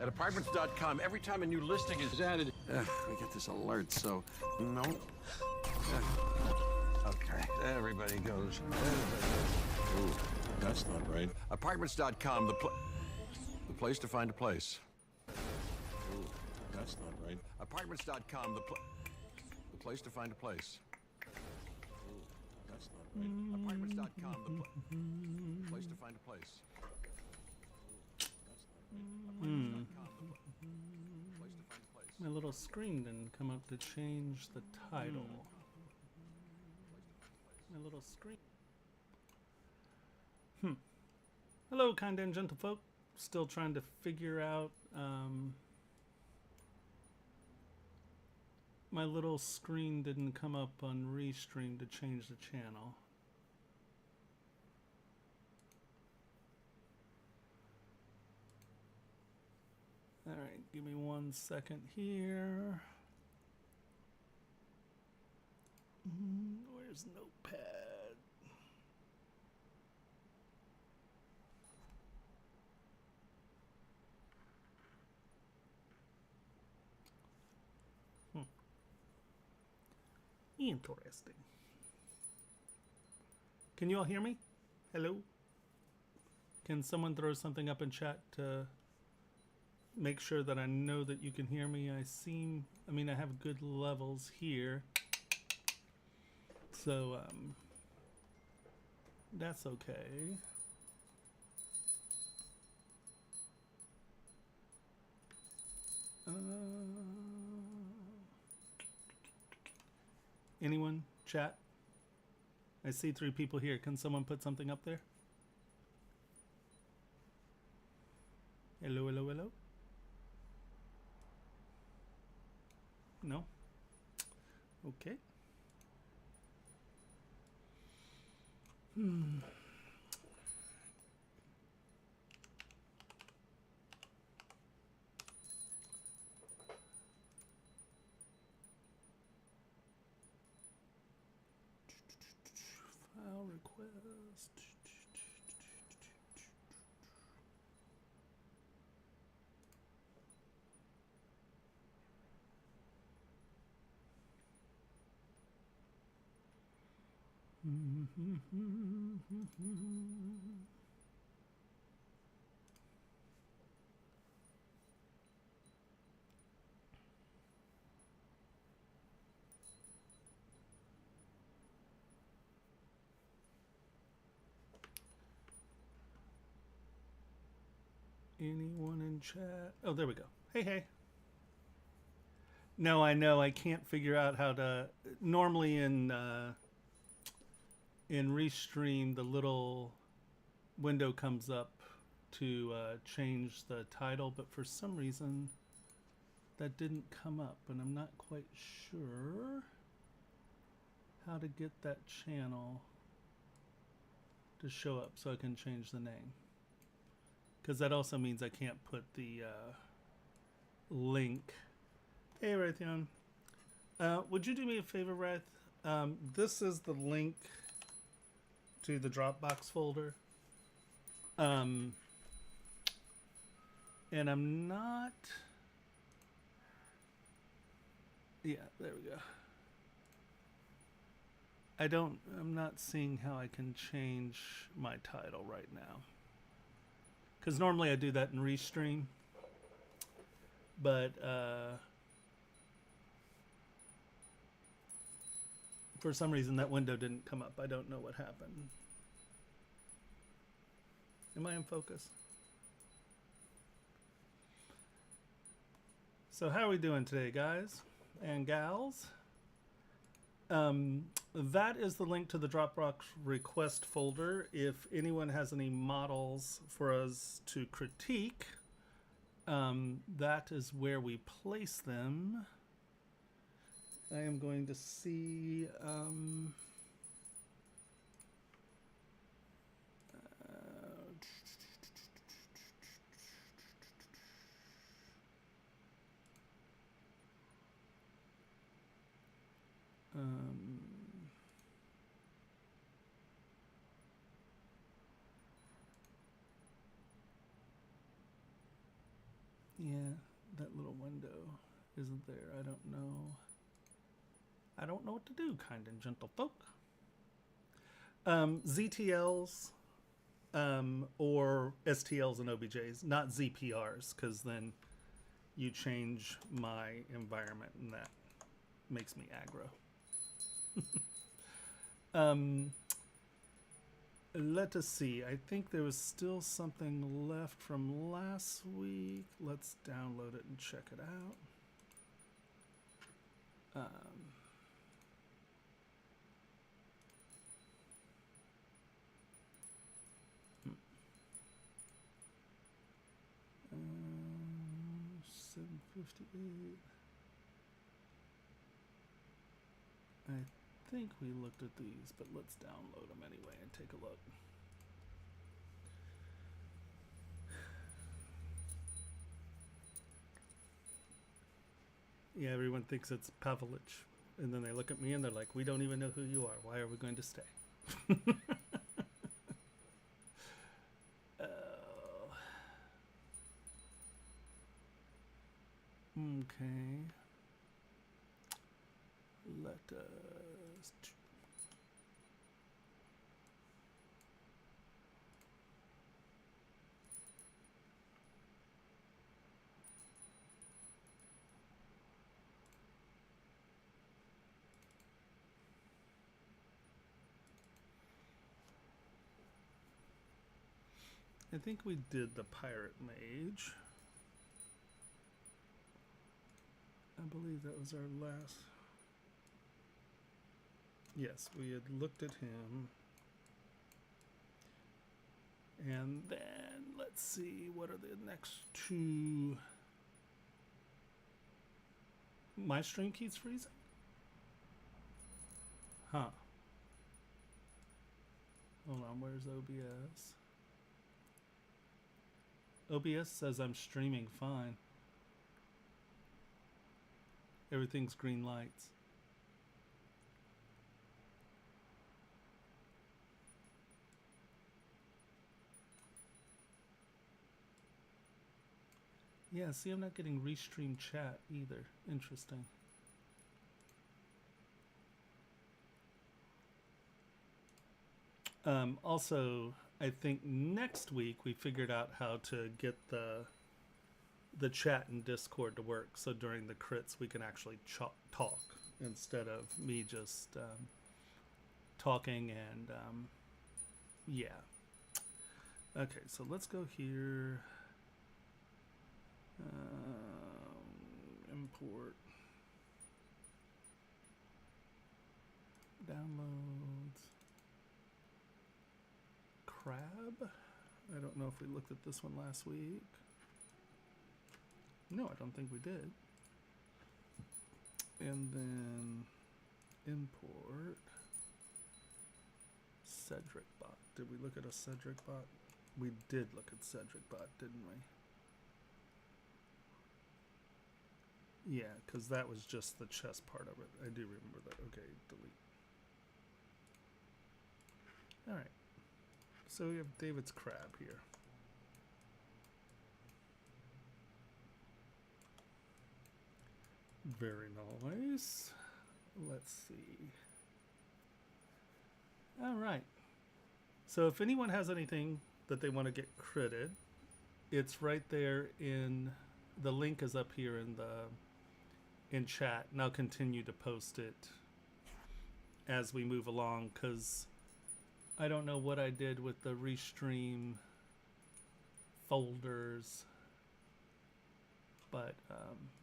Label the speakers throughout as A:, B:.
A: At apartments.com, every time a new listing is added, we get this alert, so no. Okay, everybody goes. Ooh, that's not right. Apartments.com, the place to find a place. Ooh, that's not right. Apartments.com, the place to find a place. Ooh, that's not right. Apartments.com, the place to find a place.
B: My little screen didn't come up to change the title. My little screen. Hello, kind and gentle folk. Still trying to figure out my little screen didn't come up on Restream to change the channel. All right, give me 1 second here. Where's Notepad? Interesting. Can you all hear me? Hello? Can someone throw something up in chat to make sure that I know that you can hear me? I have good levels here. So, that's okay. Anyone? Chat? I see 3 people here. Can someone put something up there? Hello, hello, hello? No? Okay. File request. Anyone in chat? Oh, there we go. Hey, hey. No, I know I can't figure out how to. Normally in Restream, the little window comes up to change the title, but for some reason that didn't come up, and I'm not quite sure how to get that channel to show up so I can change the name. Because that also means I can't put the link. Hey, Raytheon. Would you do me a favor, Rath? This is the link to the Dropbox folder. And I'm not... Yeah, there we go. I'm not seeing how I can change my title right now. Because normally I do that in Restream. But for some reason that window didn't come up. I don't know what happened. Am I in focus? So how are we doing today, guys and gals? That is the link to the Dropbox request folder. If anyone has any models for us to critique, that is where we place them. I am going to see... Yeah, that little window isn't there. I don't know. I don't know what to do, kind and gentle folk. ZTLs or STLs and OBJs, not ZPRs, because then you change my environment and that makes me aggro. Let us see. I think there was still something left from last week. Let's download it and check it out. $758. I think we looked at these, but let's download them anyway and take a look. Yeah, everyone thinks it's Pavlovich. And then they look at me and they're like, we don't even know who you are. Why are we going to stay? Okay. Let us... I think we did the Pirate Mage. I believe that was our last. Yes, we had looked at him. And then let's see, what are the next two? My stream keeps freezing? Huh. Hold on, where's OBS? OBS says I'm streaming fine. Everything's green lights. Yeah, see, I'm not getting restream chat either. Interesting. Also, I think next week we figured out how to get the chat in Discord to work. So during the crits, we can actually talk instead of me just talking and yeah. Okay, so let's go here. Import. Downloads. Crab? I don't know if we looked at this one last week. No, I don't think we did. And then import Cedric bot. Did we look at a Cedric bot? We did look at Cedric bot, didn't we? Yeah, because that was just the chess part of it. I do remember that. Okay, delete. All right. So we have David's crab here. Very nice. Let's see. All right. So if anyone has anything that they want to get critted, it's right there in the link is up here in chat, and I'll continue to post it as we move along, because I don't know what I did with the restream folders, but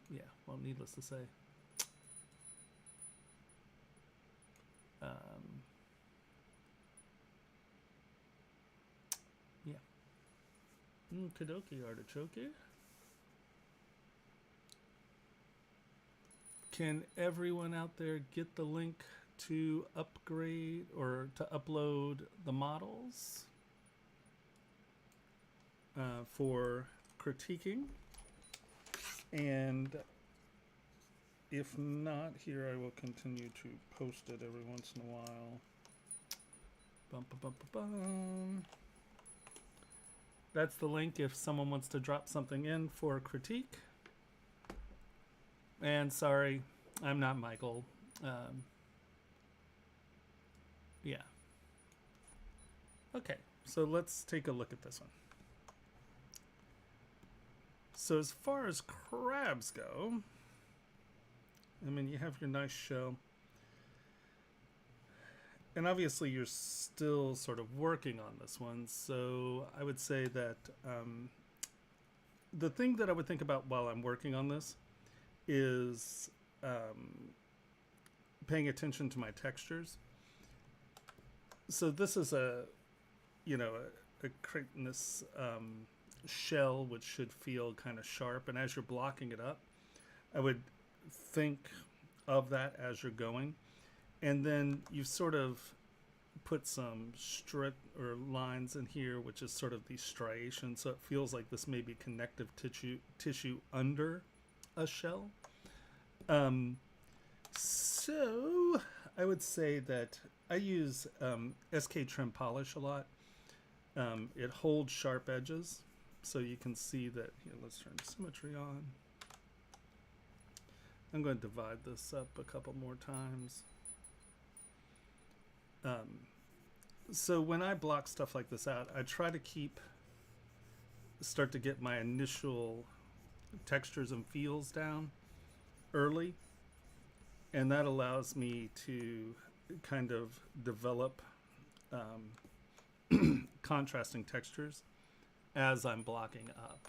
B: yeah, well, needless to say, yeah. Kadoki artichoke. Can everyone out there get the link to upgrade or to upload the models for critiquing? And if not, here I will continue to post it every once in a while. Bum, bum, bum, bum, bum. that's the link if someone wants to drop something in for critique. And sorry, I'm not Michael. Yeah. Okay, so let's take a look at this one. So as far as crabs go, I mean, you have your nice shell. And obviously you're still sort of working on this one. So I would say that the thing that I would think about while I'm working on this is paying attention to my textures. So this is a chitinous shell, which should feel kind of sharp. And as you're blocking it up, I would think of that as you're going. And then you sort of put some strip or lines in here, which is sort of these striations. So it feels like this may be connective tissue under a shell. So I would say that I use SK Trim Polish a lot. It holds sharp edges. So you can see that, here, let's turn symmetry on. I'm going to divide this up a couple more times. So when I block stuff like this out, I try to start to get my initial textures and feels down early. And that allows me to kind of develop contrasting textures as I'm blocking up.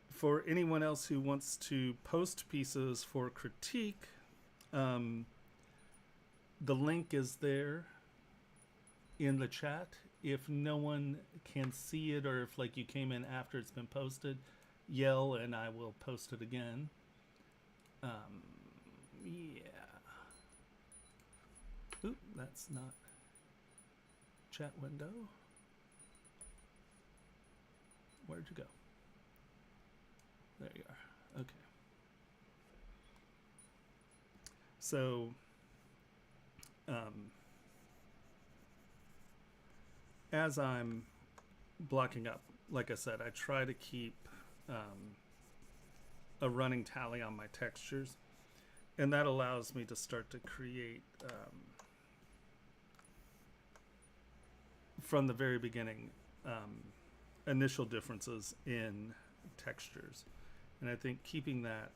B: For anyone else who wants to post pieces for critique, the link is there in the chat. If no one can see it, or if like you came in after it's been posted, yell and I will post it again. Yeah. Oop, that's not chat window. Where'd you go? There you are. Okay. So, as I'm blocking up, like I said, I try to keep a running tally on my textures, and that allows me to start to create from the very beginning initial differences in textures. And I think keeping that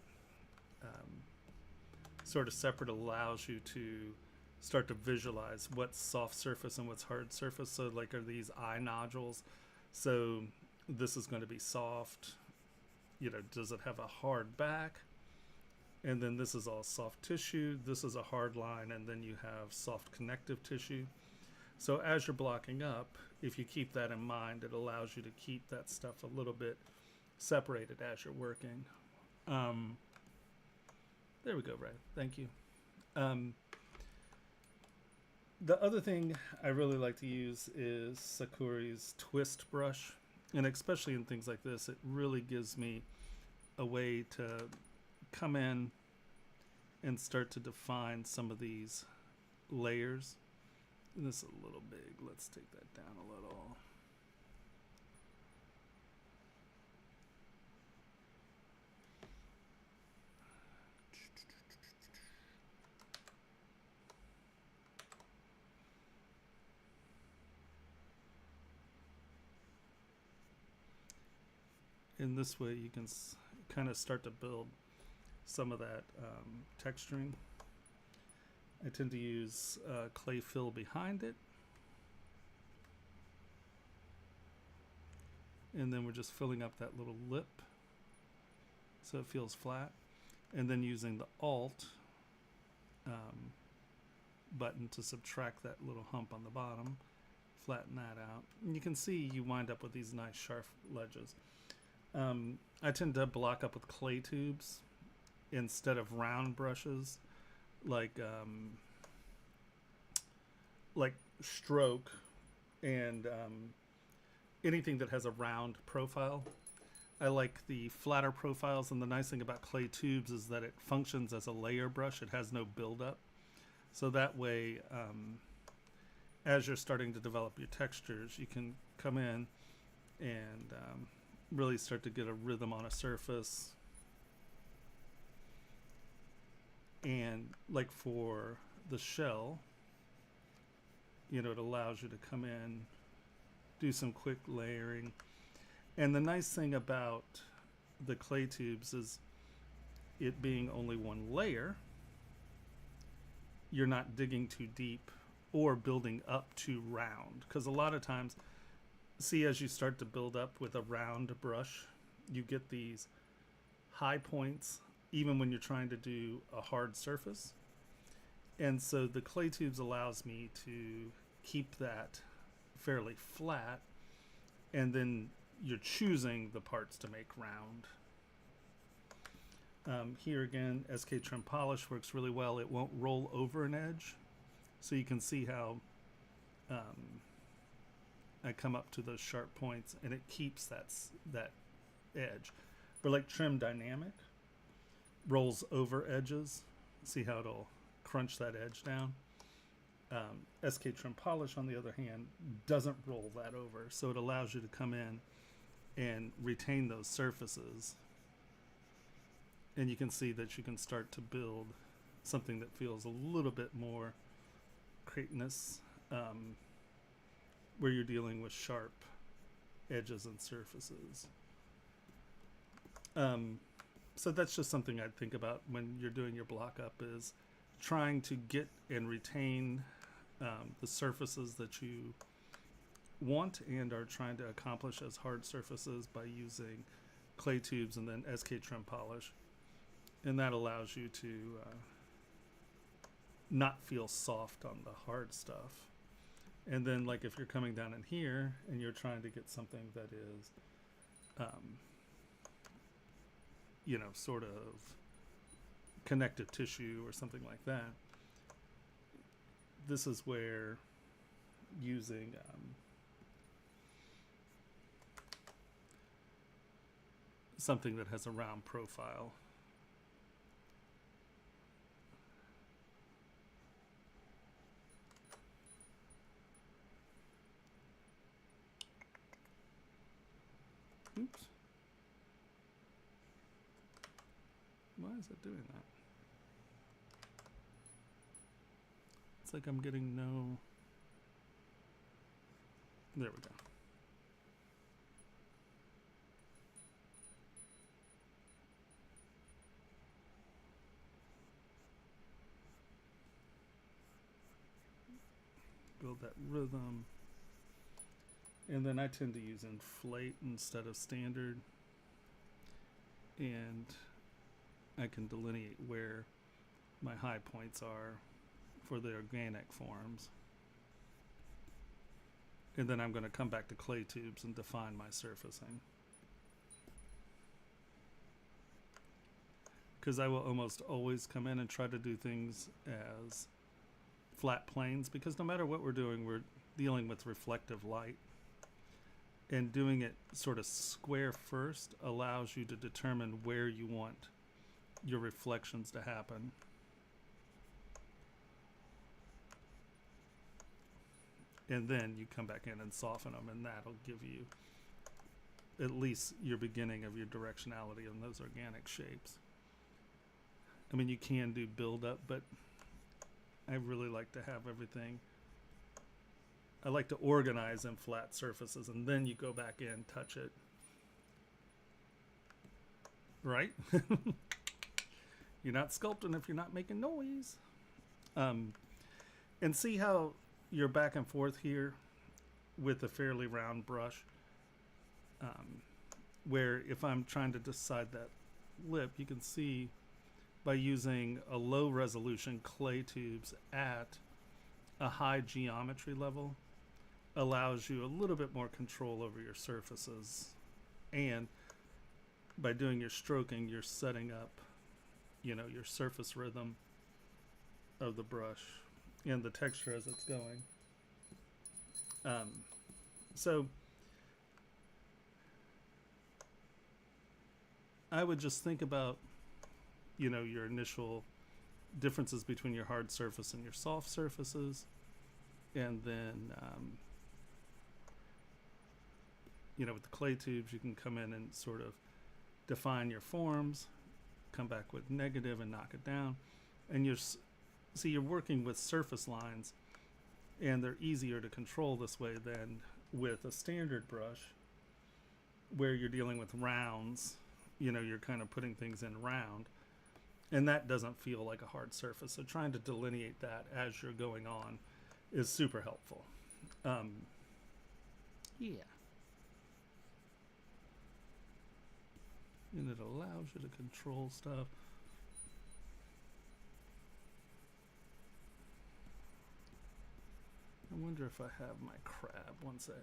B: sort of separate allows you to start to visualize what's soft surface and what's hard surface. So like, are these eye nodules? So this is going to be soft. You know, does it have a hard back? And then this is all soft tissue. This is a hard line, and then you have soft connective tissue. So as you're blocking up, if you keep that in mind, it allows you to keep that stuff a little bit separated as you're working. There we go, Ray. Thank you. The other thing I really like to use is Sakuri's twist brush. And especially in things like this, it really gives me a way to come in and start to define some of these layers. And this is a little big. Let's take that down a little. In this way, you can kind of start to build some of that texturing. I tend to use clay fill behind it. And then we're just filling up that little lip so it feels flat. And then using the Alt button to subtract that little hump on the bottom, flatten that out. And you can see you wind up with these nice sharp ledges. I tend to block up with clay tubes instead of round brushes, like stroke and anything that has a round profile. I like the flatter profiles, and the nice thing about clay tubes is that it functions as a layer brush. It has no buildup. So that way, as you're starting to develop your textures, you can come in and really start to get a rhythm on a surface. And like for the shell, you know, it allows you to come in, do some quick layering. And the nice thing about the clay tubes is it being only one layer, you're not digging too deep or building up too round. Because a lot of times, see, as you start to build up with a round brush, you get these high points even when you're trying to do a hard surface. And so the clay tubes allows me to keep that fairly flat, and then you're choosing the parts to make round. Here again, SK Trim Polish works really well. It won't roll over an edge, so you can see how I come up to those sharp points, and it keeps that edge. But like Trim Dynamic rolls over edges. See how it'll crunch that edge down. SK Trim Polish, on the other hand, doesn't roll that over, so it allows you to come in and retain those surfaces. And you can see that you can start to build something that feels a little bit more crateness, where you're dealing with sharp edges and surfaces. So that's just something I'd think about when you're doing your block up, is trying to get and retain the surfaces that you want and are trying to accomplish as hard surfaces by using clay tubes and then SK Trim Polish. And that allows you to not feel soft on the hard stuff. And then, like, if you're coming down in here and you're trying to get something that is, you know, sort of connective tissue or something like that, this is where using something that has a round profile oops. Why is it doing that? It's like I'm getting no... There we go. Build that rhythm. And then I tend to use inflate instead of standard. And I can delineate where my high points are for the organic forms. And then I'm going to come back to clay tubes and define my surfacing. Because I will almost always come in and try to do things as flat planes, because no matter what we're doing, we're dealing with reflective light. And doing it sort of square first allows you to determine where you want your reflections to happen. And then you come back in and soften them, and that'll give you at least your beginning of your directionality in those organic shapes. I mean, you can do build up, but I really like to have everything. I like to organize in flat surfaces, and then you go back in, touch it. Right? You're not sculpting if you're not making noise. And see how you're back and forth here with a fairly round brush. Where if I'm trying to decide that lip, you can see by using a low resolution clay tubes at a high geometry level allows you a little bit more control over your surfaces. And by doing your stroking, you're setting up, you know, your surface rhythm of the brush and the texture as it's going. So I would just think about, you know, your initial differences between your hard surface and your soft surfaces. And then, you know, with the clay tubes, you can come in and sort of define your forms, come back with negative and knock it down. And you're working with surface lines, and they're easier to control this way than with a standard brush where you're dealing with rounds. You know, you're kind of putting things in round, and that doesn't feel like a hard surface. So trying to delineate that as you're going on is super helpful. Yeah. And it allows you to control stuff. I wonder if I have my crab. One sec.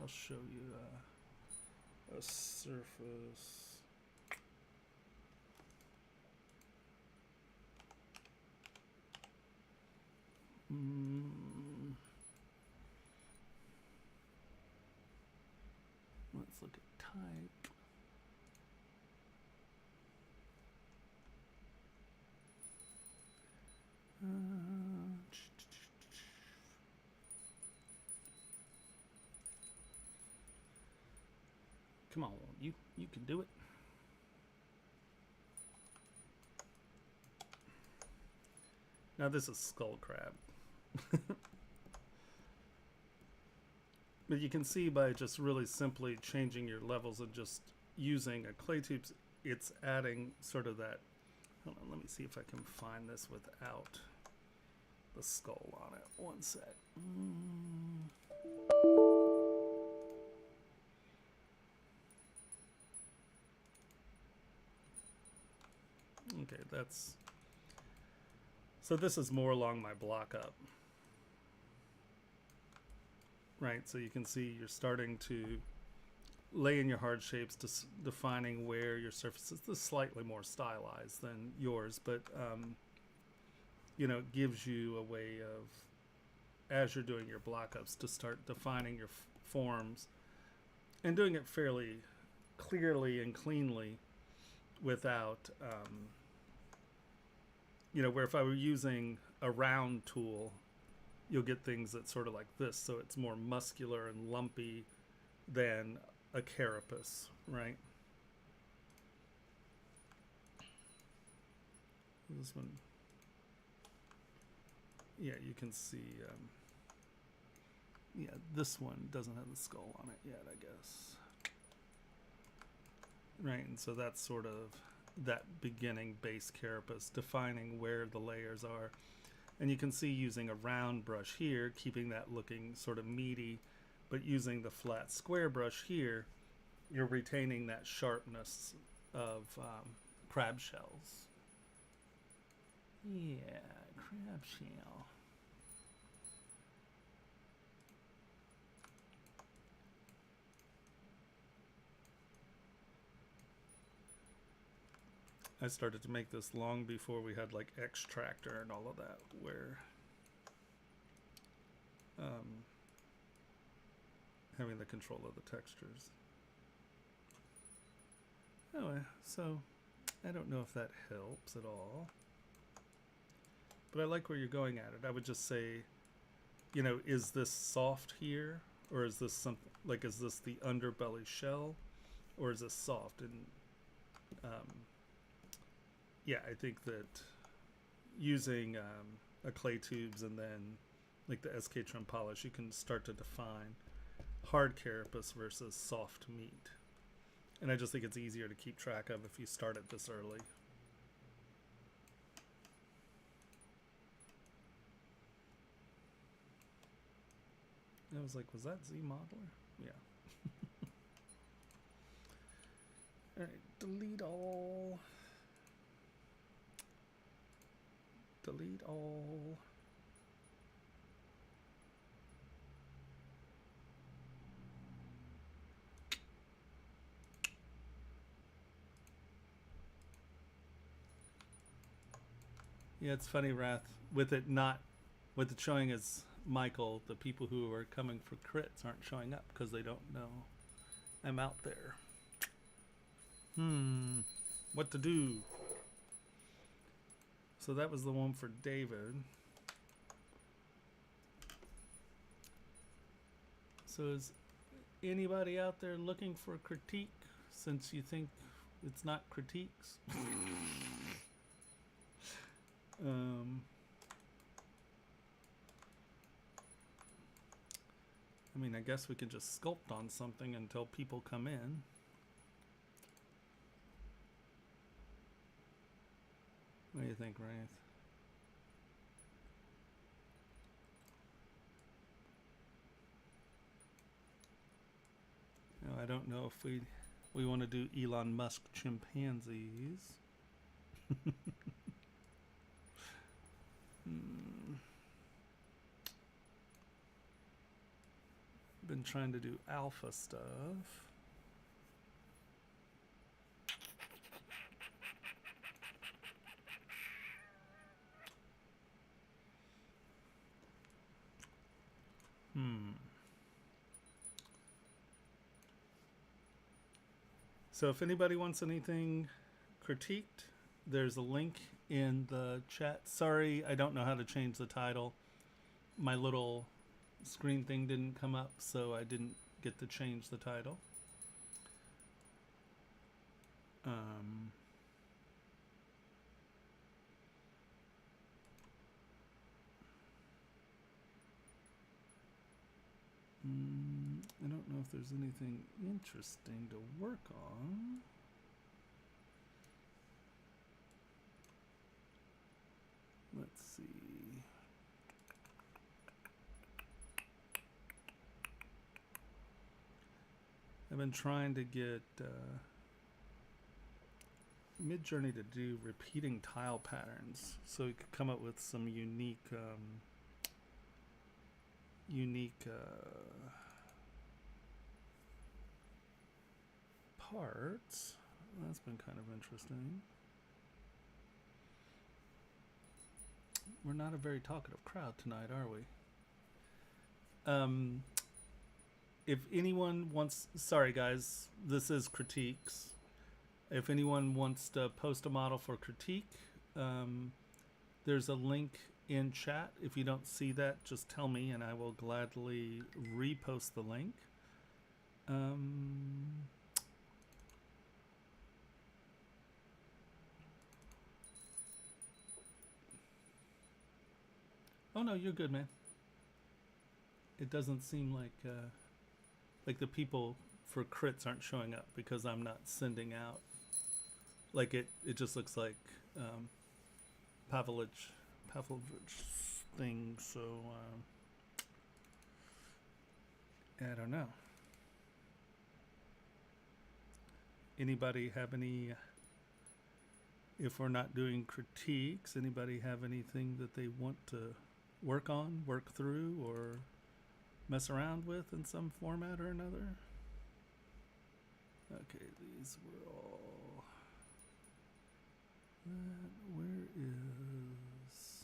B: I'll show you a surface. Let's look at type. Come on, you can do it. Now this is skull crab. But you can see by just really simply changing your levels and just using a clay tube, it's adding sort of that. Hold on, let me see if I can find this without the skull on it. One sec. Okay, that's... So this is more along my block up. Right, so you can see you're starting to lay in your hard shapes, defining where your surface is. This is slightly more stylized than yours, but you know, it gives you a way of, as you're doing your block ups, to start defining your forms and doing it fairly clearly and cleanly without, you know, where if I were using a round tool, you'll get things that sort of like this, so it's more muscular and lumpy than a carapace, right? This one, yeah, you can see, yeah, this one doesn't have the skull on it yet, I guess. Right, and so that's sort of that beginning base carapace, defining where the layers are. And you can see using a round brush here, keeping that looking sort of meaty, but using the flat square brush here, you're retaining that sharpness of crab shells. Yeah, crab shell. I started to make this long before we had like extractor and all of that, where having the control of the textures. Anyway, so I don't know if that helps at all, but I like where you're going at it. I would just say, you know, is this soft here, or is this something like, is this the underbelly shell, or is this soft? And yeah, I think that using a clay tubes and then like the SK trim polish, you can start to define hard carapace versus soft meat. And I just think it's easier to keep track of if you start it this early. I was like, was that Z modeler? Yeah. All right, delete all. Delete all. Yeah, it's funny, Wrath, with it showing as Michael, the people who are coming for crits aren't showing up because they don't know I'm out there. What to do? So that was the one for David. So is anybody out there looking for a critique since you think it's not critiques? I mean, I guess we could just sculpt on something until people come in. What do you think, Wraith? No, I don't know if we want to do Elon Musk chimpanzees. Been trying to do alpha stuff. So if anybody wants anything critiqued, there's a link in the chat. Sorry, I don't know how to change the title. My little screen thing didn't come up, so I didn't get to change the title. I don't know if there's anything interesting to work on. Let's see. I've been trying to get Midjourney to do repeating tile patterns, so we could come up with some unique parts. That's been kind of interesting. We're not a very talkative crowd tonight, are we? If anyone wants, sorry guys, this is critiques. If anyone wants to post a model for critique, there's a link in chat. If you don't see that, just tell me and I will gladly repost the link. Oh no, you're good, man. It doesn't seem like the people for crits aren't showing up because I'm not sending out. Like it just looks like Pavlovich thing. So I don't know. Anybody have any? If we're not doing critiques, anybody have anything that they want to work on, work through, or mess around with in some format or another? Okay, these were all... where is...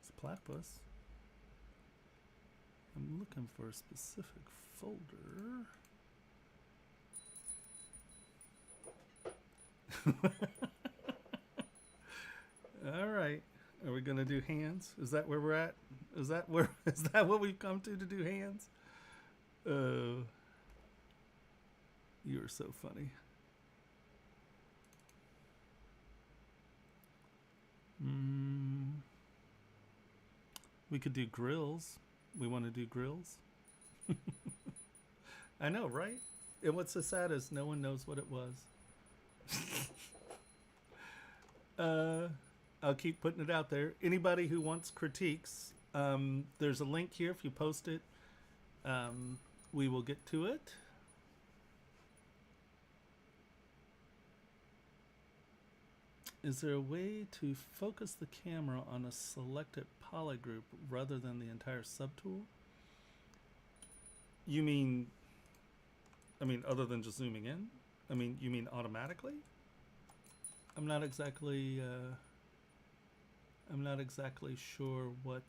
B: It's platypus. I'm looking for a specific folder. All right. Are we going to do hands? Is that where we're at? Is that what we've come to do hands? You are so funny. We could do grills. We want to do grills. I know, right? And what's so sad is no one knows what it was. I'll keep putting it out there. Anybody who wants critiques, there's a link here. If you post it, we will get to it. Is there a way to focus the camera on a selected polygroup rather than the entire subtool? You mean, other than just zooming in? You mean automatically? I'm not exactly sure what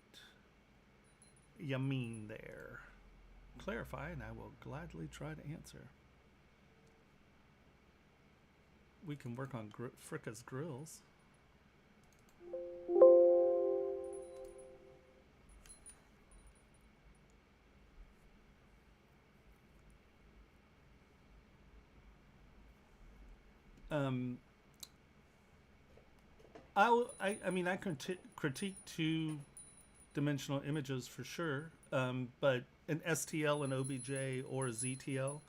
B: you mean there. Clarify and I will gladly try to answer. We can work on Fricka's grills. Um, I mean, I can critique two-dimensional images for sure, but an STL, an OBJ, or a ZTL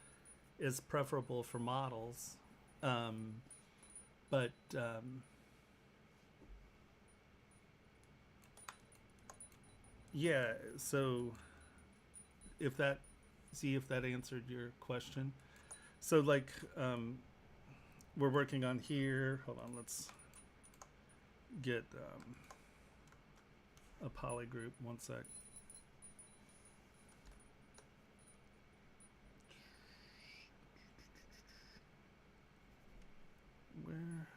B: is preferable for models. But yeah, so if that, see if that answered your question. So like, we're working on here. Hold on, let's get a poly group. One sec. Where?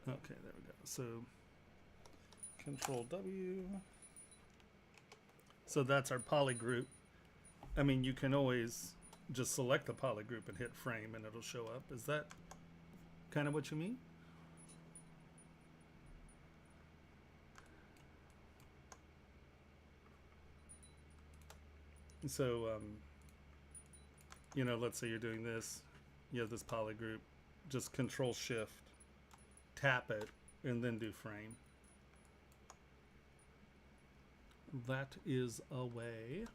B: Okay, there we go. So Control W. So that's our poly group. I mean, you can always just select the poly group and hit frame and it'll show up. Is that kind of what you mean? So, you know, let's say you're doing this, you have this poly group, just Control Shift, tap it, and then do frame. That is a way.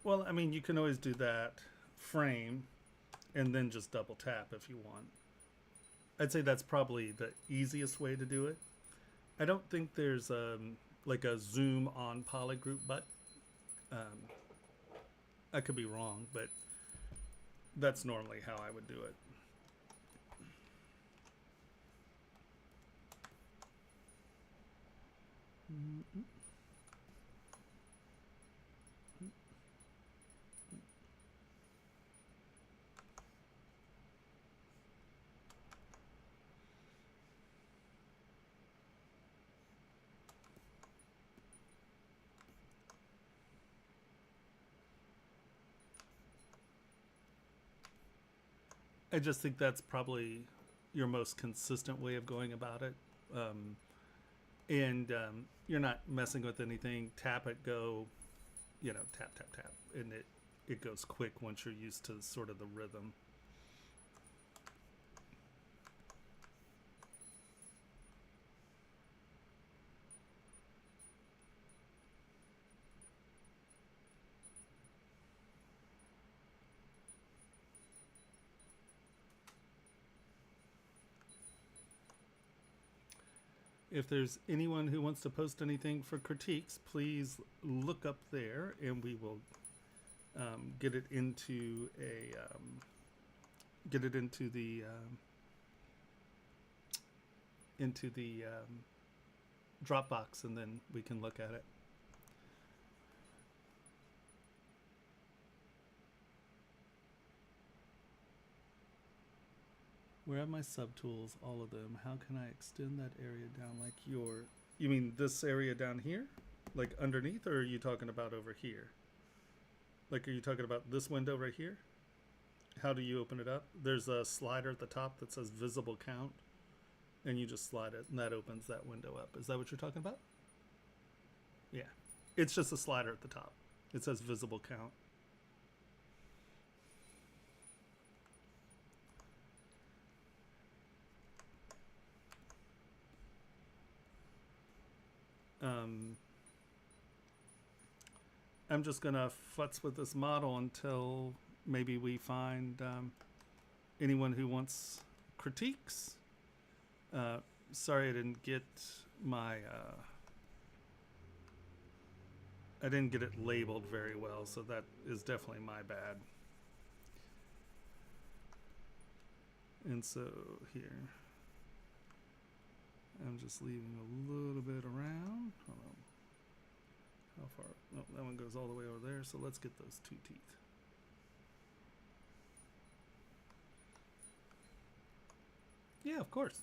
B: Well, I mean, you can always do that, frame, and then just double tap if you want. I'd say that's probably the easiest way to do it. I don't think there's like a zoom on polygroup, but I could be wrong, but that's normally how I would do it. Mm-hmm. I just think that's probably your most consistent way of going about it. And you're not messing with anything. Tap it, go, you know, tap, tap, tap. And it goes quick once you're used to sort of the rhythm. If there's anyone who wants to post anything for critiques, please look up there, and we will get it into a Dropbox, and then we can look at it. Where are my subtools? All of them. How can I extend that area down like your... You mean this area down here? Like underneath, or are you talking about over here? Like, are you talking about this window right here? How do you open it up? There's a slider at the top that says visible count, and you just slide it, and that opens that window up. Is that what you're talking about? Yeah. It's just a slider at the top. It says visible count. I'm just gonna futz with this model until maybe we find anyone who wants critiques. Sorry I didn't get my I didn't get it labeled very well, so that is definitely my bad. And so here I'm just leaving a little bit around. Hold on. How far? No, that one goes all the way over there, so let's get those two teeth. Yeah, of course.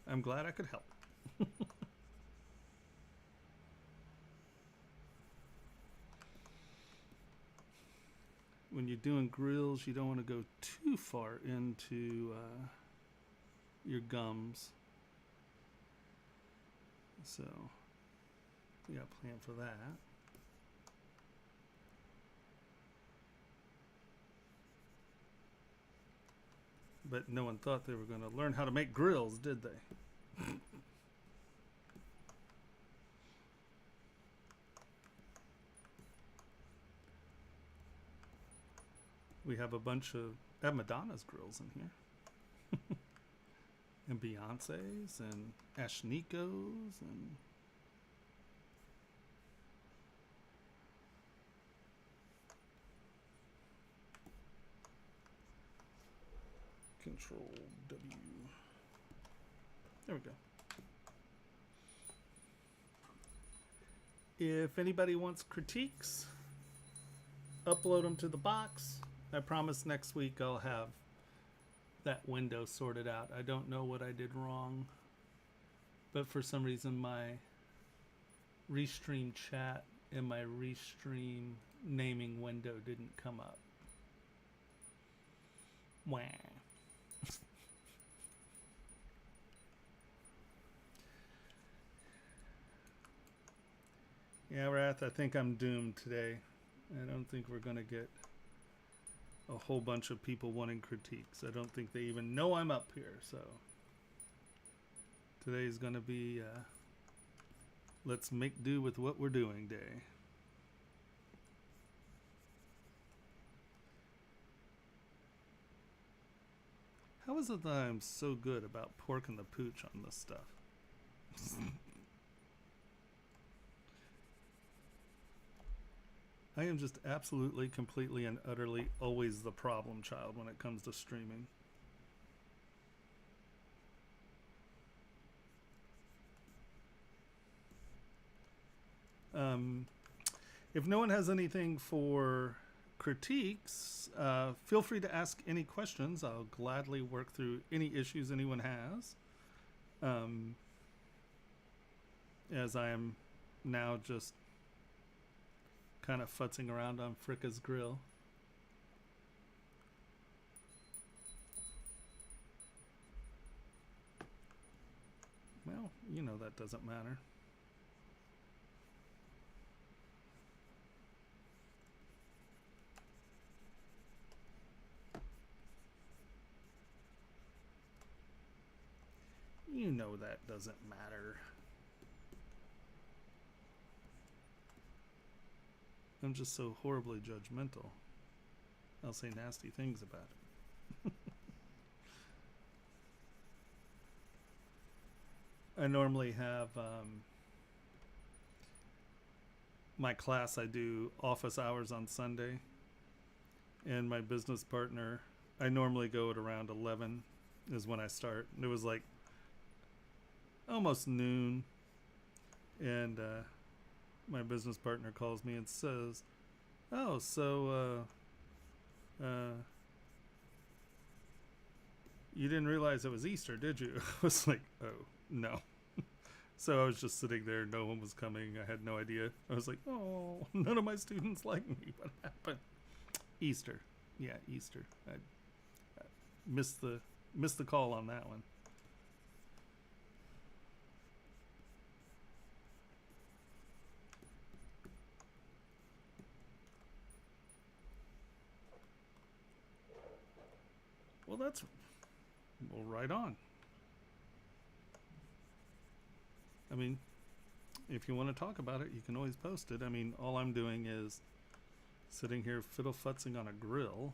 B: I'm glad I could help. When you're doing grills, you don't want to go too far into your gums. So we got a plan for that. But no one thought they were going to learn how to make grills, did they? We have a bunch of Madonna's grills in here. And Beyonce's and Ashniko's and Control W. There we go. If anybody wants critiques, upload them to the box. I promise next week I'll have that window sorted out. I don't know what I did wrong, but for some reason my Restream chat and my Restream naming window didn't come up. Wah. Yeah, Wrath, I think I'm doomed today. I don't think we're going to get a whole bunch of people wanting critiques. I don't think they even know I'm up here, so today's going to be let's make do with what we're doing day. How is it that I'm so good about pork and the pooch on this stuff? I am just absolutely, completely, and utterly always the problem child when it comes to streaming. If no one has anything for critiques, feel free to ask any questions. I'll gladly work through any issues anyone has. As I am now just kind of futzing around on Fricka's grill. Well, you know that doesn't matter. You know that doesn't matter. I'm just so horribly judgmental. I'll say nasty things about it. I normally have my class, I do office hours on Sunday, and my business partner, I normally go at around 11 is when I start. It was like almost noon, and my business partner calls me and says, "Oh, so you didn't realize it was Easter, did you?" I was like, "Oh, no." So I was just sitting there. No one was coming. I had no idea. I was like, "Oh, none of my students like me. What happened?" Easter. Yeah, Easter. I missed the call on that one. Well, right on. I mean, if you want to talk about it, you can always post it. I mean, all I'm doing is sitting here fiddle-futzing on a grill.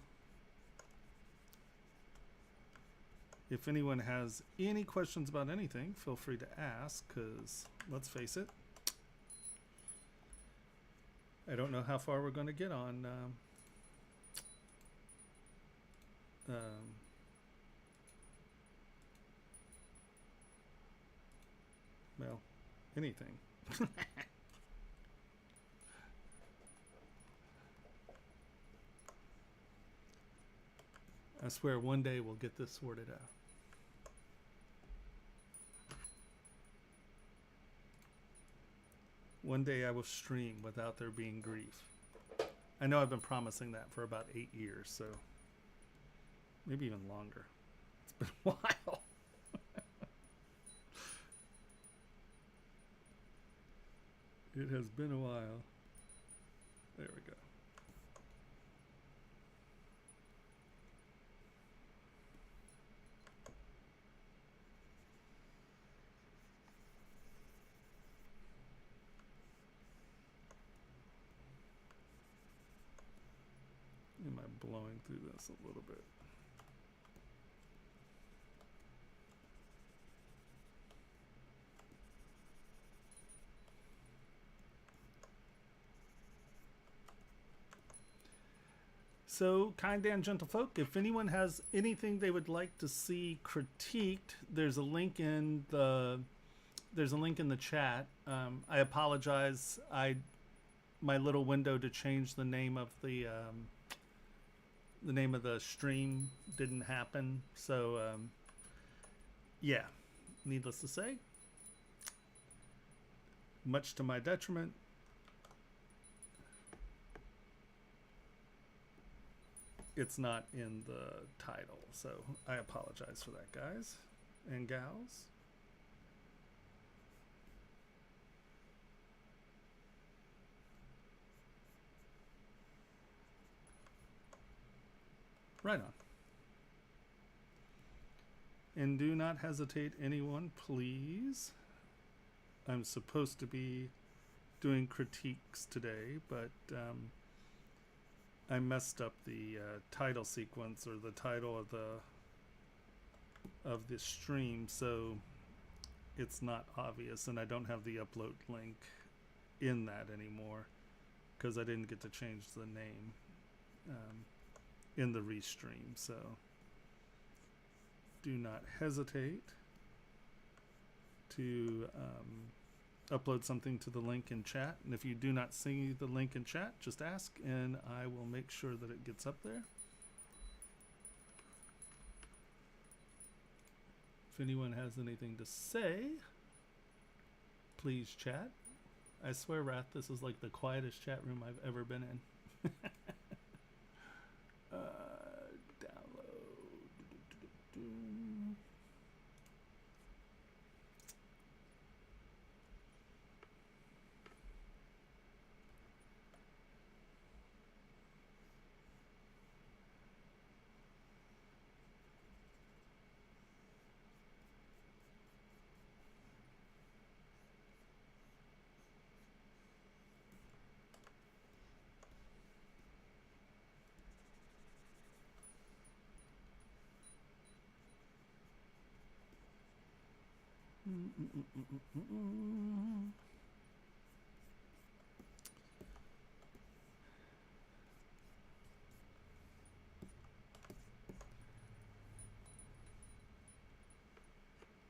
B: If anyone has any questions about anything, feel free to ask, because let's face it, I don't know how far we're going to get on well, anything. I swear one day we'll get this sorted out. One day I will stream without there being grief. I know I've been promising that for about 8 years, so maybe even longer. It's been a while. It has been a while. There we go. Am I blowing through this a little bit? So, kind and gentle folk, if anyone has anything they would like to see critiqued, there's a link in the chat. I apologize. My little window to change the name of the stream didn't happen. So, yeah, needless to say, much to my detriment, it's not in the title. So I apologize for that, guys and gals. Right on. And do not hesitate, anyone, please. I'm supposed to be doing critiques today, but I messed up the title sequence, or the title of the stream, so it's not obvious, and I don't have the upload link in that anymore because I didn't get to change the name in the restream. So do not hesitate to upload something to the link in chat, and if you do not see the link in chat, just ask and I will make sure that it gets up there. If anyone has anything to say, please chat. I swear, Wrath, this is like the quietest chat room I've ever been in. Download.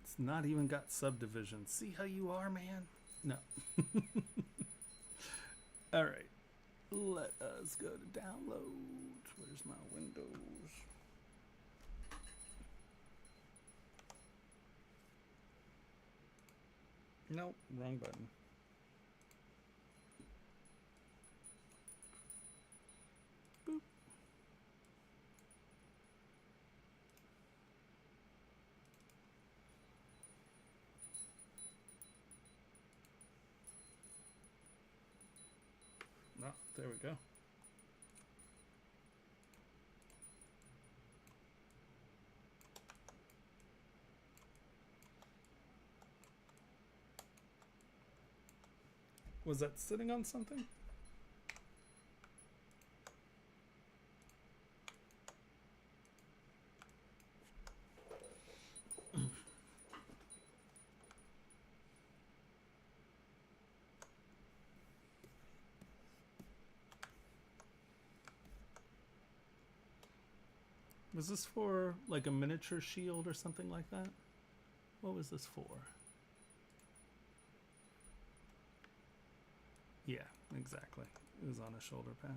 B: It's not even got subdivisions. See how you are, man? No. All right. Let us go to downloads. Where's my Windows? Nope, wrong button. Boop. Oh, there we go. Was that sitting on something? Was this for like a miniature shield or something like that? What was this for? Yeah, exactly. It was on a shoulder pad.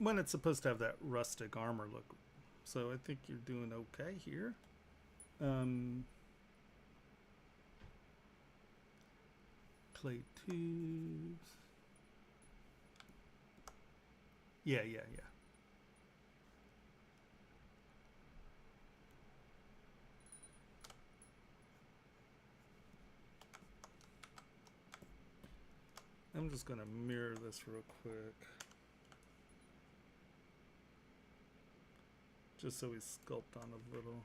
B: when it's supposed to have that rustic armor look. So I think you're doing okay here. Clay tubes. Yeah. I'm just going to mirror this real quick. Just so we sculpt on a little.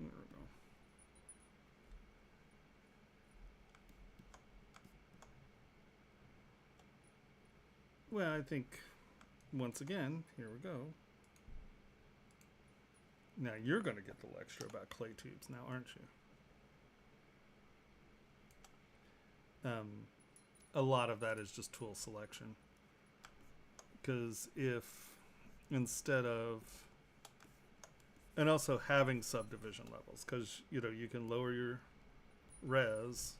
B: There we go. Well, I think, once again, here we go. Now you're going to get the lecture about clay tubes now, aren't you? A lot of that is just tool selection. Because if instead of... And also having subdivision levels, because, you know, you can lower your res,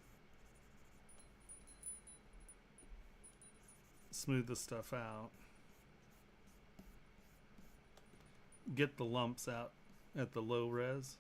B: smooth the stuff out, get the lumps out at the low res.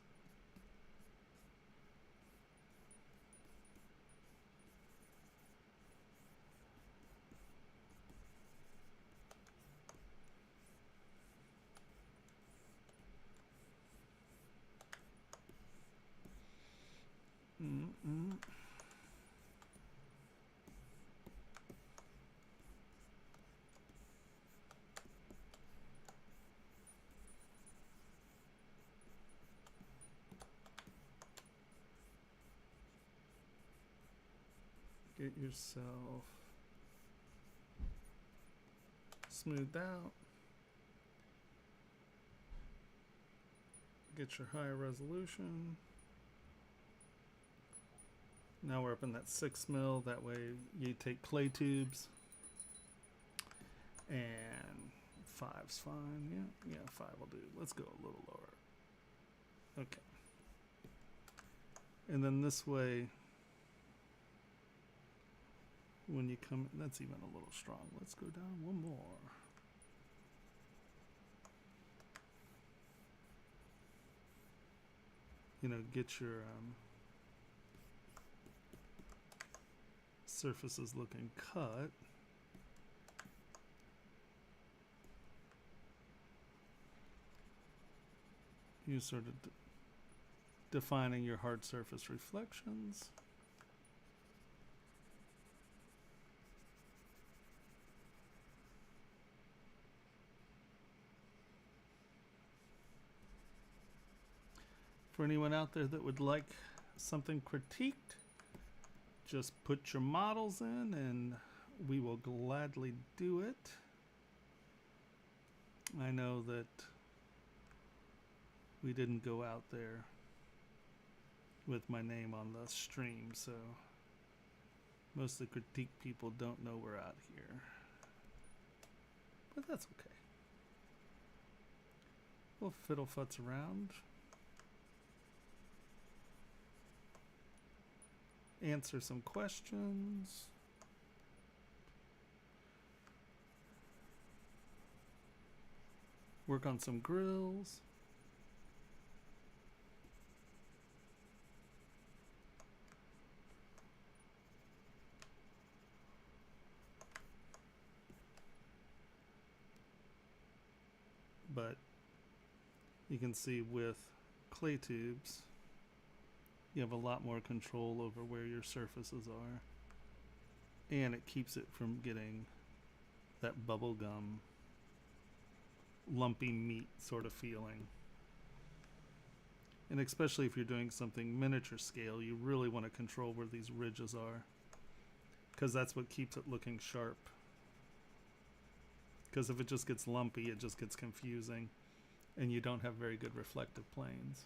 B: Get yourself smoothed out. Get your higher resolution. Now we're up in that 6 mil. That way you take clay tubes. And 5's fine. Yeah, 5 will do. Let's go a little lower. Okay. And then this way, when you come, that's even a little strong. Let's go down one more. You know, get your surfaces looking cut. You sort of defining your hard surface reflections. For anyone out there that would like something critiqued, just put your models in and we will gladly do it. I know that we didn't go out there with my name on the stream, so most of the critique people don't know we're out here. But that's okay. We'll fiddle futz around. Answer some questions. Work on some grills. But you can see with clay tubes, you have a lot more control over where your surfaces are. And it keeps it from getting that bubblegum, lumpy meat sort of feeling. And especially if you're doing something miniature scale, you really want to control where these ridges are, because that's what keeps it looking sharp. Because if it just gets lumpy, it just gets confusing, and you don't have very good reflective planes.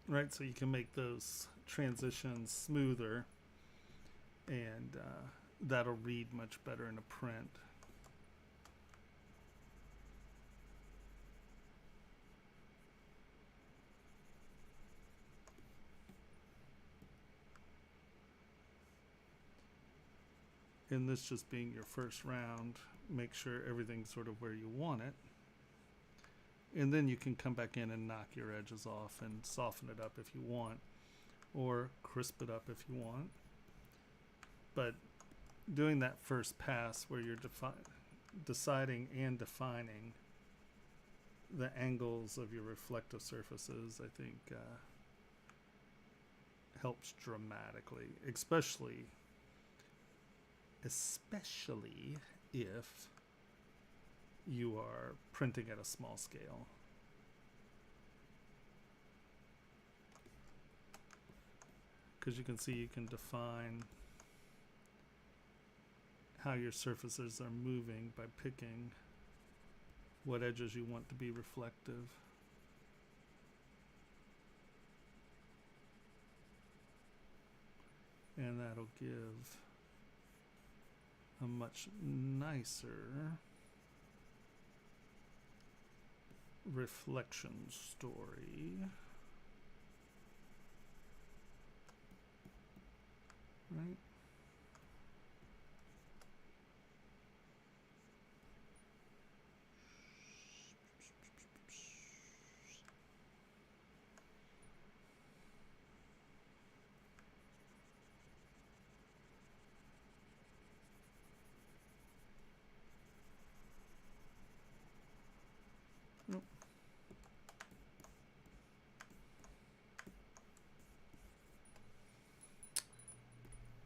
B: Right, so you can make those transitions smoother, and that'll read much better in a print. And this just being your first round, make sure everything's sort of where you want it. And then you can come back in and knock your edges off and soften it up if you want, or crisp it up if you want. But doing that first pass where you're deciding and defining the angles of your reflective surfaces, I think helps dramatically, especially if you are printing at a small scale. Because you can see you can define how your surfaces are moving by picking what edges you want to be reflective. And that'll give a much nicer reflection story. Right? Nope.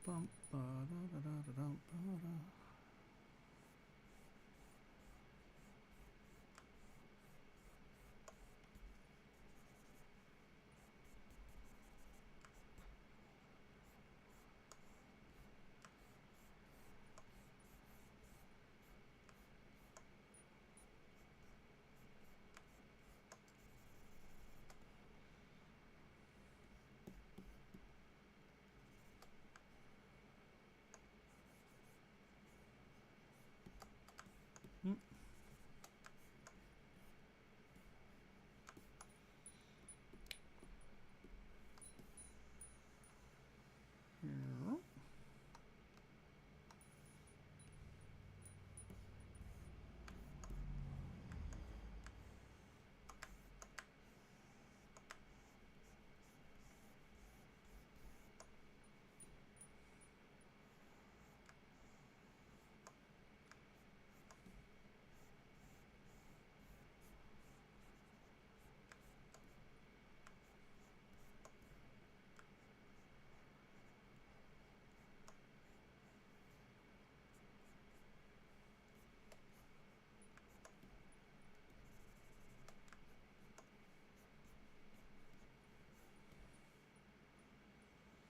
B: Bum, ba, da, da, da, da, da, ba, da. Yeah.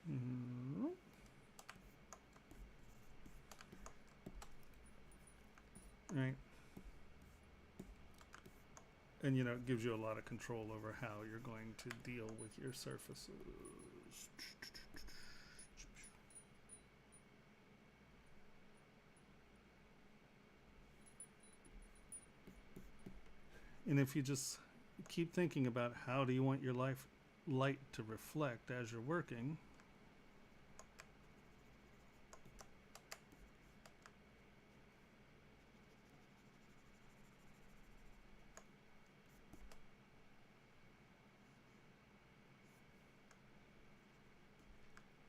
B: Mhm. Right. And it gives you a lot of control over how you're going to deal with your surfaces. And if you just keep thinking about how do you want your life light to reflect as you're working.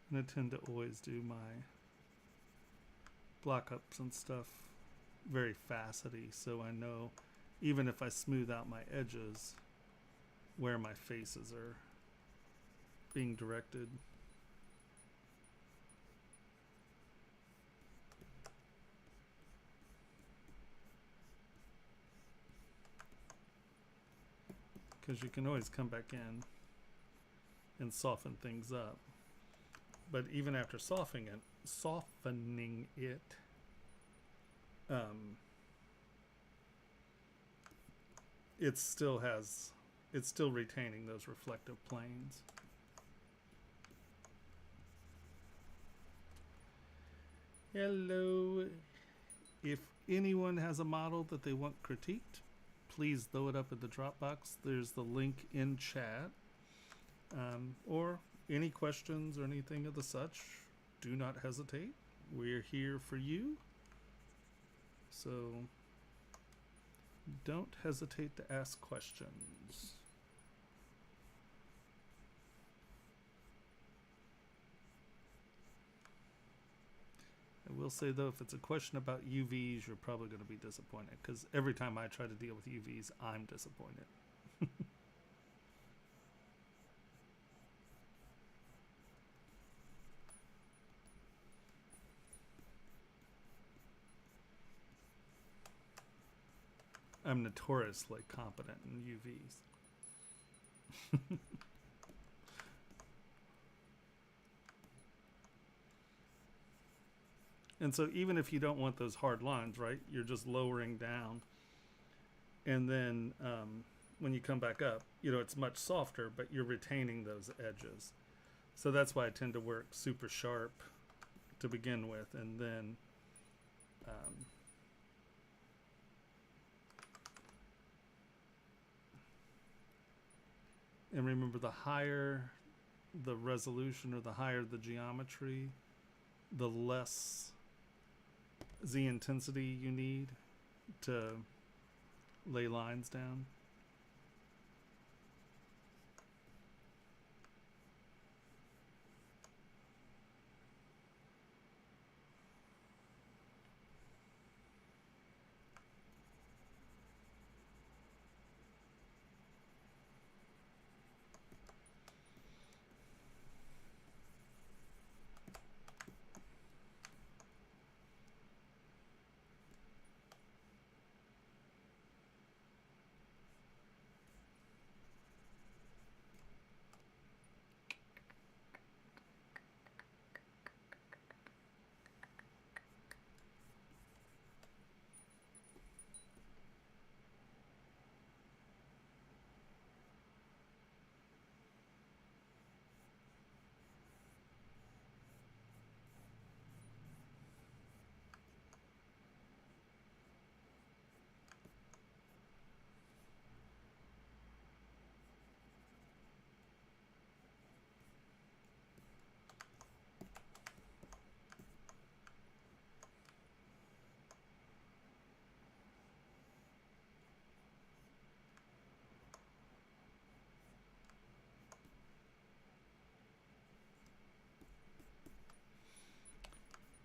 B: And I tend to always do my block ups and stuff very facety, so I know even if I smooth out my edges where my faces are being directed. Because you can always come back in and soften things up. But even after softening it, it's still retaining those reflective planes. Hello. If anyone has a model that they want critiqued, please throw it up in the Dropbox. There's the link in chat. Or any questions or anything of the such, do not hesitate. We're here for you. So don't hesitate to ask questions. I will say though, if it's a question about UVs, you're probably going to be disappointed, because every time I try to deal with UVs, I'm disappointed. I'm notoriously competent in UVs. And so even if you don't want those hard lines, right, you're just lowering down. And then when you come back up, you know, it's much softer, but you're retaining those edges. So that's why I tend to work super sharp to begin with, and then and remember, the higher the resolution or the higher the geometry, the less Z intensity you need to lay lines down.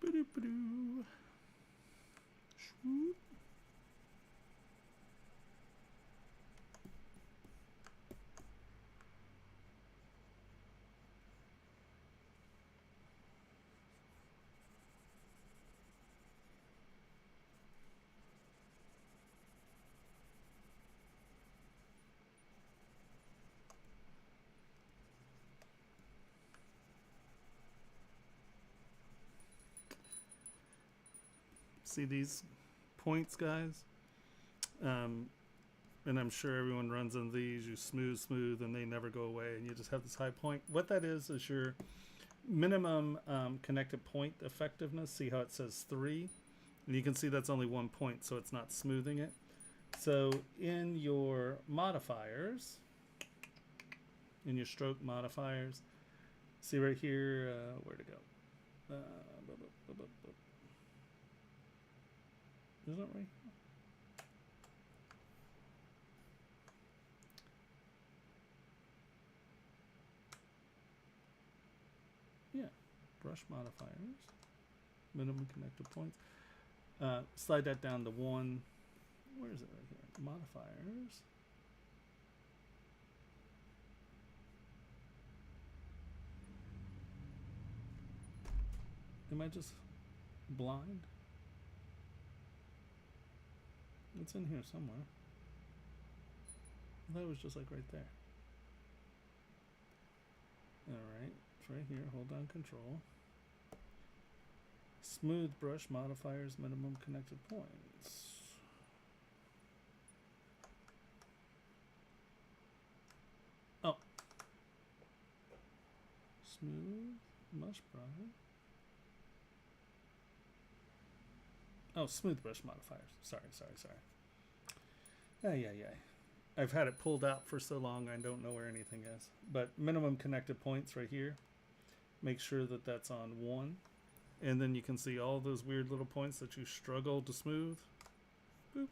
B: Ba-do-ba-doo. Swoop. See these points, guys? And I'm sure everyone runs on these. You smooth, and they never go away, and you just have this high point. What that is your minimum connected point effectiveness. See how it says 3? And you can see that's only 1 point, so it's not smoothing it. So in your modifiers, in your stroke modifiers. See right here, where to go? Isn't it right here? Yeah, brush modifiers, minimum connected points. Slide that down to 1. Where is it right here? Modifiers. Am I just blind? It's in here somewhere. I thought it was just like right there. Alright, it's right here. Hold down control. Smooth brush modifiers, minimum connected points. Oh. Smooth brush brush. Oh, smooth brush modifiers. Sorry. Yeah. I've had it pulled out for so long I don't know where anything is. But minimum connected points right here. Make sure that that's on 1. And then you can see all those weird little points that you struggle to smooth. Boop.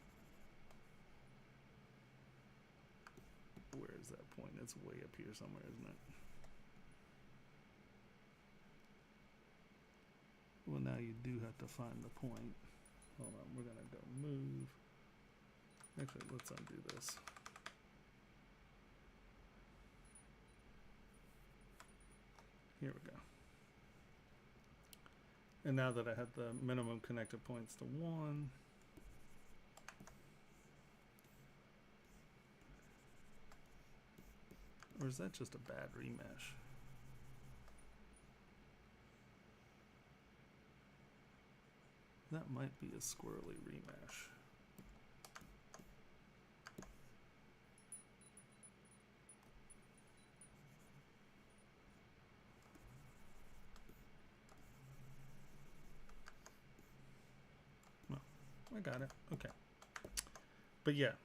B: Where is that point? It's way up here somewhere, isn't it? Well, now you do have to find the point. Hold on, we're gonna go move. Actually, let's undo this. Here we go. And now that I had the minimum connected points to 1, or is that just a bad remesh? That might be a squirrely remesh. I got it. Okay. But yeah,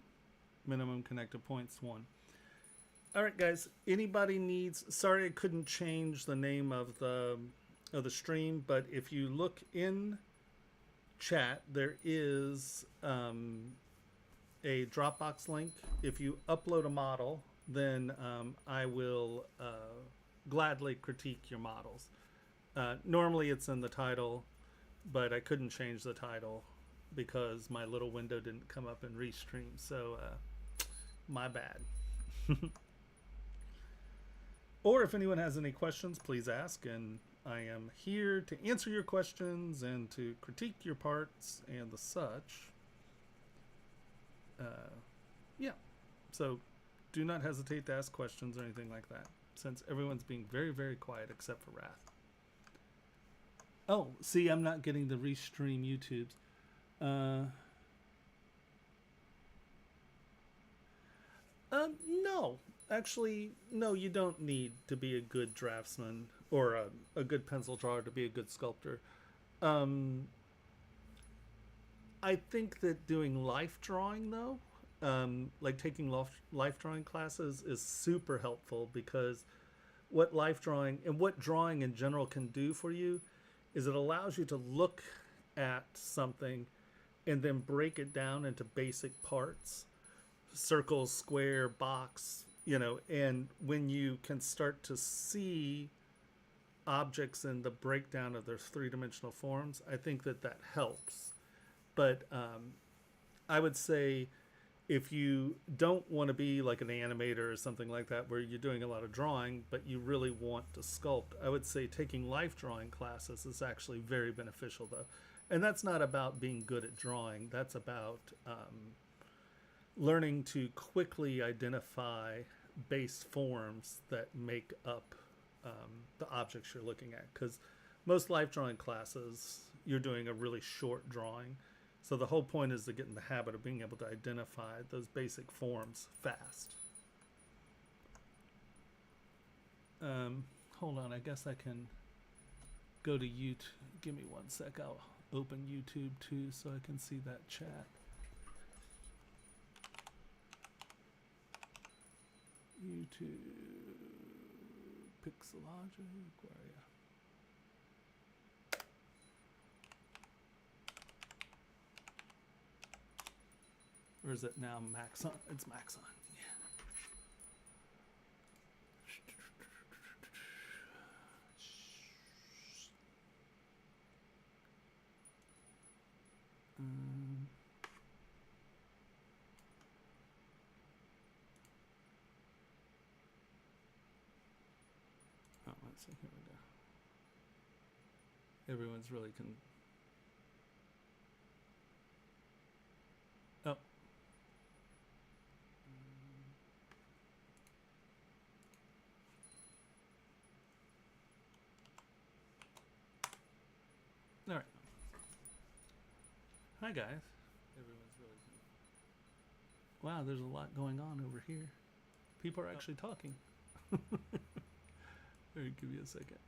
B: minimum connected points 1. All right, guys. Anybody needs? Sorry, I couldn't change the name of the stream, but if you look in chat, there is a Dropbox link. If you upload a model, then I will gladly critique your models. Normally, it's in the title, but I couldn't change the title because my little window didn't come up in Restream, so my bad. Or if anyone has any questions, please ask, and I am here to answer your questions and to critique your parts and the such. Yeah, so do not hesitate to ask questions or anything like that, since everyone's being very, very quiet except for Wrath. Oh, see, I'm not getting the Restream YouTubes. No, actually, no, you don't need to be a good draftsman or a good pencil drawer to be a good sculptor. I think that doing life drawing, though, like taking life drawing classes is super helpful, because what life drawing and what drawing in general can do for you is it allows you to look at something and then break it down into basic parts, circle, square, box, you know, and when you can start to see objects in the breakdown of their three-dimensional forms, I think that that helps. But I would say if you don't want to be like an animator or something like that, where you're doing a lot of drawing, but you really want to sculpt, I would say taking life drawing classes is actually very beneficial, though. And that's not about being good at drawing. That's about learning to quickly identify base forms that make up the objects you're looking at. Because most life drawing classes, you're doing a really short drawing. So the whole point is to get in the habit of being able to identify those basic forms fast. Hold on, I guess I can go to YouTube. Give me 1 sec. I'll open YouTube too so I can see that chat. YouTube. Pixelogic, where are you? Or is it now Maxon? It's Maxon. Yeah. Oh, let's see. Here we go. Everyone's really Oh. All right. Hi, guys. Everyone's really Wow, there's a lot going on over here. People are actually talking. Let me give you a second.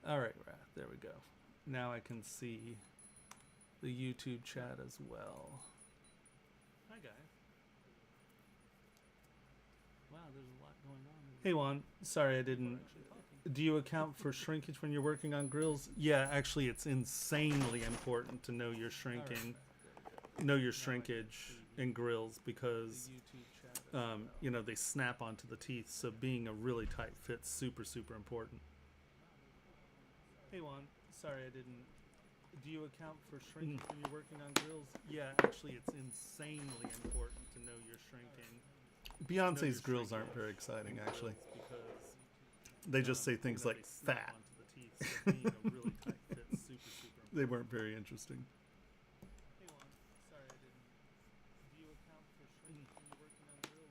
B: All right, Wrath. There we go. Now I can see the YouTube chat as well. Hi, guys. Wow, there's a lot going on. Hey, Juan. Sorry I didn't. Do you account for shrinkage when you're working on grills? Yeah, actually, it's insanely important to know your shrinking, know your shrinkage in grills because, you know, they snap onto the teeth. So being a really tight fit's super, super important. Hey, Juan. Sorry I didn't. Do you account for shrinkage when you're working on grills? Yeah, actually, it's insanely important to know your shrinking. Beyonce's grills aren't very exciting, actually. They just say things like fat. They weren't very interesting.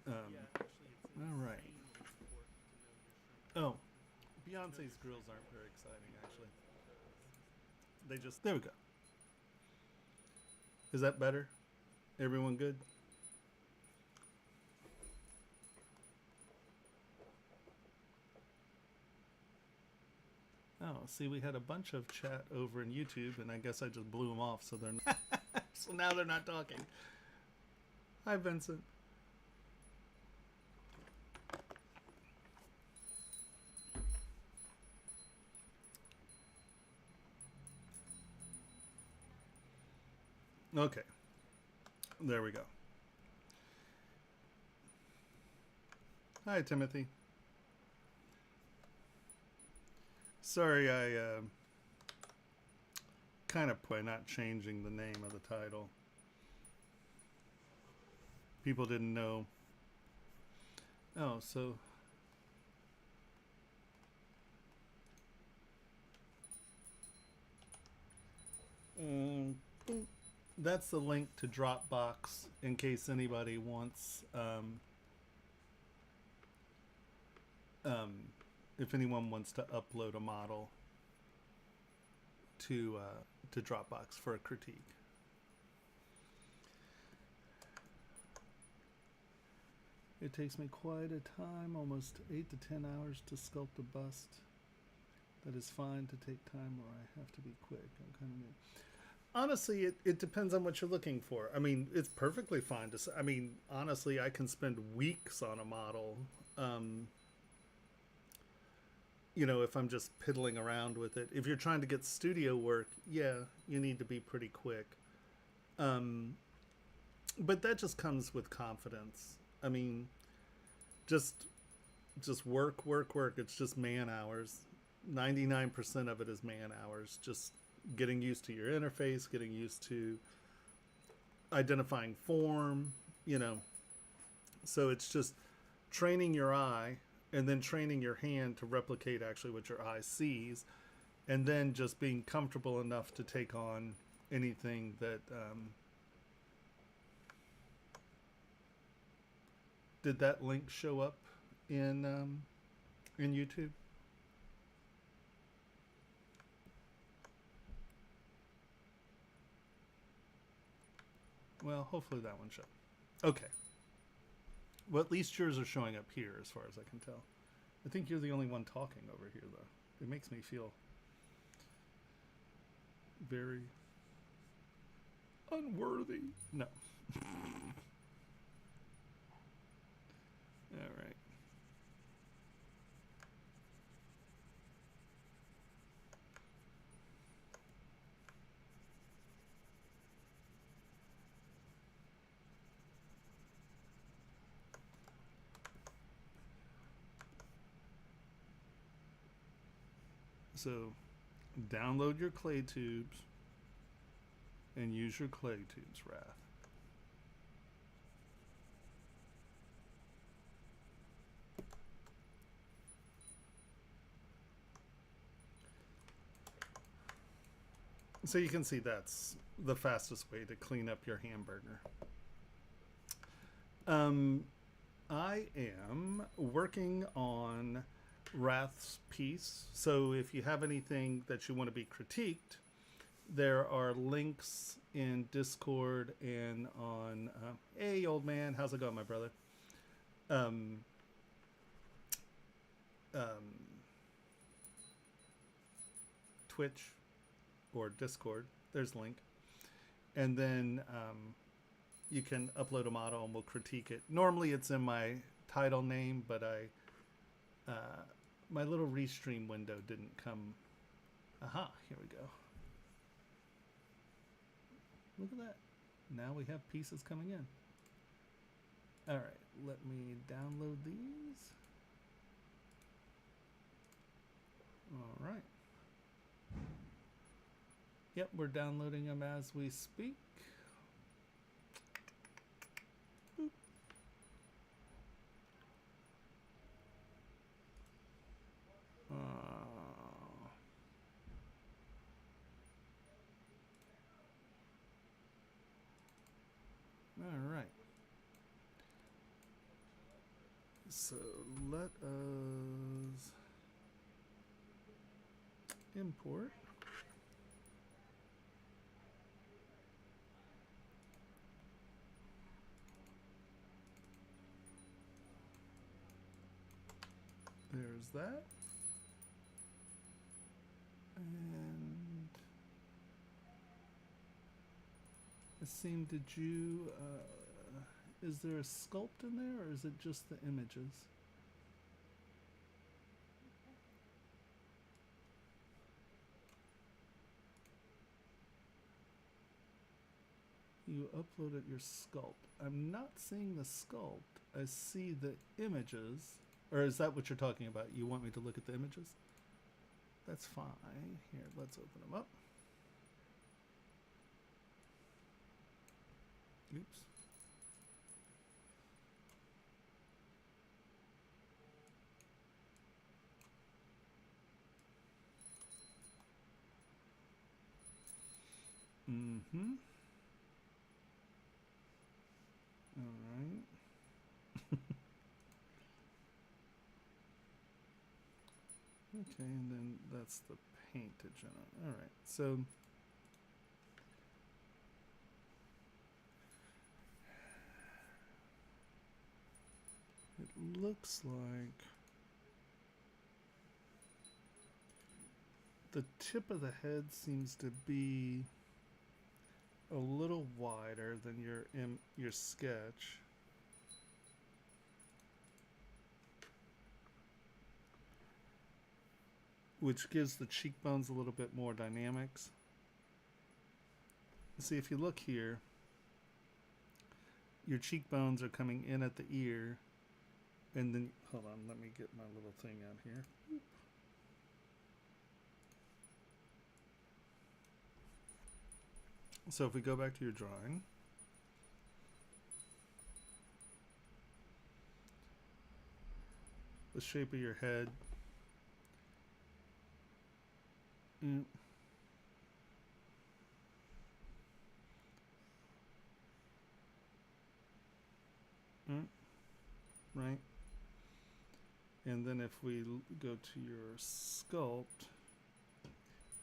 B: All right. Oh, Beyonce's grills aren't very exciting, actually. They just, there we go. Is that better? Everyone good? Oh, see, we had a bunch of chat over in YouTube, and I guess I just blew them off, so they're not so now they're not talking. Hi, Vincent. Okay. There we go. Hi, Timothy. Sorry, I kind of by not changing the name of the title. People didn't know. Oh, so that's the link to Dropbox in case anybody wants if anyone wants to upload a model to Dropbox for a critique. It takes me quite a time, almost 8 to 10 hours to sculpt a bust. That is fine to take time or I have to be quick. I'm kind of new. Honestly, it depends on what you're looking for. I mean, it's perfectly fine to, I mean, honestly, I can spend weeks on a model. You know, if I'm just piddling around with it. If you're trying to get studio work, yeah, you need to be pretty quick. But that just comes with confidence. I mean, just work. It's just man hours. 99% of it is man hours. Just getting used to your interface, getting used to identifying form, you know. So it's just training your eye and then training your hand to replicate actually what your eye sees, and then just being comfortable enough to take on anything that did that link show up in YouTube? Well, hopefully that one showed. Okay. Well, at least yours are showing up here as far as I can tell. I think you're the only one talking over here, though. It makes me feel very unworthy. No. All right. So download your clay tubes and use your clay tubes, Wrath. So you can see that's the fastest way to clean up your hamburger. I am working on Wrath's piece, so if you have anything that you want to be critiqued, there are links in Discord and on hey old man, how's it going, my brother? Twitch or Discord, there's a link, and then you can upload a model and we'll critique it. Normally it's in my title name, but my little restream window didn't come. Aha, here we go. Look at that. Now we have pieces coming in. All right, let me download these. All right. Yep, we're downloading them as we speak. Boop. All right. So let us import. There's that. And Asim, did you, is there a sculpt in there, or is it just the images? You uploaded your sculpt. I'm not seeing the sculpt. I see the images. Or is that what you're talking about? You want me to look at the images? That's fine. Here, let's open them up. Oops. Mm-hmm. All right. Okay, and then that's the paintage on it. All right, so it looks like the tip of the head seems to be a little wider than your sketch. Which gives the cheekbones a little bit more dynamics. See, if you look here, your cheekbones are coming in at the ear, and then, hold on, let me get my little thing out here. So if we go back to your drawing, the shape of your head, right? And then if we go to your sculpt,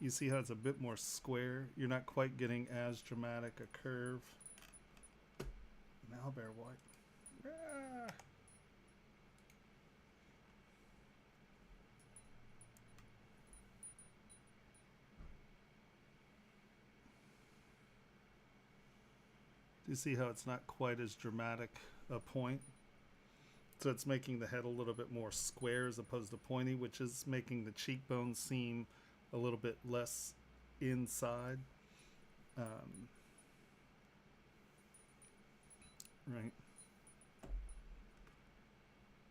B: you see how it's a bit more square. You're not quite getting as dramatic a curve. Malbear white. Ah. Do you see how it's not quite as dramatic a point? So it's making the head a little bit more square as opposed to pointy, which is making the cheekbones seem a little bit less inside. Right.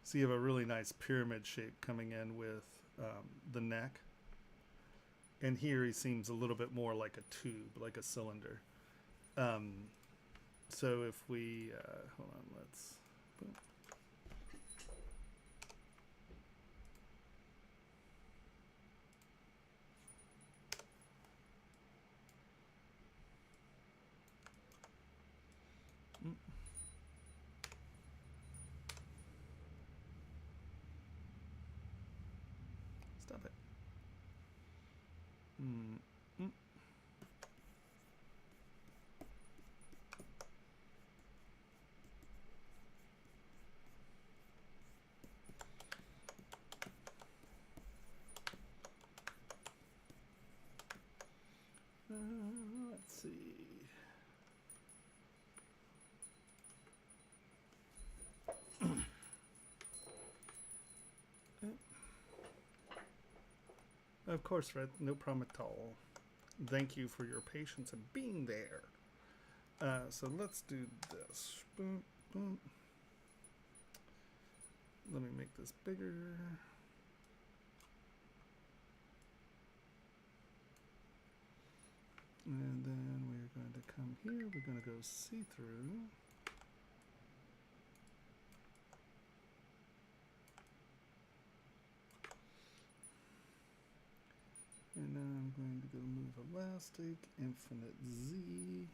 B: So you have a really nice pyramid shape coming in with the neck. And here he seems a little bit more like a tube, like a cylinder. So if we, hold on, let's, boom. Stop it. Let's see. Of course, Fred. No problem at all. Thank you for your patience and being there. So let's do this. Boom, boom. Let me make this bigger. And then we're going to come here. We're going to go see-through. And now I'm going to go move elastic, infinite Z.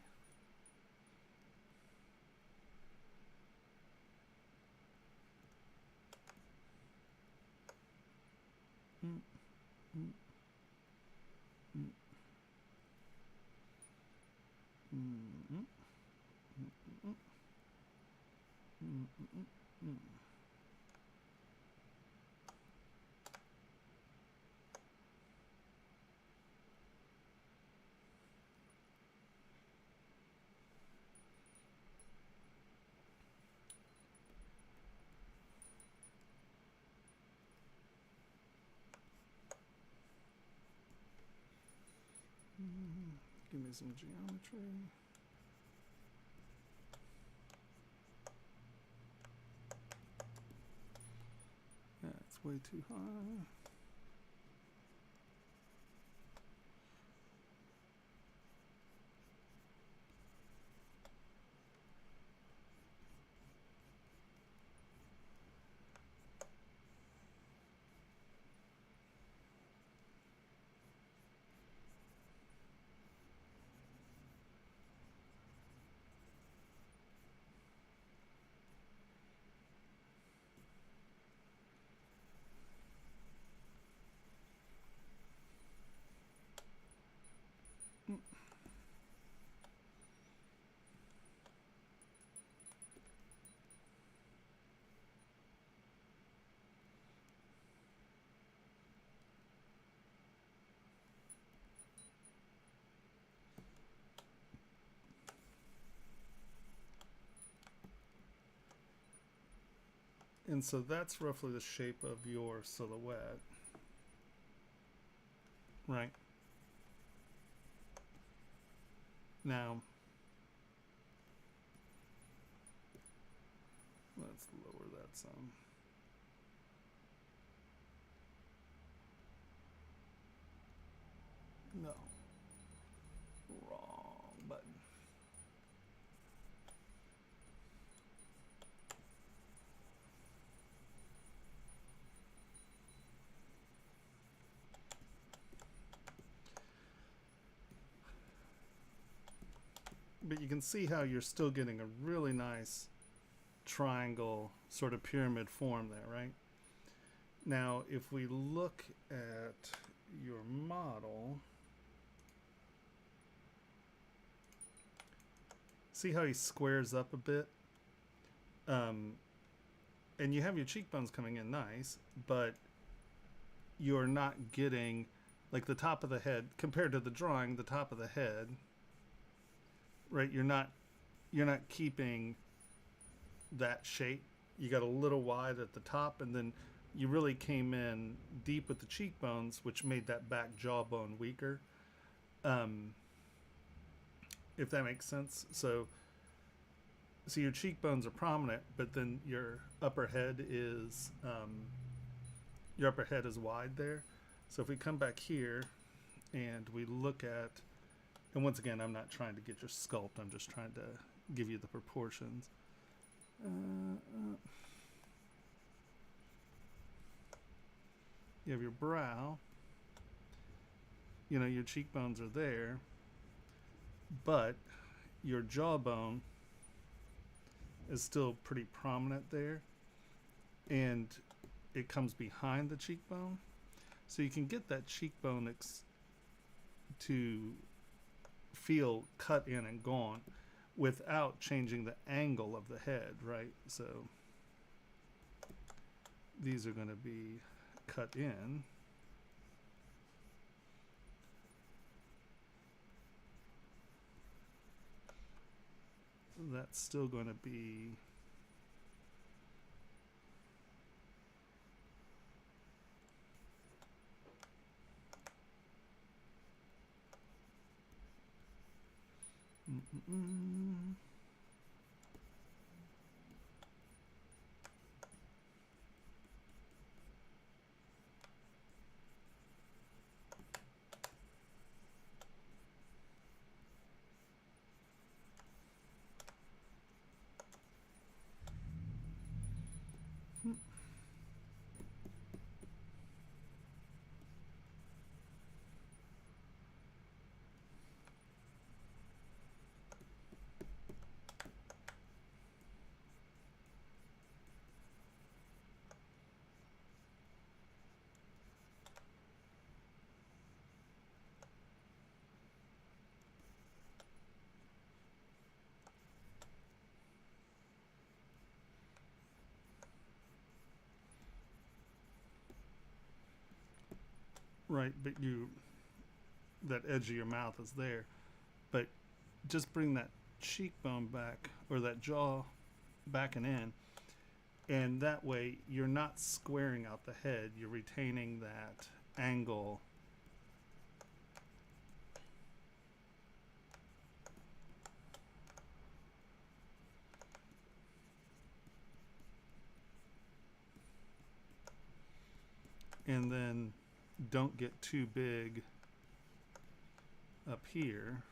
B: Give me some geometry. Yeah, it's way too high. And so that's roughly the shape of your silhouette. Right. Now, let's lower that some. No. Wrong button. But you can see how you're still getting a really nice triangle sort of pyramid form there, right? Now, if we look at your model, see how he squares up a bit? And you have your cheekbones coming in nice, but you're not getting, like the top of the head, compared to the drawing, the top of the head, right? You're not keeping that shape. You got a little wide at the top, and then you really came in deep with the cheekbones, which made that back jawbone weaker. If that makes sense. So your cheekbones are prominent, but then your upper head is wide there. So if we come back here and we look at, and once again, I'm not trying to get your sculpt, I'm just trying to give you the proportions. You have your brow, you know, your cheekbones are there, but your jawbone is still pretty prominent there, and it comes behind the cheekbone, so you can get that cheekbone to feel cut in and gone without changing the angle of the head, right? So these are going to be cut in. That's still going to be right, but that edge of your mouth is there, but just bring that cheekbone back, or that jaw back and in, and that way you're not squaring out the head, you're retaining that angle. And then don't get too big up here.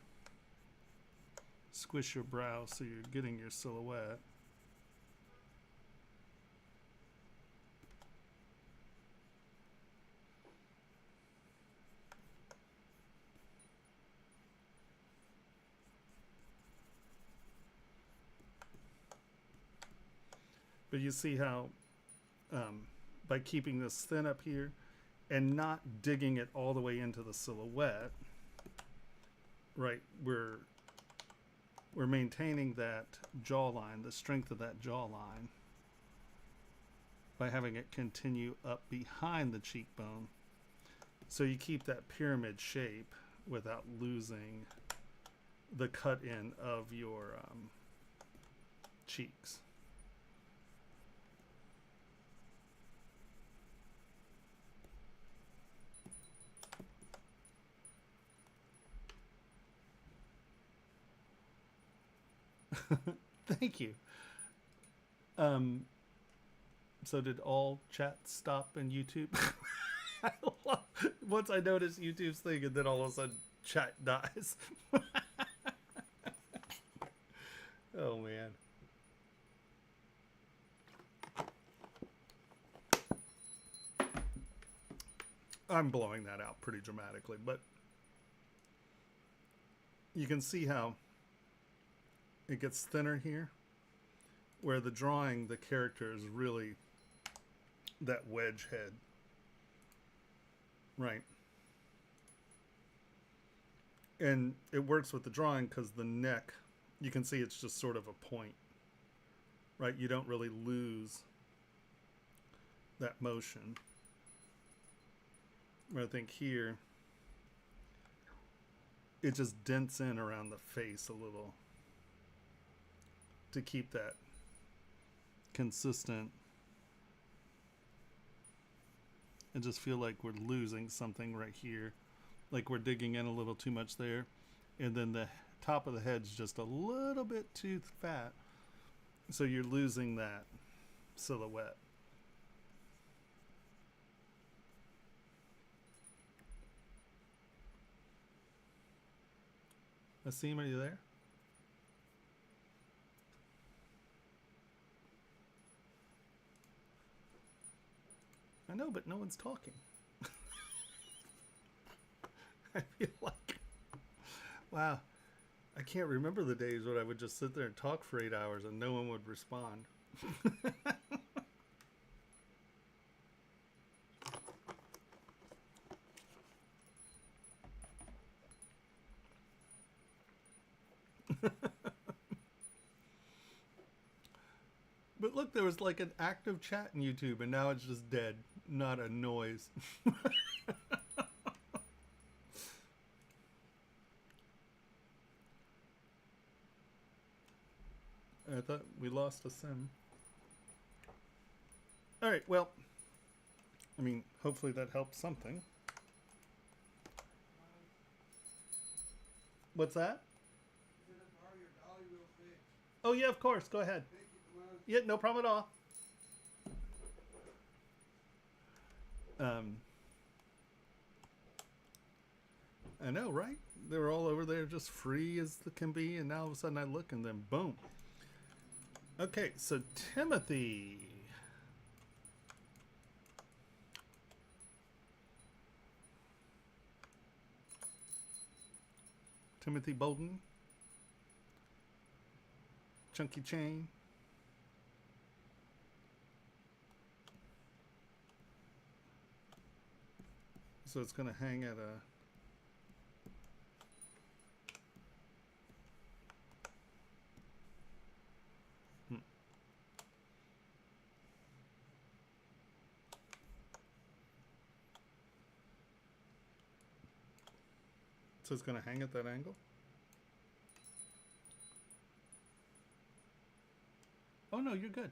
B: Squish your brow so you're getting your silhouette. But you see how by keeping this thin up here and not digging it all the way into the silhouette, right, we're maintaining that jawline, the strength of that jawline, by having it continue up behind the cheekbone. So you keep that pyramid shape without losing the cut in of your cheeks. Thank you. So did all chat stop in YouTube? Once I noticed YouTube's thing, and then all of a sudden chat dies. Oh man. I'm blowing that out pretty dramatically, but you can see how it gets thinner here, where the drawing, the character is really that wedge head, right? And it works with the drawing because the neck, you can see it's just sort of a point, right? You don't really lose that motion. I think here it just dents in around the face a little to keep that consistent. I just feel like we're losing something right here, like we're digging in a little too much there, and then the top of the head's just a little bit too fat, so you're losing that silhouette. Asim, are you there? I know, but no one's talking. I feel like, wow, I can't remember the days when I would just sit there and talk for 8 hours and no one would respond. But look, there was like an active chat in YouTube and now it's just dead. Not a noise. I thought we lost a sim. Alright, well, I mean, hopefully that helps something. What's that? Oh yeah, of course. Go ahead. Yeah, no problem at all. I know, right? They were all over there just free as they can be, and now all of a sudden I look and then boom. Okay, so Timothy. Timothy Bolden. Chunky Chain. So it's going to hang at a... So it's going to hang at that angle? Oh no, you're good.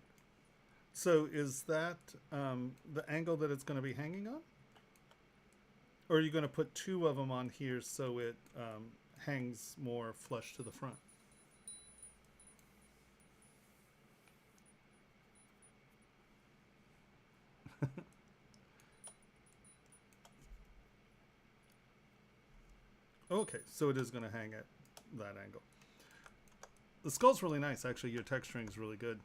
B: So is that the angle that it's going to be hanging on? Or are you going to put two of them on here so it hangs more flush to the front? Okay, so it is going to hang at that angle. The skull's really nice, actually. Your texturing is really good.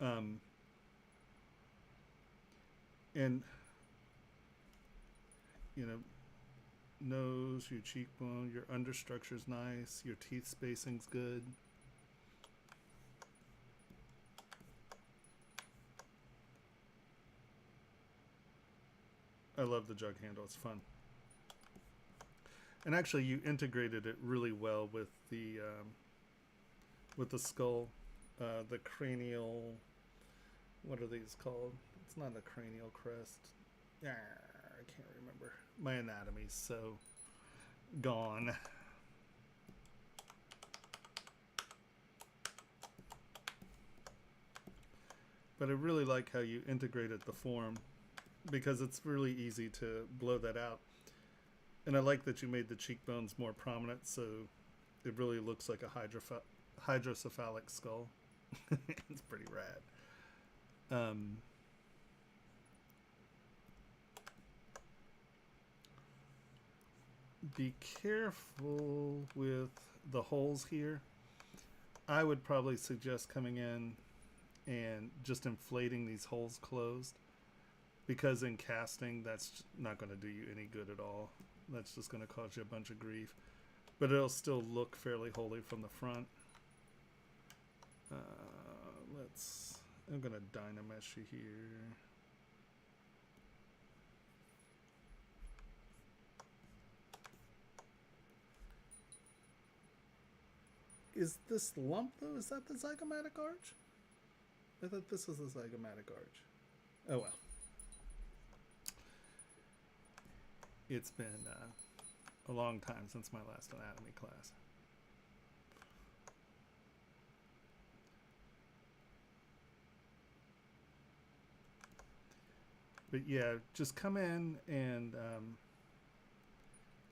B: And, you know, nose, your cheekbone, your understructure's nice, your teeth spacing's good. I love the jug handle, it's fun. And actually, you integrated it really well with the skull, the cranial. What are these called? It's not a cranial crest. I can't remember. My anatomy's so gone. But I really like how you integrated the form because it's really easy to blow that out. And I like that you made the cheekbones more prominent, so it really looks like a hydrocephalic skull. It's pretty rad. Be careful with the holes here. I would probably suggest coming in and just inflating these holes closed, because in casting, that's not going to do you any good at all. That's just going to cause you a bunch of grief. But it'll still look fairly holy from the front. I'm going to dynamesh you here. Is this lump, though, is that the zygomatic arch? I thought this was the zygomatic arch. Oh well. It's been a long time since my last anatomy class. But yeah, just come in and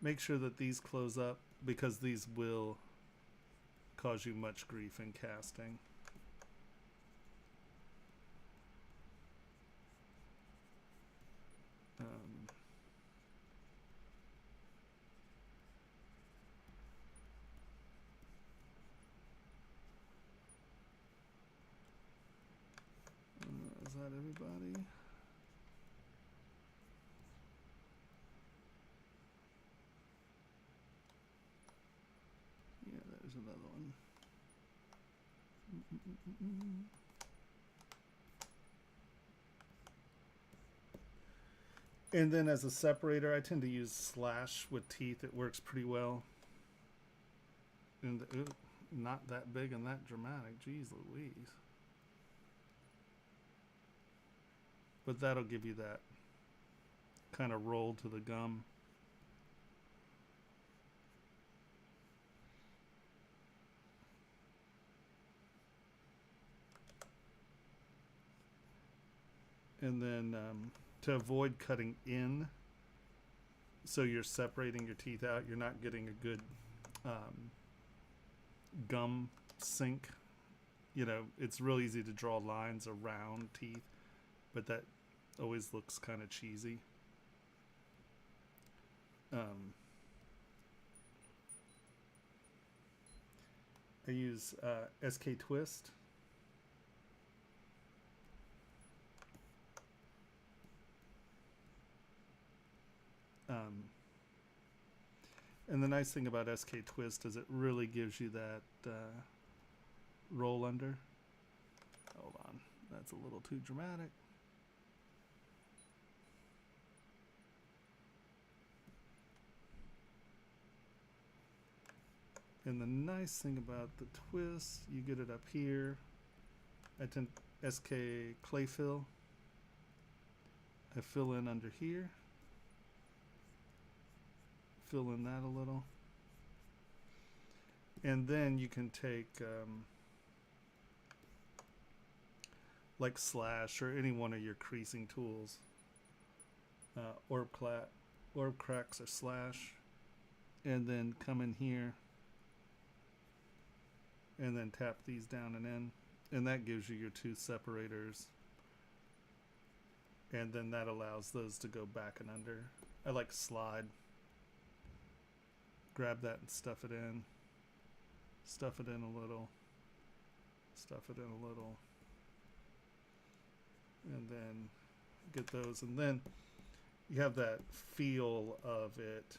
B: make sure that these close up, because these will cause you much grief in casting. everybody. Yeah, there's another one. And then as a separator, I tend to use slash with teeth. It works pretty well. And not that big and that dramatic. Jeez Louise. But that'll give you that kind of roll to the gum. And then to avoid cutting in, so you're separating your teeth out, you're not getting a good gum sink. You know, it's real easy to draw lines around teeth, but that always looks kind of cheesy. I use SK Twist. And the nice thing about SK Twist is it really gives you that roll under. Hold on, that's a little too dramatic. And the nice thing about the twist, you get it up here. I tend SK Clay Fill. I fill in under here. Fill in that a little. And then you can take like slash or any one of your creasing tools. Orb cracks or slash. And then come in here. And then tap these down and in. And that gives you your two separators. And then that allows those to go back and under. I like slide. Grab that and stuff it in. Stuff it in a little. Stuff it in a little. And then get those. And then you have that feel of it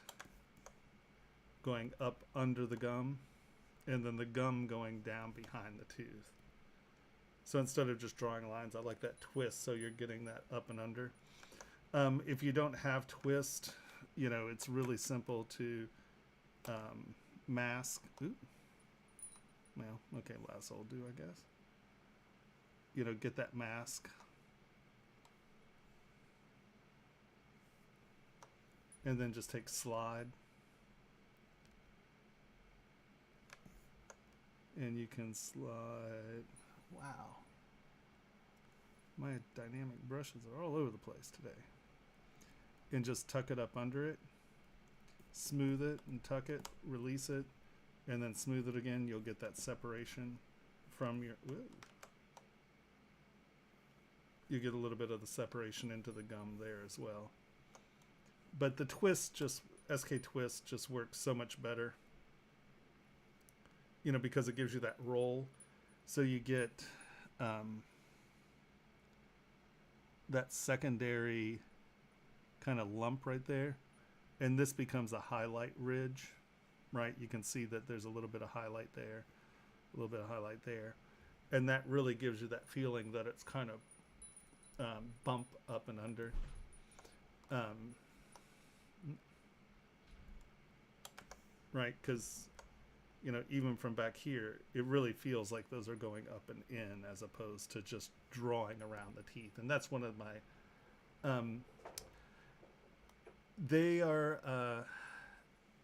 B: going up under the gum. And then the gum going down behind the tooth. So instead of just drawing lines, I like that twist, so you're getting that up and under. If you don't have twist, you know, it's really simple to mask. Ooh. Well, okay, lasso will do, I guess. You know, get that mask. And then just take slide. And you can slide. Wow. My dynamic brushes are all over the place today. And just tuck it up under it. Smooth it and tuck it. Release it. And then smooth it again. You'll get that separation from your... Whoa. You get a little bit of the separation into the gum there as well. But the twist just... SK Twist just works so much better. You know, because it gives you that roll. So you get that secondary kind of lump right there. And this becomes a highlight ridge, right? You can see that there's a little bit of highlight there, a little bit of highlight there. And that really gives you that feeling that it's kind of bump up and under. Right, because... you know, even from back here, it really feels like those are going up and in as opposed to just drawing around the teeth. And that's one of my, they are,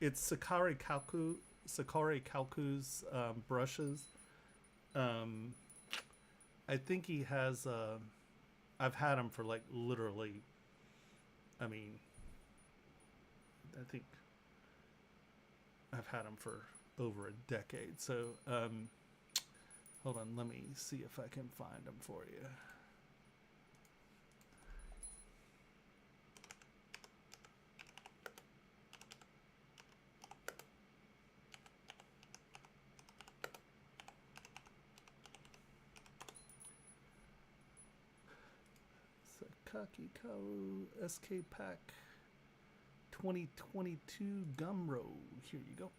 B: it's Sakari Kalku's brushes. I think he has, I've had him for like literally, I mean, I think I've had him for over a decade. So hold on, let me see if I can find them for you. Sakaki Karu SK Pack 2022 Gumroad. Here you go.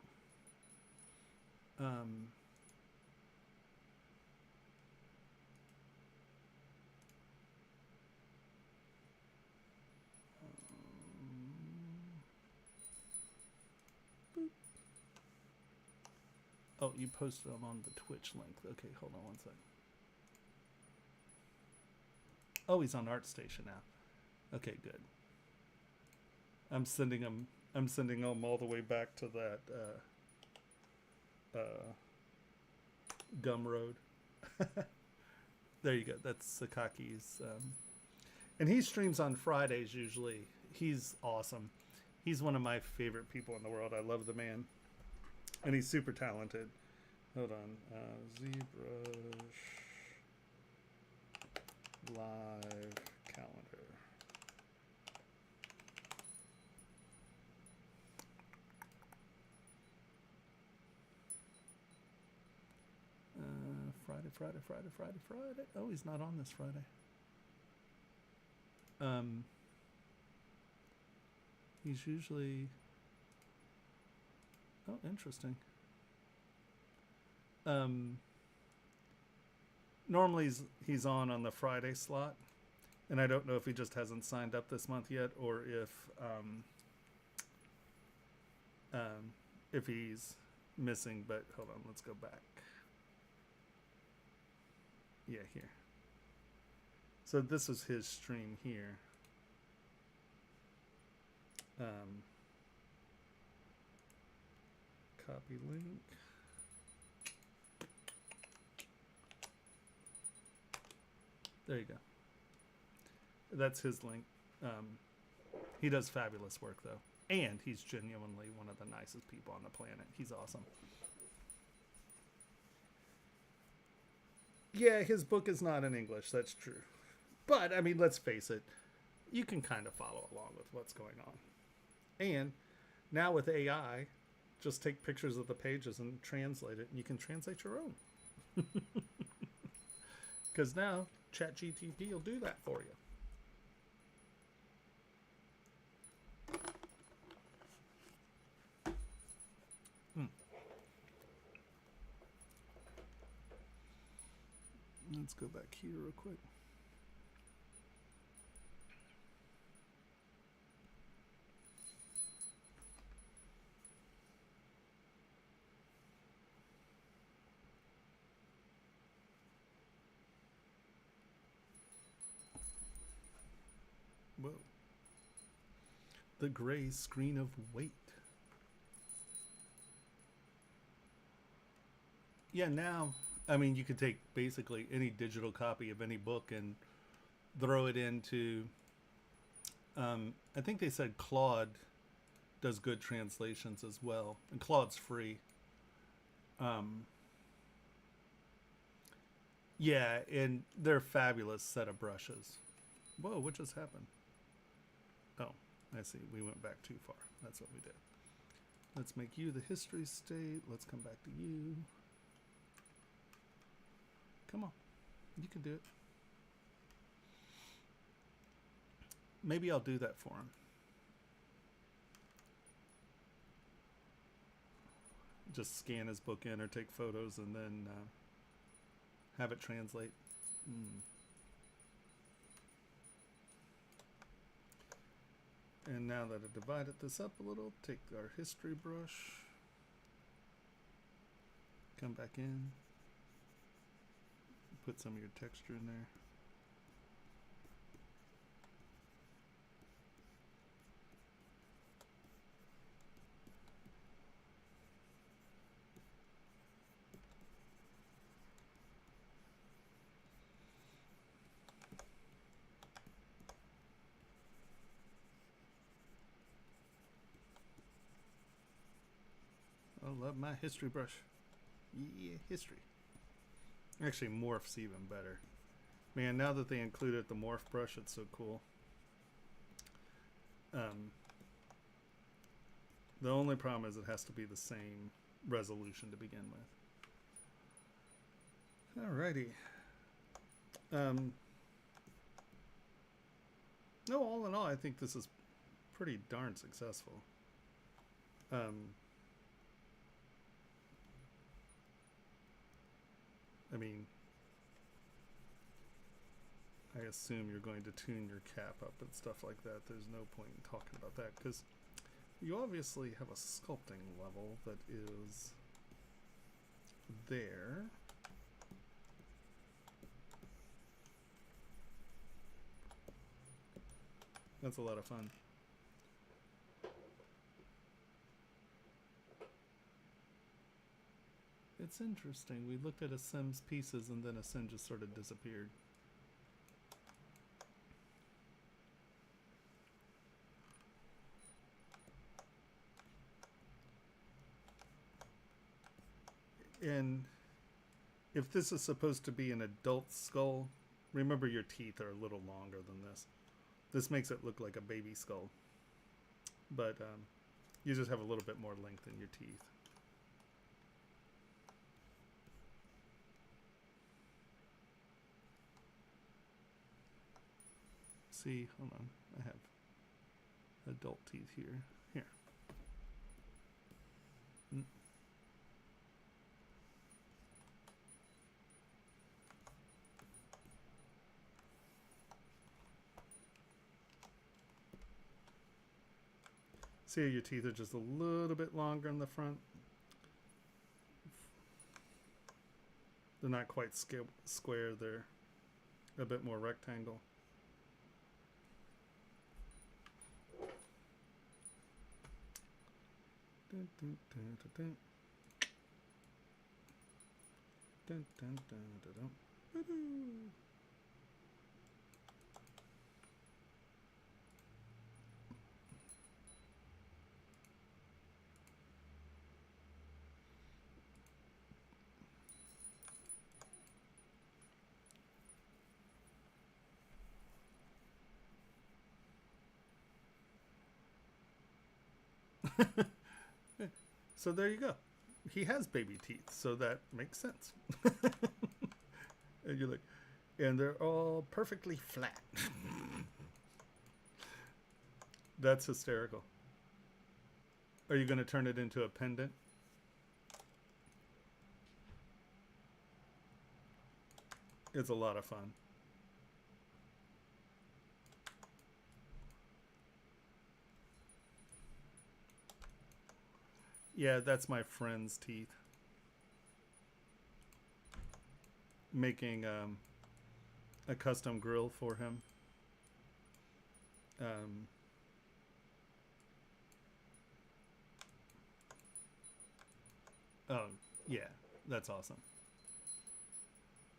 B: Boop. Oh, you posted them on the Twitch link. Okay, hold on one second. Oh, he's on ArtStation now. Okay, good. I'm sending them all the way back to that Gumroad. There you go. That's Sakaki's. And he streams on Fridays usually. He's awesome. He's one of my favorite people in the world. I love the man. And he's super talented. Hold on. ZBrush live calendar. Friday. Oh, he's not on this Friday. He's usually... Oh, interesting. Normally he's on the Friday slot, and I don't know if he just hasn't signed up this month yet, or if he's missing. But hold on, let's go back. Yeah, here. So this is his stream here. Copy link. There you go. That's his link. He does fabulous work, though. And he's genuinely one of the nicest people on the planet. He's awesome. Yeah, his book is not in English. That's true. But, I mean, let's face it. You can kind of follow along with what's going on. And now with AI, just take pictures of the pages and translate it. And you can translate your own. Because now ChatGPT will do that for you. Let's go back here real quick. Whoa. The gray screen of weight. Yeah, now, I mean, you could take basically any digital copy of any book and throw it into, I think they said Claude does good translations as well. And Claude's free. Yeah, and they're a fabulous set of brushes. Whoa, what just happened? Oh, I see. We went back too far. That's what we did. Let's make you the history state. Let's come back to you. Come on. You can do it. Maybe I'll do that for him. Just scan his book in or take photos and then have it translate. And now that I've divided this up a little, take our history brush, come back in, put some of your texture in there. I love my history brush. Yeah, history. Actually, morph's even better. Man, now that they included the morph brush, it's so cool. The only problem is it has to be the same resolution to begin with. Alrighty. No, all in all, I think this is pretty darn successful. I mean, I assume you're going to tune your cap up and stuff like that. There's no point in talking about that because you obviously have a sculpting level that is there. That's a lot of fun. It's interesting. We looked at a Sim's pieces and then a Sim just sort of disappeared. And if this is supposed to be an adult skull, remember your teeth are a little longer than this. This makes it look like a baby skull. But you just have a little bit more length in your teeth. See, hold on. I have adult teeth here. Here. See, your teeth are just a little bit longer in the front. They're not quite square. They're a bit more rectangle. Dun, dun, dun, dun, dun. Dun, dun, dun, dun, dun. So there you go. He has baby teeth, so that makes sense. And you're like, and they're all perfectly flat. That's hysterical. Are you going to turn it into a pendant? It's a lot of fun. Yeah, that's my friend's teeth. Making a custom grill for him. Oh, yeah, that's awesome.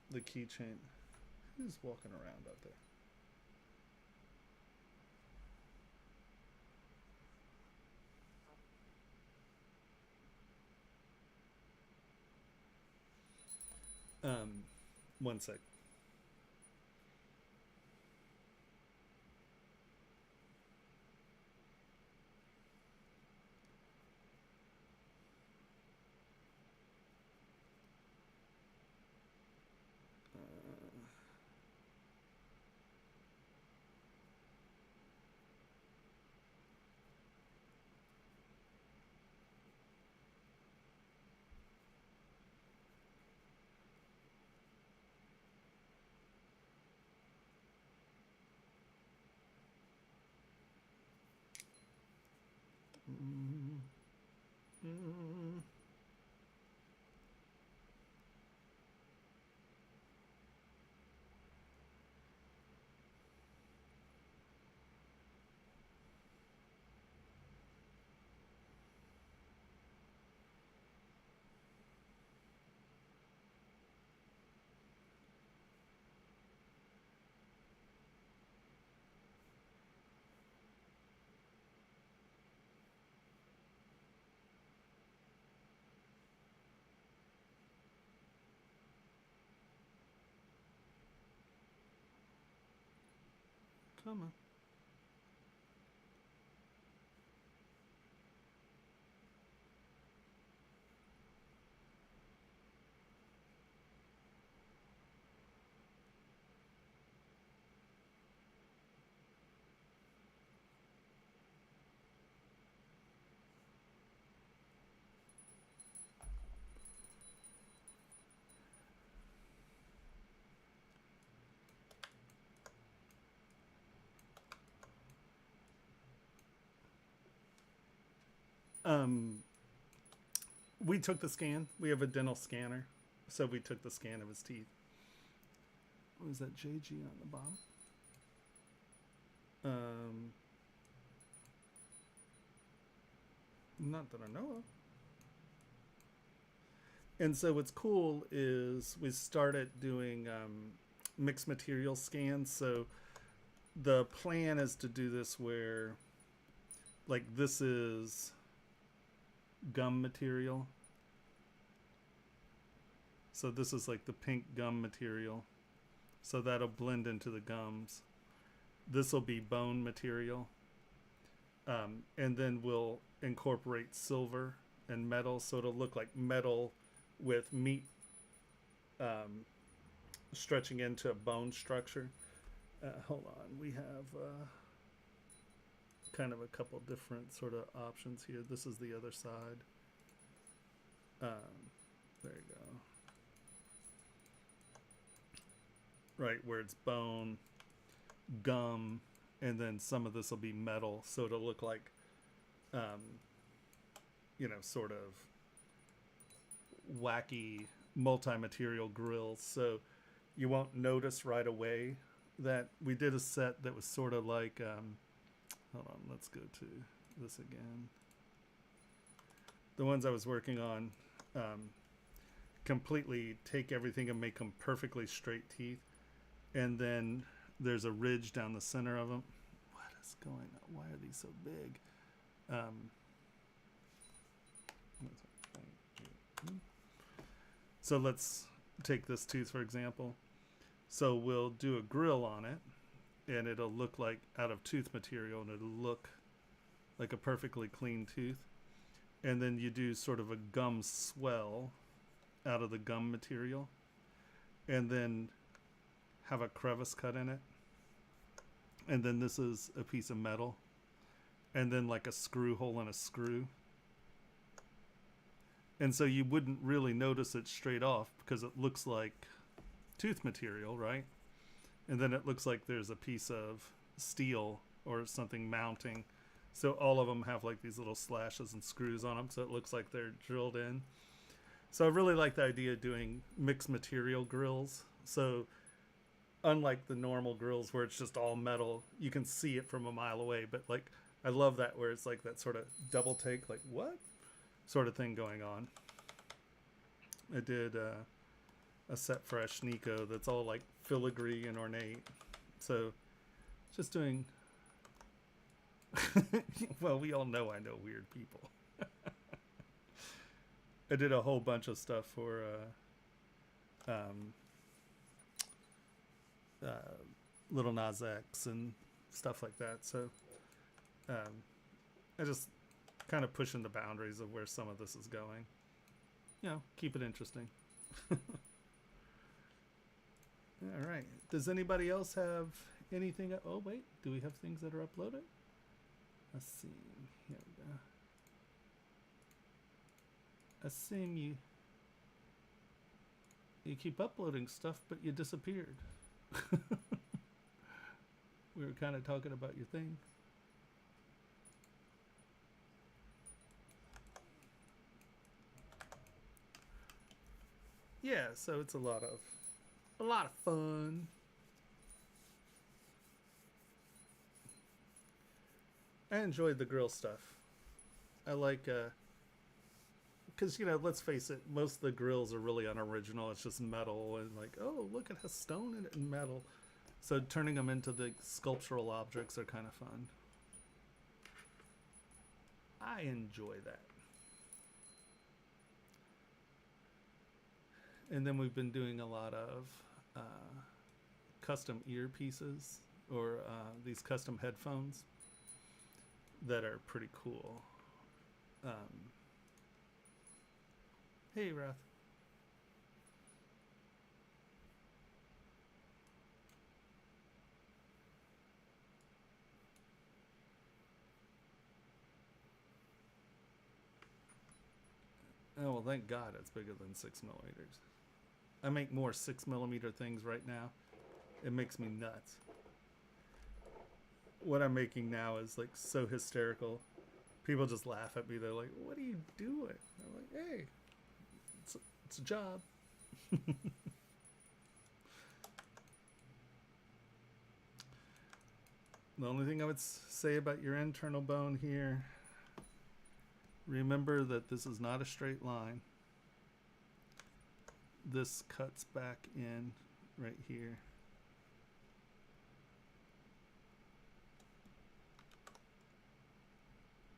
B: The keychain. Who's walking around out there? One sec. Come on. We took the scan. We have a dental scanner. So we took the scan of his teeth. Was that JG on the bottom? Not that I know of. And so what's cool is we started doing mixed material scans. So the plan is to do this where, like, this is gum material. So this is like the pink gum material. So that'll blend into the gums. This will be bone material. And then we'll incorporate silver and metal. So it'll look like metal with meat stretching into a bone structure. Hold on. We have kind of a couple different sort of options here. This is the other side. There you go. Right, where it's bone, gum, and then some of this will be metal. So it'll look like, you know, sort of wacky multi-material grills. So you won't notice right away that we did a set that was sort of like, hold on, let's go to this again. The ones I was working on completely take everything and make them perfectly straight teeth. And then there's a ridge down the center of them. What is going on? Why are these so big? So let's take this tooth, for example. So we'll do a grill on it, and it'll look like out of tooth material, and it'll look like a perfectly clean tooth. And then you do sort of a gum swell out of the gum material, and then have a crevice cut in it. And then this is a piece of metal, and then like a screw hole in a screw. And so you wouldn't really notice it straight off because it looks like tooth material, right? And then it looks like there's a piece of steel or something mounting. So all of them have like these little slashes and screws on them, so it looks like they're drilled in. So I really like the idea of doing mixed material grills. So unlike the normal grills where it's just all metal, you can see it from a mile away. But like, I love that where it's like that sort of double take, like what sort of thing going on. I did a set for Ashnico that's all like filigree and ornate. So just doing, well, we all know I know weird people. I did a whole bunch of stuff for Little Nas X and stuff like that. So I just kind of pushing the boundaries of where some of this is going. You know, keep it interesting. All right. Does anybody else have anything? Oh, wait. Do we have things that are uploaded? Let's see. Here we go. Assume you keep uploading stuff, but you disappeared. We were kind of talking about your thing. Yeah, so it's a lot of fun. I enjoyed the grill stuff. I like because, you know, let's face it, most of the grills are really unoriginal. It's just metal and like, oh, look, it has stone in it and metal. So turning them into the sculptural objects are kind of fun. I enjoy that. And then we've been doing a lot of custom earpieces or these custom headphones that are pretty cool. Hey, Wrath. Oh, well, thank God it's bigger than 6 millimeters. I make more 6 millimeter things right now. It makes me nuts. What I'm making now is like so hysterical. People just laugh at me. They're like, "What are you doing?" I'm like, "Hey, it's a job." The only thing I would say about your internal bone here, remember that this is not a straight line. This cuts back in right here.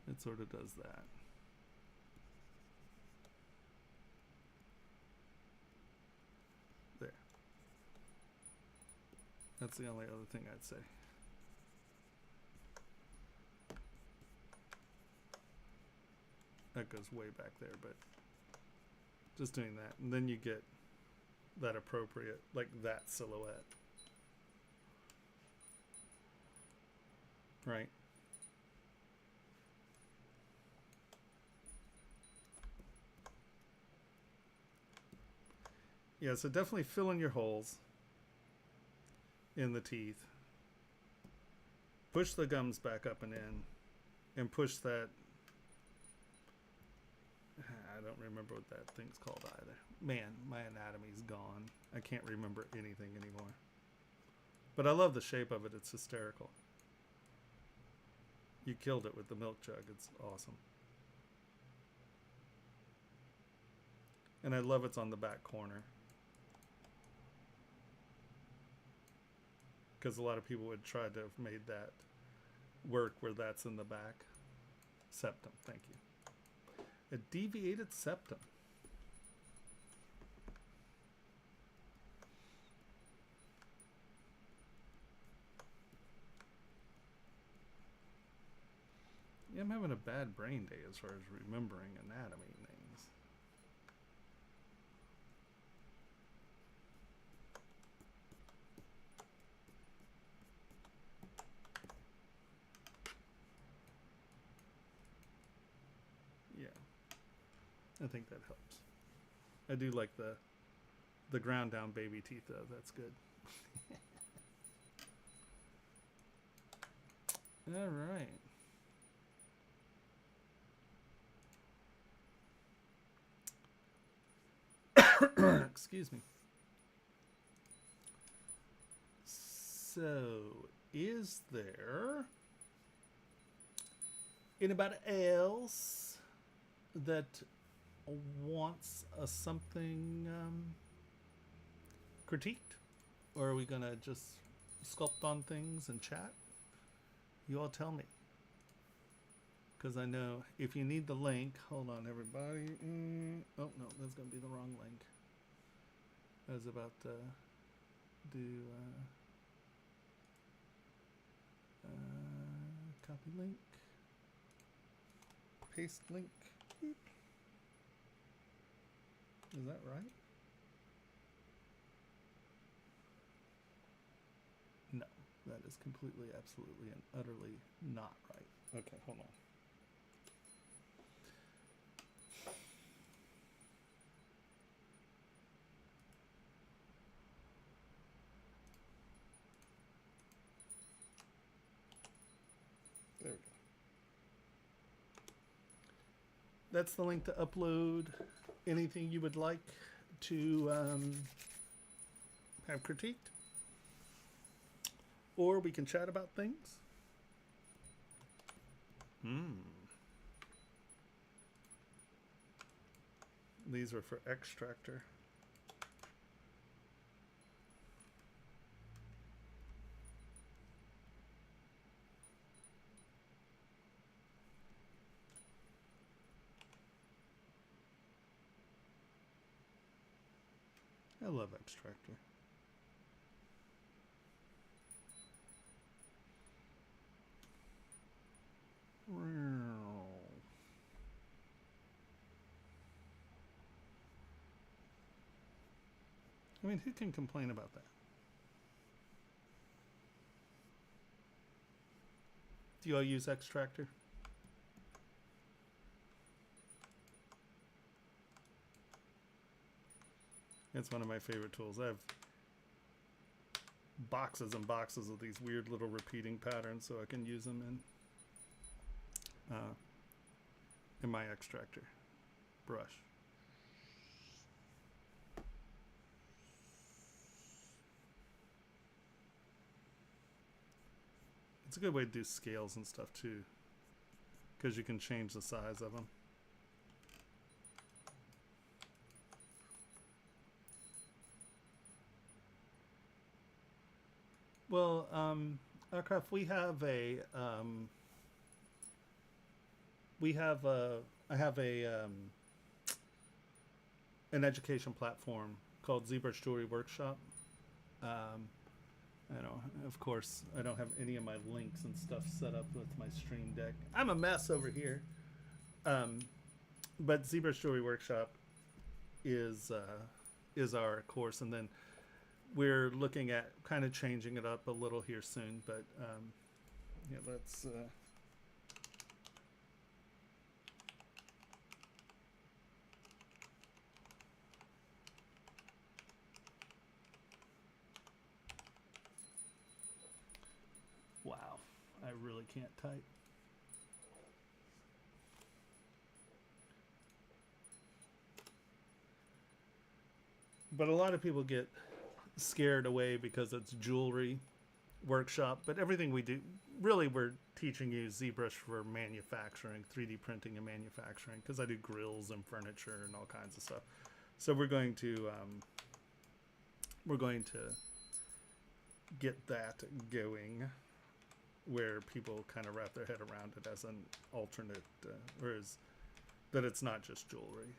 B: It sort of does that. There. That's the only other thing I'd say. That goes way back there, but just doing that. And then you get that appropriate, like that silhouette. Right? Yeah, so definitely fill in your holes in the teeth. Push the gums back up and in. And push that... I don't remember what that thing's called either. Man, my anatomy's gone. I can't remember anything anymore. But I love the shape of it. It's hysterical. You killed it with the milk jug. It's awesome. And I love it's on the back corner. Because a lot of people would try to have made that work where that's in the back. Septum, thank you. A deviated septum. Yeah, I'm having a bad brain day as far as remembering anatomy names. Yeah, I think that helps. I do like the ground down baby teeth though. That's good. All right. Excuse me. So, is there anybody else that wants something critiqued? Or are we going to just sculpt on things and chat? You all tell me. Because I know if you need the link, hold on everybody. Oh no, that's going to be the wrong link. I was about to do copy link, paste link. Beep. Is that right? No, that is completely, absolutely, and utterly not right. Okay, hold on. There we go. That's the link to upload anything you would like to have critiqued. Or we can chat about things. These are for extractor. I love extractor. I mean, who can complain about that? Do you all use extractor? It's one of my favorite tools. I have boxes and boxes of these weird little repeating patterns so I can use them in in my extractor brush. It's a good way to do scales and stuff too, because you can change the size of them. Well, Aircraft, I have an education platform called ZBrush Jewelry Workshop. I don't, of course, I don't have any of my links and stuff set up with my Stream Deck. I'm a mess over here. But ZBrush Jewelry Workshop is our course, and then we're looking at kind of changing it up a little here soon. But yeah, let's. Wow, I really can't type. But a lot of people get scared away because it's jewelry workshop. But everything we do, really, we're teaching you ZBrush for manufacturing, 3D printing and manufacturing, because I do grills and furniture and all kinds of stuff. So we're going to get that going, where people kind of wrap their head around it as an alternate, whereas that it's not just jewelry.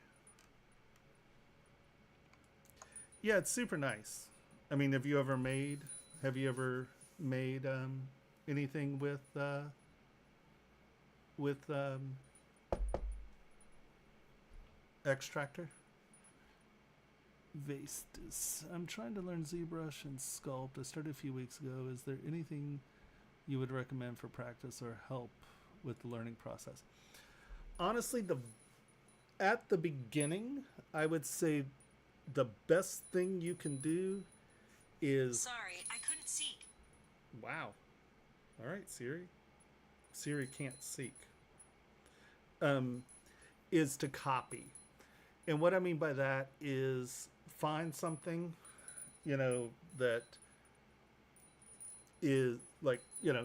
B: Yeah, it's super nice. I mean, have you ever made anything with extractor? Vastus. I'm trying to learn ZBrush and Sculpt. I started a few weeks ago. Is there anything you would recommend for practice or help with the learning process? Honestly, at the beginning, I would say the best thing you can do is...
C: Sorry, I couldn't seek.
B: Wow. All right, Siri. Siri can't seek. Is to copy. And what I mean by that is find something, that is like,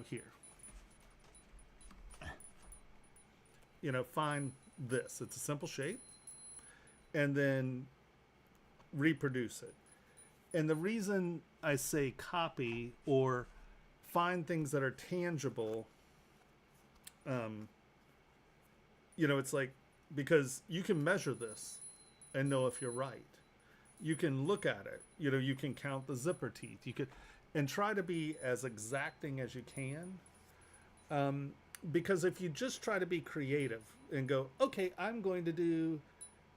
B: here. Find this. It's a simple shape. And then reproduce it. And the reason I say copy or find things that are tangible, it's like, because you can measure this and know if you're right. You can look at it, you can count the zipper teeth. You could, and try to be as exacting as you can. Because if you just try to be creative and go, okay, I'm going to do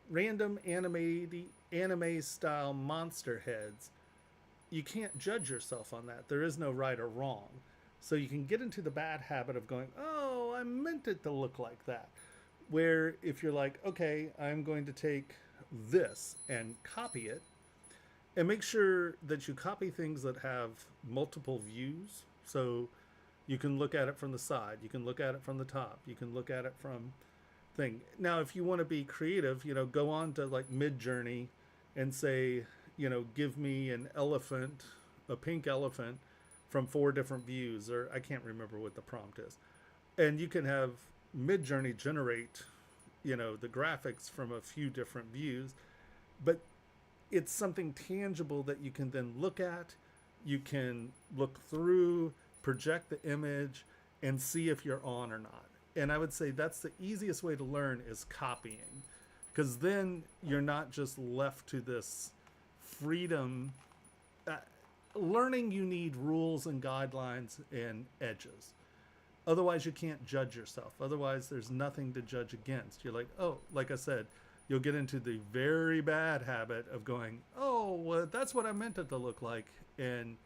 B: random anime style monster heads, you can't judge yourself on that. There is no right or wrong. So you can get into the bad habit of going, oh, I meant it to look like that. Where if you're like, okay, I'm going to take this and copy it, and make sure that you copy things that have multiple views. So you can look at it from the side, you can look at it from the top, you can look at it from thing. Now, if you want to be creative, go on to like Midjourney and say, give me an elephant, a pink elephant from 4 different views, or I can't remember what the prompt is. And you can have Midjourney generate, the graphics from a few different views, but it's something tangible that you can then look at, you can look through, project the image, and see if you're on or not. And I would say that's the easiest way to learn, is copying, because then you're not just left to this freedom. Learning, you need rules and guidelines and edges. Otherwise, you can't judge yourself. Otherwise, there's nothing to judge against. You're like, oh, like I said, you'll get into the very bad habit of going, oh, well, that's what I meant it to look like. And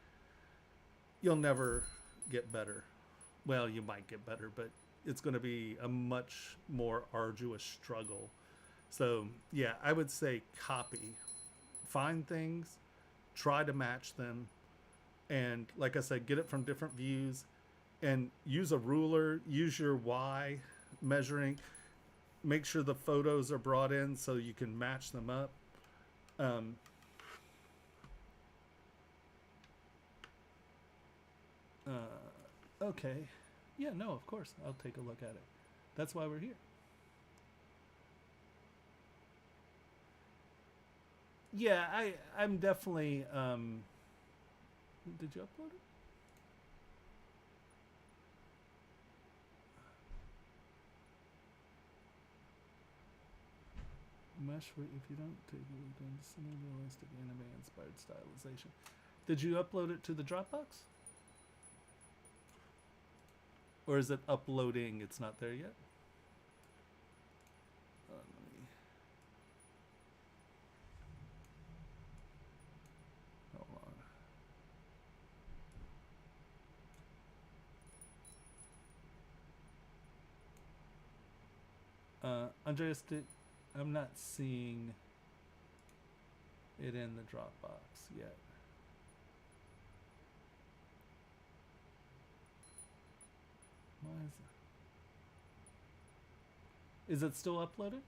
B: you'll never get better. Well, you might get better, but it's going to be a much more arduous struggle. So, yeah, I would say copy. Find things, try to match them, and like I said, get it from different views, and use a ruler, use your Y measuring. make sure the photos are brought in so you can match them up. Okay. Yeah, no, of course. I'll take a look at it. That's why we're here. Yeah, I'm definitely did you upload it? Mesh, if you don't take it, then send me realistic anime inspired stylization. Did you upload it to the Dropbox? Or is it uploading? It's not there yet? Let me... Hold on. Andreas, I'm not seeing it in the Dropbox yet. Why is it still uploaded?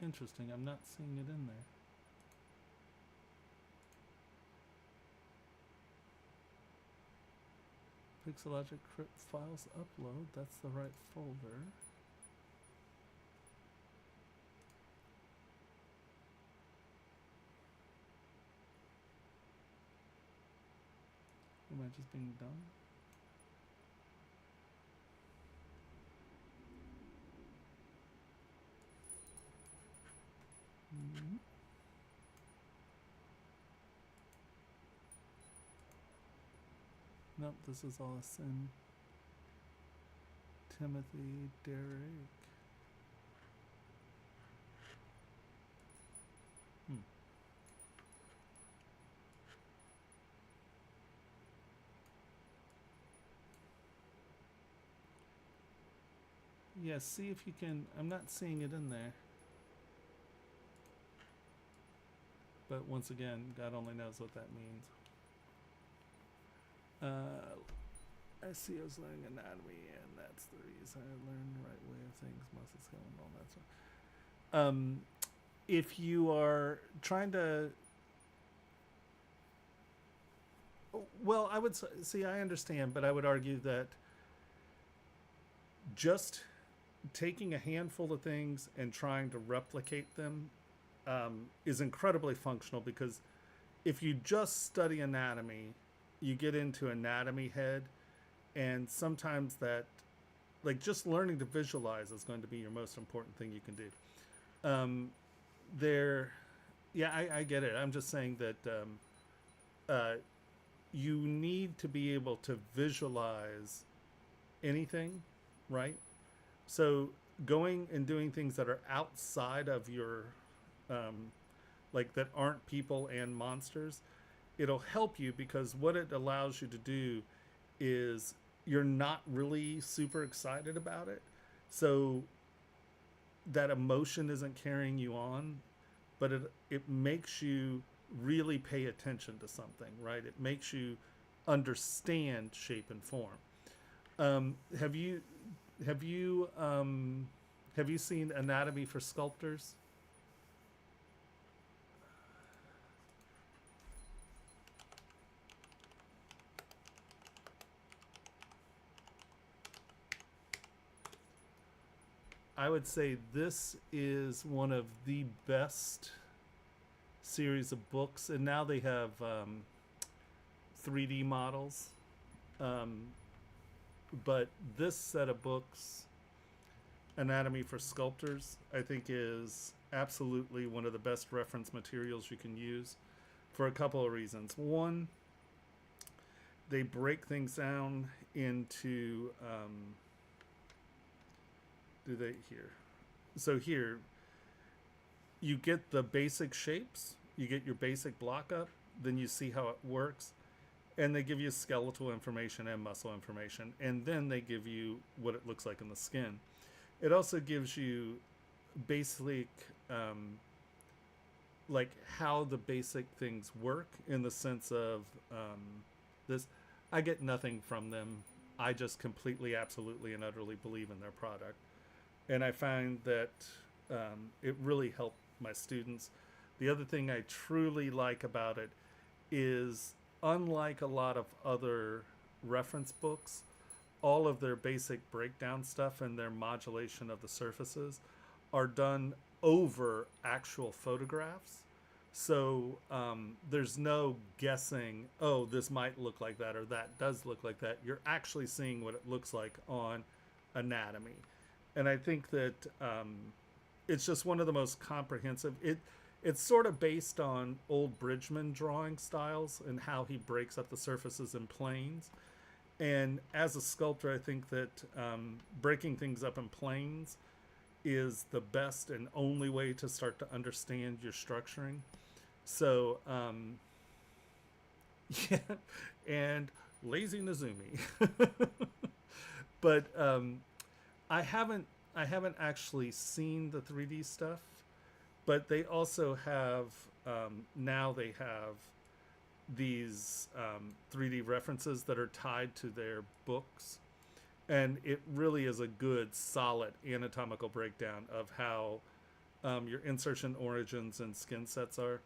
B: Interesting, I'm not seeing it in there. Pixelogic Crypt files upload, that's the right folder. Am I just being dumb? Mm-hmm. Nope, this is all a sin. Timothy Derrick. Yeah, see if you can. I'm not seeing it in there. But once again, God only knows what that means. I see I was learning anatomy, and that's the reason I learned the right way of things, muscle skill, and all that stuff. If you are trying to, well, I would see. I understand, but I would argue that just taking a handful of things and trying to replicate them is incredibly functional, because if you just study anatomy, you get into anatomy head, and sometimes that, like, just learning to visualize is going to be your most important thing you can do. I get it. I'm just saying that you need to be able to visualize anything, right? So going and doing things that are outside of your, like, that aren't people and monsters, it'll help you, because what it allows you to do is you're not really super excited about it. So that emotion isn't carrying you on, but it makes you really pay attention to something, right? It makes you understand shape and form. Have you seen Anatomy for Sculptors? I would say this is one of the best series of books, and now they have 3D models. But this set of books, Anatomy for Sculptors, I think is absolutely one of the best reference materials you can use for a couple of reasons. One, they break things down into do they here? So here you get the basic shapes, you get your basic block up, then you see how it works, and they give you skeletal information and muscle information, and then they give you what it looks like in the skin. It also gives you basic like how the basic things work, in the sense of this. I get nothing from them. I just completely, absolutely, and utterly believe in their product. And I find that it really helped my students. The other thing I truly like about it is, unlike a lot of other reference books, all of their basic breakdown stuff and their modulation of the surfaces are done over actual photographs. So there's no guessing, oh, this might look like that or that does look like that. You're actually seeing what it looks like on anatomy. And I think that it's just one of the most comprehensive. It's sort of based on old Bridgman drawing styles and how he breaks up the surfaces in planes. And as a sculptor, I think that breaking things up in planes is the best and only way to start to understand your structuring. So, yeah, and lazy Nazumi. But I haven't actually seen the 3D stuff, but they also have now they have these 3D references that are tied to their books, and it really is a good, solid anatomical breakdown of how your insertion origins and skin sets are.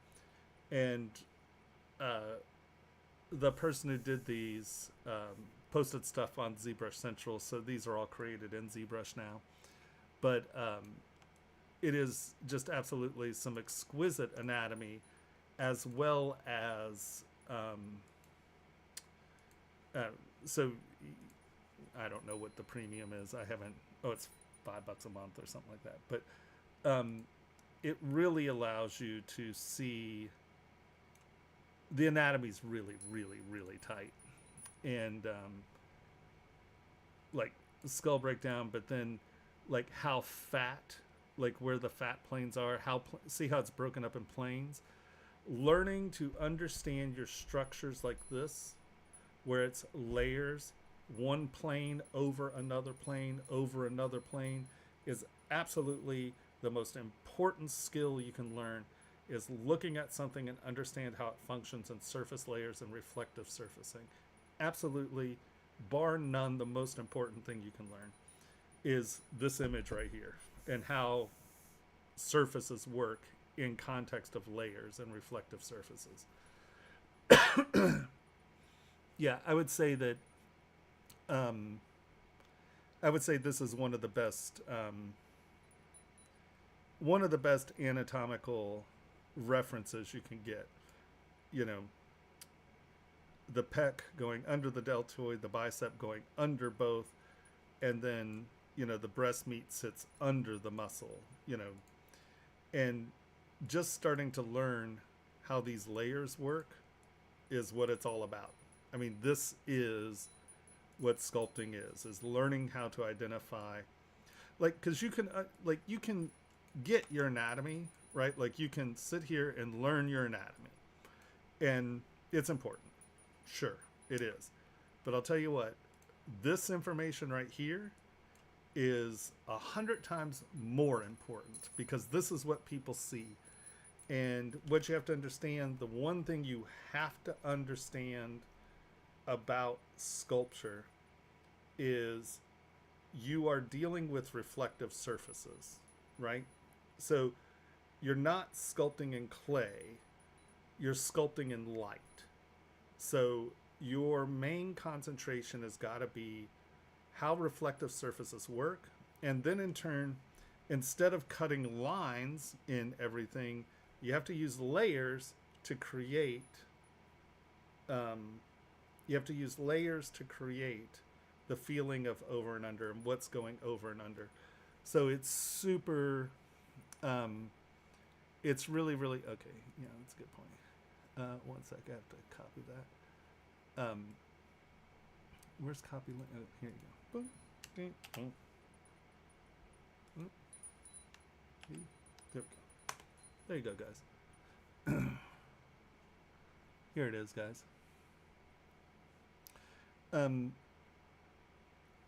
B: And the person who did these posted stuff on ZBrush Central, so these are all created in ZBrush now. But it is just absolutely some exquisite anatomy, as well as so I don't know what the premium is. I haven't. Oh, it's $5 a month or something like that. But it really allows you to see the anatomy's really, really, really tight, and like skull breakdown. But then, like how fat, like where the fat planes are, see how it's broken up in planes. Learning to understand your structures like this, where it's layers, one plane over another plane over another plane, is absolutely the most important skill you can learn, is looking at something and understand how it functions in surface layers and reflective surfacing. Absolutely, bar none, the most important thing you can learn is this image right here, and how surfaces work in context of layers and reflective surfaces. Yeah, I would say that this is one of the best anatomical references you can get. You know, the pec going under the deltoid, the bicep going under both, and then, you know, the breast meat sits under the muscle, you know, and just starting to learn how these layers work is what it's all about. I mean, this is what sculpting is learning how to identify, like, because you can you can get your anatomy, right? Like, you can sit here and learn your anatomy, and it's important. Sure, it is. But I'll tell you what, this information right here is 100 times more important, because this is what people see. And what you have to understand, the one thing you have to understand about sculpture is you are dealing with reflective surfaces, right? So you're not sculpting in clay, you're sculpting in light. So your main concentration has got to be how reflective surfaces work. And then in turn, instead of cutting lines in everything, you have to use layers to create the feeling of over and under and what's going over and under. So it's super, it's really, really, okay. Yeah, that's a good point. One sec, I have to copy that. Where's copy link? Oh, here you go. Boom. Ding, boom. Oop. See? There we go. There you go, guys. Here it is, guys.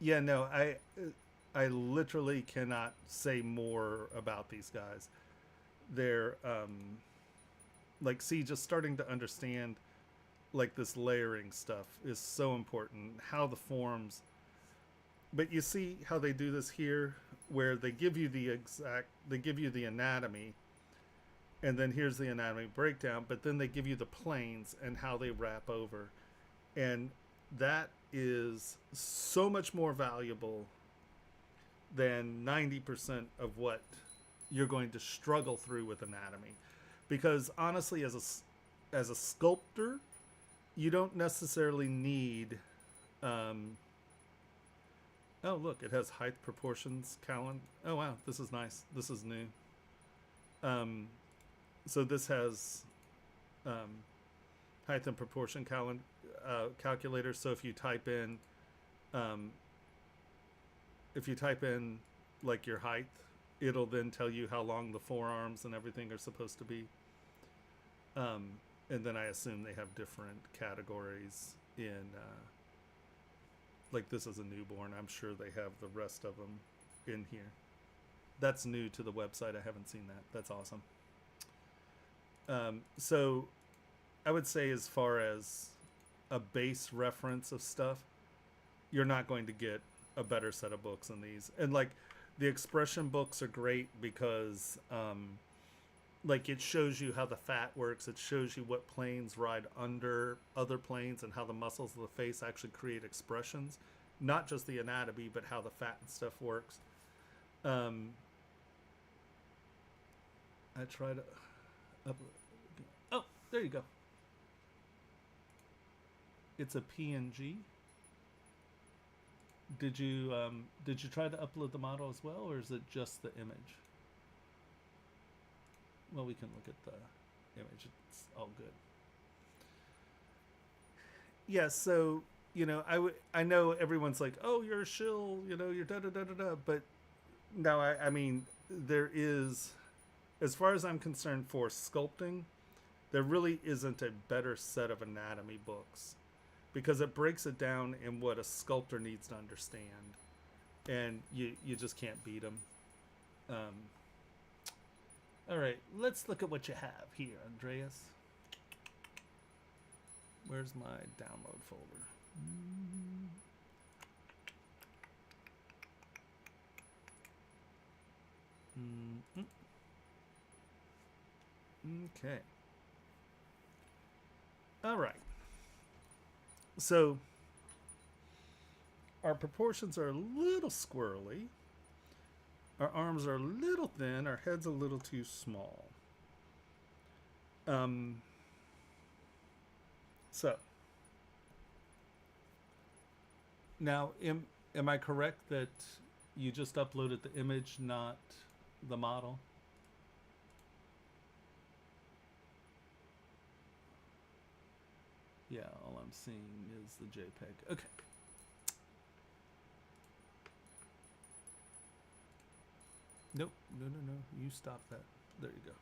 B: Yeah, no, I literally cannot say more about these guys. They're like, see, just starting to understand like this layering stuff is so important. How the forms, but you see how they do this here, where they give you the anatomy, and then here's the anatomy breakdown, but then they give you the planes and how they wrap over, and that is so much more valuable than 90% of what you're going to struggle through with anatomy. Because honestly, as a sculptor, you don't necessarily need oh, look, it has height proportions calendar. Oh wow, this is nice. This is new. So this has height and proportion calculator. So if you type in like your height, it'll then tell you how long the forearms and everything are supposed to be. And then I assume they have different categories in, like this is a newborn. I'm sure they have the rest of them in here. That's new to the website. I haven't seen that. That's awesome. So I would say, as far as a base reference of stuff, you're not going to get a better set of books than these. And like the expression books are great because like it shows you how the fat works. It shows you what planes ride under other planes and how the muscles of the face actually create expressions, not just the anatomy, but how the fat and stuff works. I try to upload. Oh, there you go. It's a PNG. Did you try to upload the model as well, or is it just the image? Well, we can look at the image. It's all good. Yeah, so, you know, I know everyone's like, oh, you're a shill, you know, you're da-da-da-da-da. But no, I mean, there is, as far as I'm concerned, for sculpting, there really isn't a better set of anatomy books, because it breaks it down in what a sculptor needs to understand. And you just can't beat them. All right, let's look at what you have here, Andreas. Where's my download folder? Okay. All right. So our proportions are a little squirrely. Our arms are a little thin. Our head's a little too small. So now, am I correct that you just uploaded the image, not the model? Yeah, all I'm seeing is the JPEG. Okay. Nope. No. You stop that. There you go.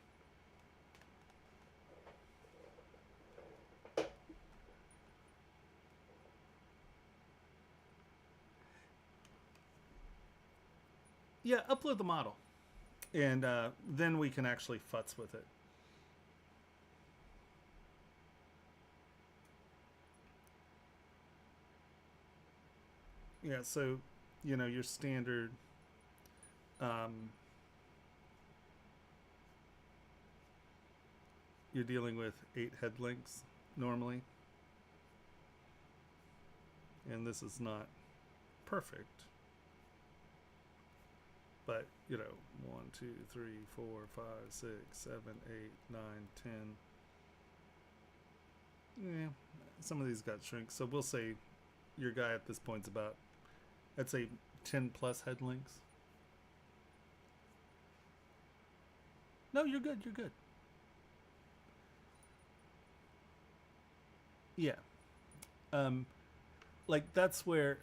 B: Yeah, upload the model. And then we can actually futz with it. Yeah, so, you know, your standard... you're dealing with 8 head links normally. And this is not perfect. But, you know, 1, 2, 3, 4, 5, 6, 7, 8, 9, 10. Yeah, some of these got shrink. So we'll say your guy at this point's about, I'd say 10 plus head links. No, you're good. You're good. Yeah. like that's where.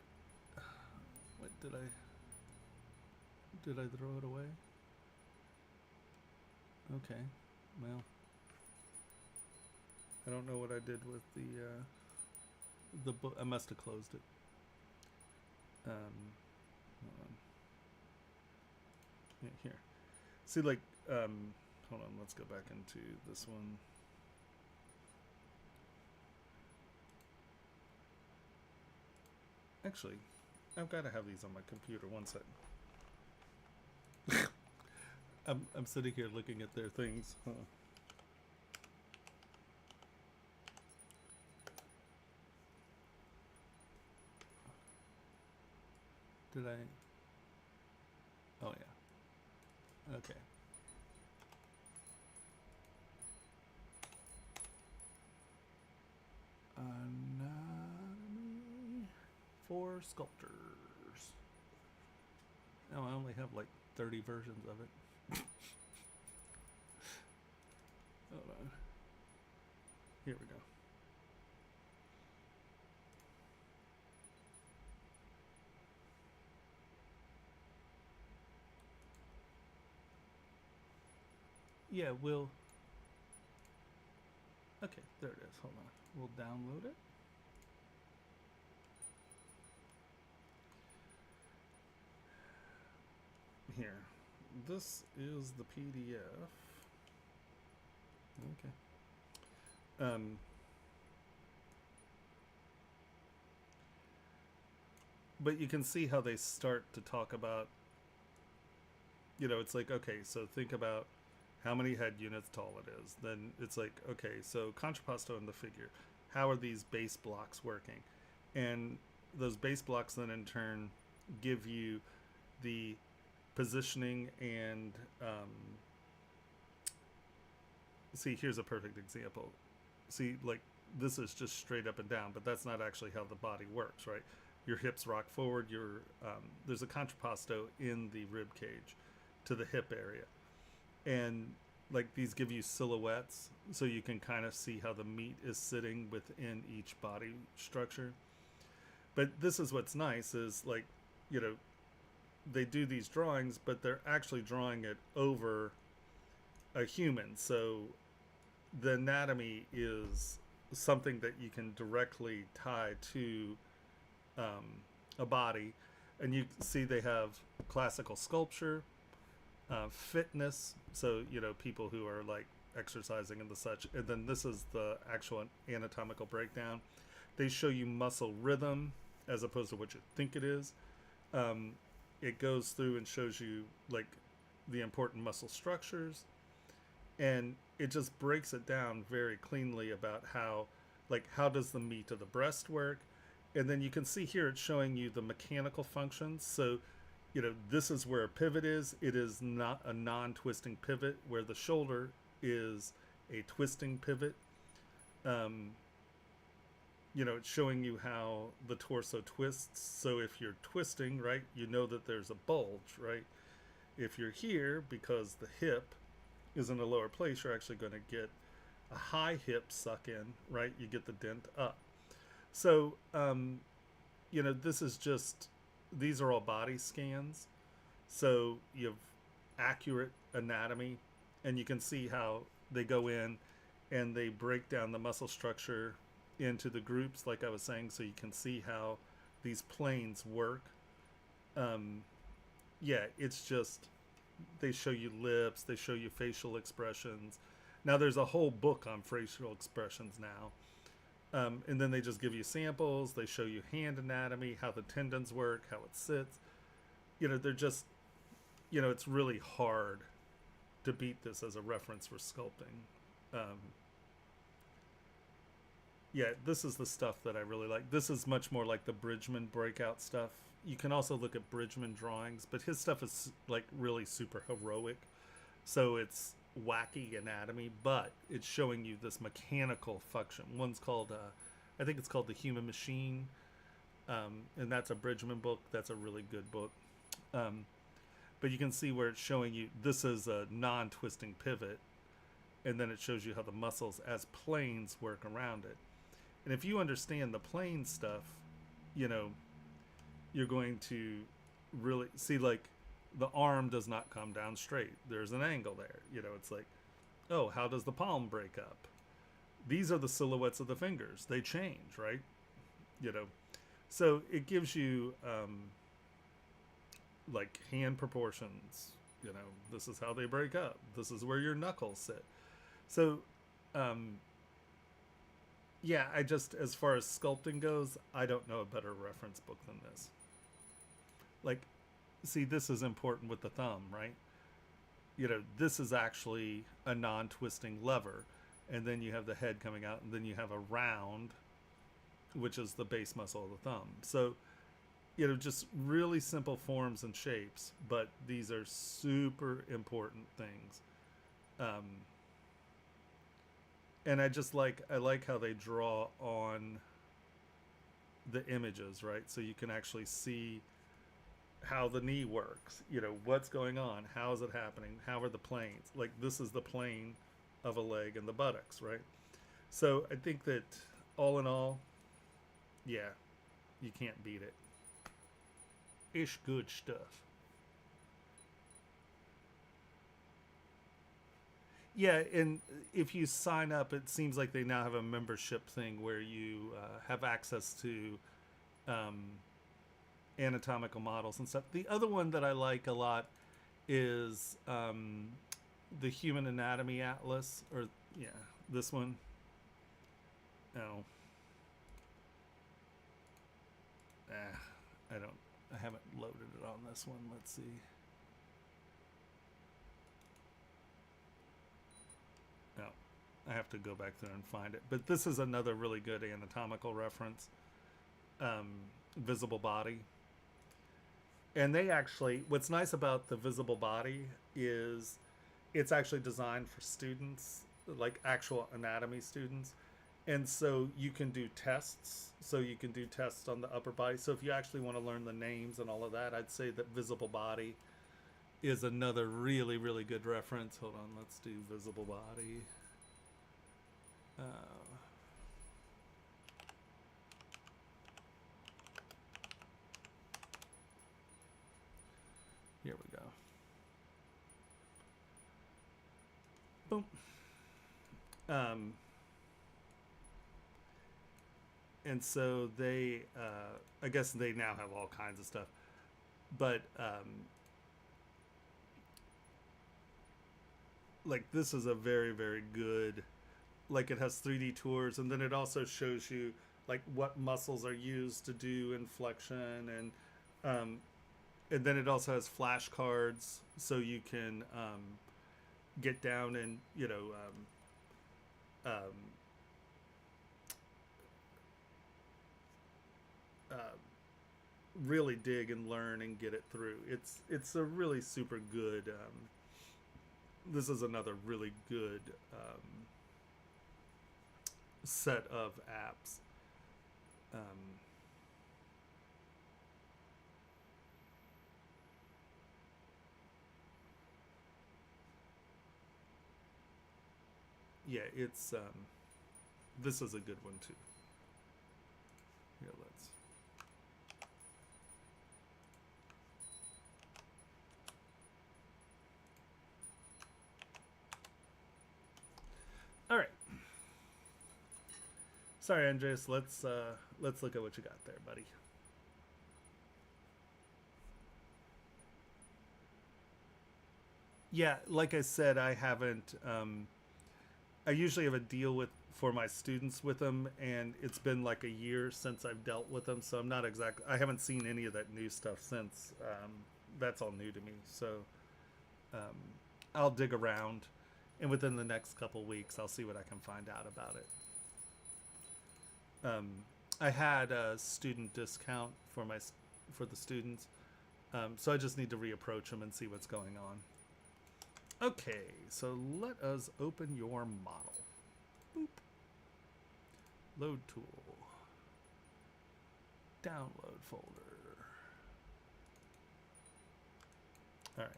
B: What did I throw it away? Okay, well, I don't know what I did with the book. I must have closed it. Hold on. Yeah, here. See, like, hold on. Let's go back into this one. Actually, I've got to have these on my computer. One second. I'm sitting here looking at their things. Huh. Did I? Oh yeah. Okay. Anatomy for sculptors. Now I only have like 30 versions of it. Hold on. Here we go. Yeah, we'll... Okay, there it is. Hold on. We'll download it. Here. This is the PDF. Okay. But you can see how they start to talk about, you know, it's like, okay, so think about how many head units tall it is. Then it's like, okay, so contrapposto in the figure. How are these base blocks working? And those base blocks then in turn give you the positioning and see, here's a perfect example. See, like, this is just straight up and down, but that's not actually how the body works, right? Your hips rock forward. There's a contrapposto in the rib cage to the hip area, and like these give you silhouettes, so you can kind of see how the meat is sitting within each body structure. But this is what's nice is, like, you know, they do these drawings, but they're actually drawing it over a human. So the anatomy is something that you can directly tie to a body. And you see they have classical sculpture, fitness, so, you know, people who are like exercising and the such. And then this is the actual anatomical breakdown. They show you muscle rhythm as opposed to what you think it is. It goes through and shows you like the important muscle structures, and it just breaks it down very cleanly about how, like, how does the meat of the breast work. And then you can see here it's showing you the mechanical functions. So, you know, this is where a pivot is. It is not a non-twisting pivot, where the shoulder is a twisting pivot. You know, it's showing you how the torso twists. So if you're twisting, right, you know that there's a bulge, right? If you're here, because the hip is in a lower place, you're actually going to get a high hip suck in, right? You get the dent up. So, you know, this is just, these are all body scans. So you have accurate anatomy, and you can see how they go in and they break down the muscle structure into the groups, like I was saying, so you can see how these planes work. Yeah, it's just, they show you lips, they show you facial expressions. Now there's a whole book on facial expressions now. And then they just give you samples. They show you hand anatomy, how the tendons work, how it sits. You know, they're just, you know, it's really hard to beat this as a reference for sculpting. Yeah, this is the stuff that I really like. This is much more like the Bridgman breakout stuff. You can also look at Bridgman drawings, but his stuff is like really super heroic. So it's wacky anatomy, but it's showing you this mechanical function. One's called, I think it's called The Human Machine. And that's a Bridgman book. That's a really good book. But you can see where it's showing you, this is a non-twisting pivot. And then it shows you how the muscles as planes work around it. And if you understand the plane stuff, you know, you're going to really see, like, the arm does not come down straight. There's an angle there. You know, it's like, oh, how does the palm break up? These are the silhouettes of the fingers. They change, right? You know, so it gives you like hand proportions. You know, this is how they break up. This is where your knuckles sit. So, yeah, I just, as far as sculpting goes, I don't know a better reference book than this. Like, see, this is important with the thumb, right? You know, this is actually a non-twisting lever. And then you have the head coming out, and then you have a round, which is the base muscle of the thumb. So, you know, just really simple forms and shapes, but these are super important things. And I like how they draw on the images, right? So you can actually see how the knee works, you know, what's going on, how is it happening, how are the planes. Like, this is the plane of a leg and the buttocks, right? So I think that all in all, yeah, you can't beat it. Ish good stuff. Yeah, and if you sign up, it seems like they now have a membership thing where you have access to anatomical models and stuff. The other one that I like a lot is the Human Anatomy Atlas, or yeah, this one. Oh, I haven't loaded it on this one. Let's see. No, I have to go back there and find it. But this is another really good anatomical reference. Visible body. And they actually, what's nice about the visible body is it's actually designed for students, like actual anatomy students. And so you can do tests. So you can do tests on the upper body. So if you actually want to learn the names and all of that, I'd say that visible body is another really, really good reference. Hold on, let's do visible body. Here we go. Boom. And so they, I guess they now have all kinds of stuff, but like this is a very, very good, like it has 3D tours, and then it also shows you like what muscles are used to do inflection, and then it also has flashcards, so you can get down and, you know, really dig and learn and get it through. It's a really super good. This is another really good set of apps. Yeah, it's this is a good one too. Here, let's. All right. Sorry, Andres. Let's look at what you got there, buddy. Yeah, like I said, I haven't. I usually have a deal with for my students with them, and it's been like a year since I've dealt with them, so I'm not exactly. I haven't seen any of that new stuff since. That's all new to me, so I'll dig around, and within the next couple weeks, I'll see what I can find out about it. I had a student discount for the students, so I just need to reapproach them and see what's going on. Okay, so let us open your model. Boop. Load tool. Download folder. All right.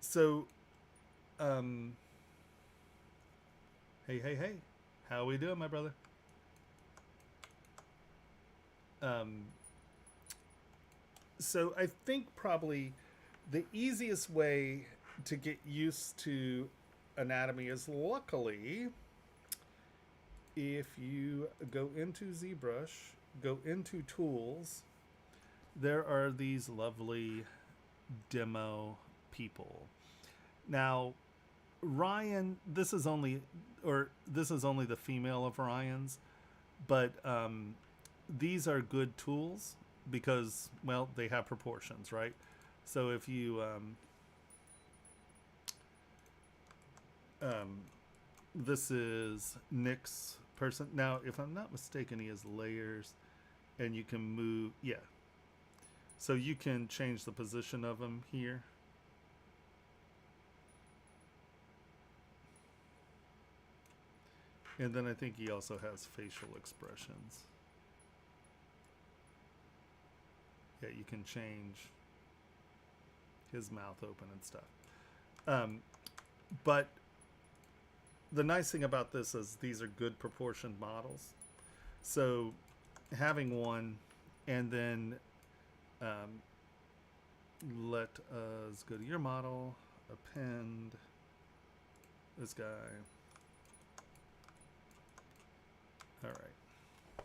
B: So, hey, how we doing, my brother? So I think probably the easiest way to get used to anatomy is, luckily, if you go into ZBrush, go into Tools, there are these lovely demo people. Now, Ryan, this is only the female of Ryan's, but these are good tools because, well, they have proportions, right? So if you this is Nick's person. Now, if I'm not mistaken, he has layers, and you can move. Yeah. So you can change the position of him here. And then I think he also has facial expressions. Yeah, you can change his mouth open and stuff. But the nice thing about this is these are good proportioned models. So having one, and then let us go to your model, append this guy. All right.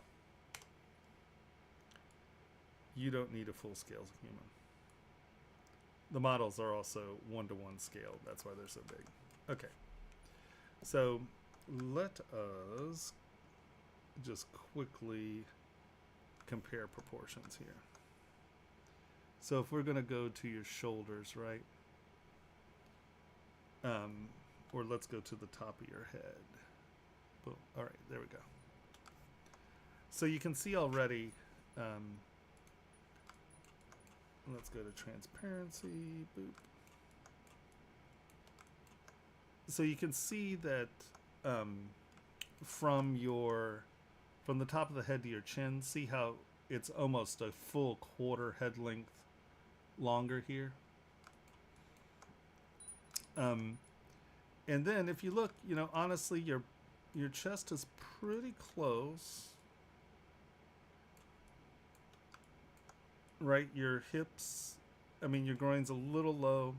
B: You don't need a full scale human. The models are also 1-to-1 scale. That's why they're so big. Okay. So let us just quickly compare proportions here. So if we're going to go to your shoulders, right? Or let's go to the top of your head. Boom. All right, there we go. So you can see already, let's go to transparency, boop. So you can see that from the top of the head to your chin, see how it's almost a full quarter head length longer here. And then if you look, honestly, your chest is pretty close. Right, your hips, your groin's a little low,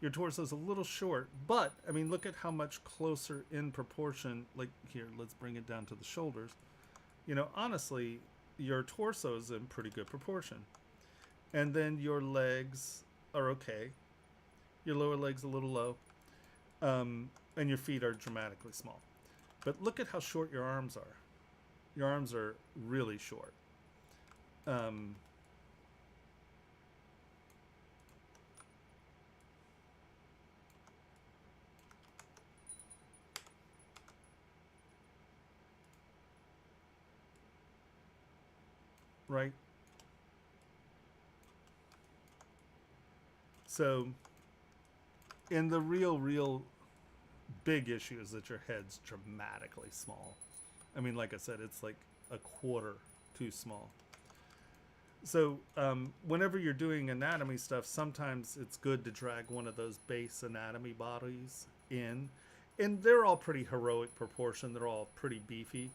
B: your torso's a little short, but look at how much closer in proportion. Like here, let's bring it down to the shoulders. Honestly, your torso's in pretty good proportion, and then your legs are okay. Your lower leg's a little low, and your feet are dramatically small. But look at how short your arms are. Your arms are really short. Right? So, and the real big issue is that your head's dramatically small. Like I said, it's like a quarter too small. So, whenever you're doing anatomy stuff, sometimes it's good to drag one of those base anatomy bodies in. And they're all pretty heroic proportion. They're all pretty beefy,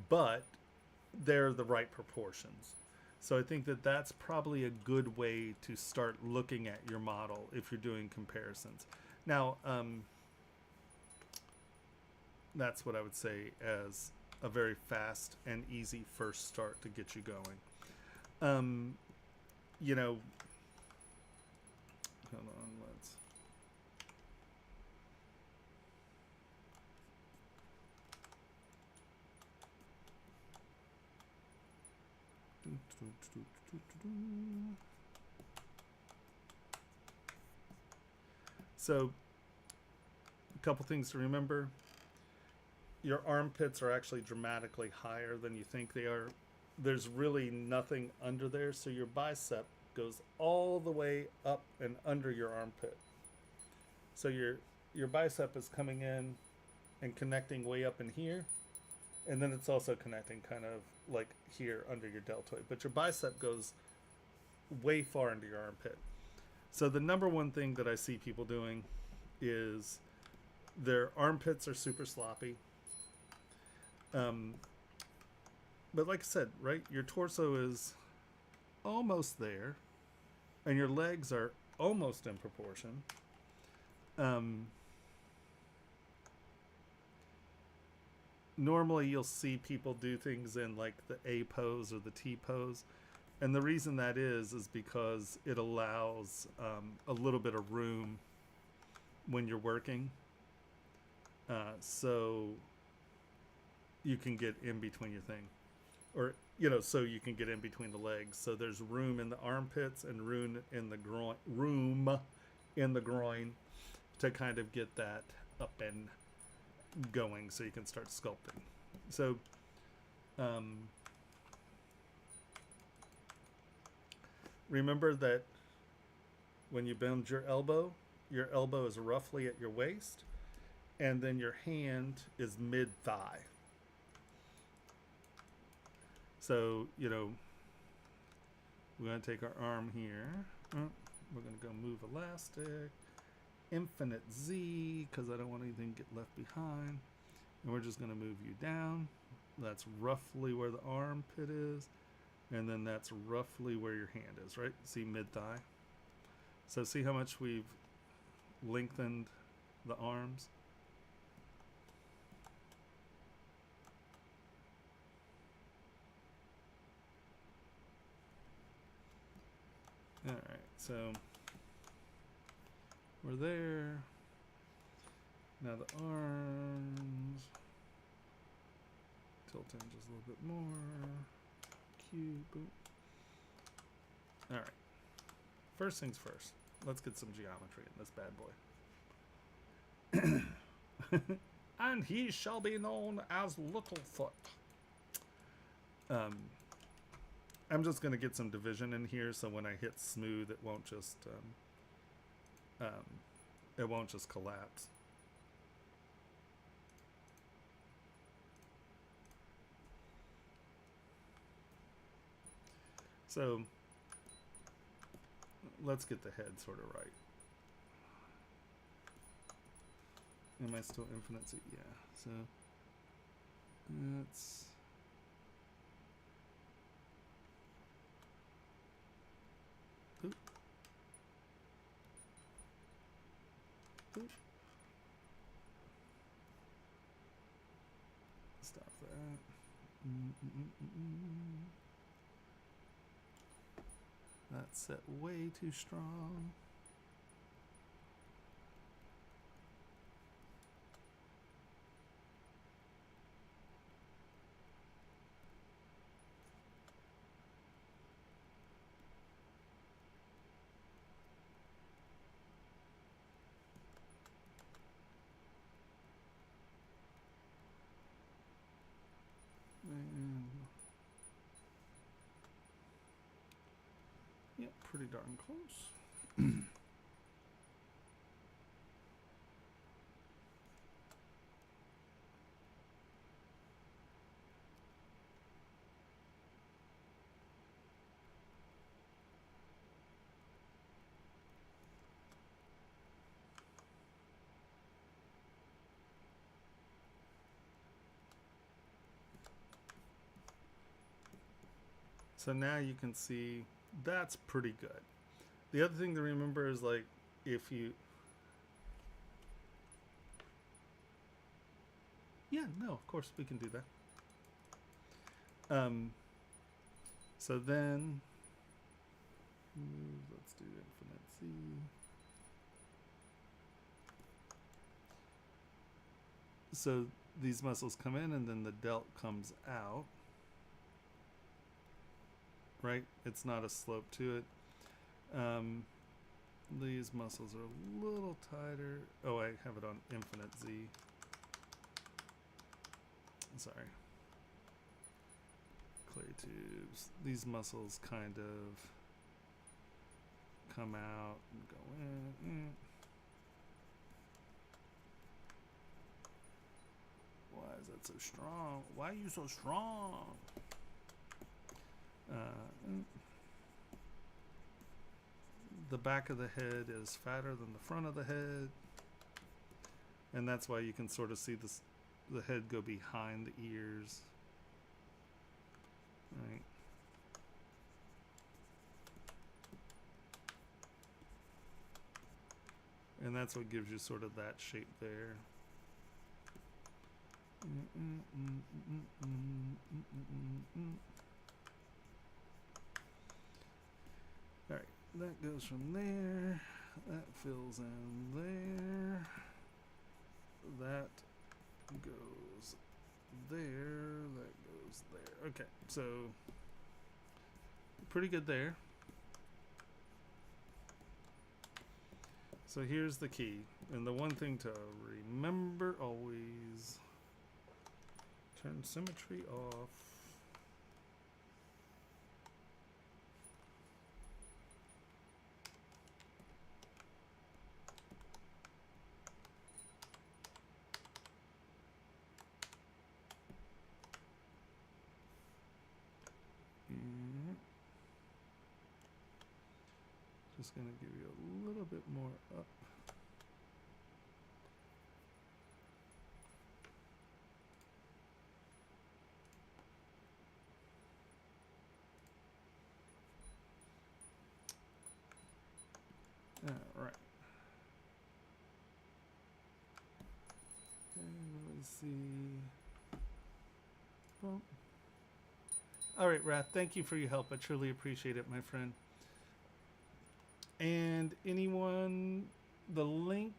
B: but they're the right proportions. So I think that that's probably a good way to start looking at your model if you're doing comparisons. Now, that's what I would say as a very fast and easy first start to get you going. Hold on, let's... So, a couple things to remember. Your armpits are actually dramatically higher than you think they are. There's really nothing under there, so your bicep goes all the way up and under your armpit. So your bicep is coming in and connecting way up in here, and then it's also connecting kind of like here under your deltoid. But your bicep goes way far into your armpit. So the number one thing that I see people doing is their armpits are super sloppy. but like I said, right, your torso is almost there, and your legs are almost in proportion. Normally you'll see people do things in like the A pose or the T pose, and the reason that is because it allows a little bit of room when you're working, so you can get in between your thing, or so you can get in between the legs, so there's room in the armpits and room in the groin to kind of get that up and going, so you can start sculpting. So remember that when you bend your elbow is roughly at your waist, and then your hand is mid-thigh. So we're going to take our arm here, we're going to go move elastic, infinite Z, because I don't want anything to get left behind, and we're just going to move you down. That's roughly where the armpit is, and then that's roughly where your hand is, right? See, mid-thigh. So see how much we've lengthened the arms? All right, so we're there. Now the arms, tilt in just a little bit more. Q, boom. All right. First things first. Let's get some geometry in this bad boy. And he shall be known as Littlefoot. I'm just going to get some division in here, so when I hit smooth, it won't just collapse. So let's get the head sort of right. Am I still infinite Z? Yeah. So that's stop that. That's set way too strong. Yep, pretty darn close. So now you can see that's pretty good. The other thing to remember is, like, if you... Yeah, no, of course we can do that. So then, let's do infinite Z. So these muscles come in and then the delt comes out. Right? It's not a slope to it. These muscles are a little tighter. Oh, I have it on infinite Z. Sorry. Clay tubes. These muscles kind of come out and go in. Why is that so strong? Why are you so strong? The back of the head is fatter than the front of the head, and that's why you can sort of see the head go behind the ears. Right. And that's what gives you sort of that shape there. Alright, that goes from there. That fills in there. That goes there. That goes there. Okay, so pretty good there. So here's the key. And the one thing to remember always, turn symmetry off. Just going to give you a little bit more up. All right. And let me see. Boom. All right, Wrath, thank you for your help. I truly appreciate it, my friend. And anyone, the link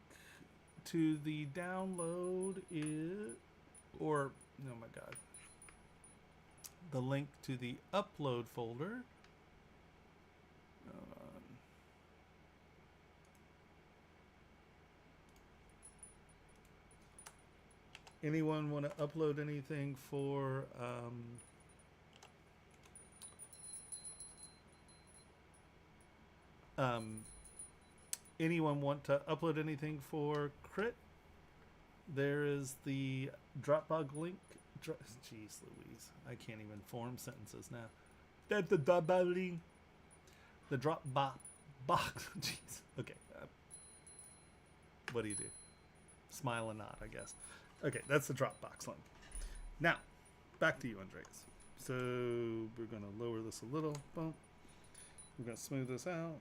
B: to the download is, or, oh my God, the link to the upload folder. Anyone want to upload anything for anyone want to upload anything for Crit? There is the Dropbox link. Jeez Louise, I can't even form sentences now. That's the Dropbox link. The Dropbox box. Jeez. Okay. What do you do? Smile and nod, I guess. Okay, that's the Dropbox link. Now, back to you, Andreas. So we're going to lower this a little. Boom. We're going to smooth this out.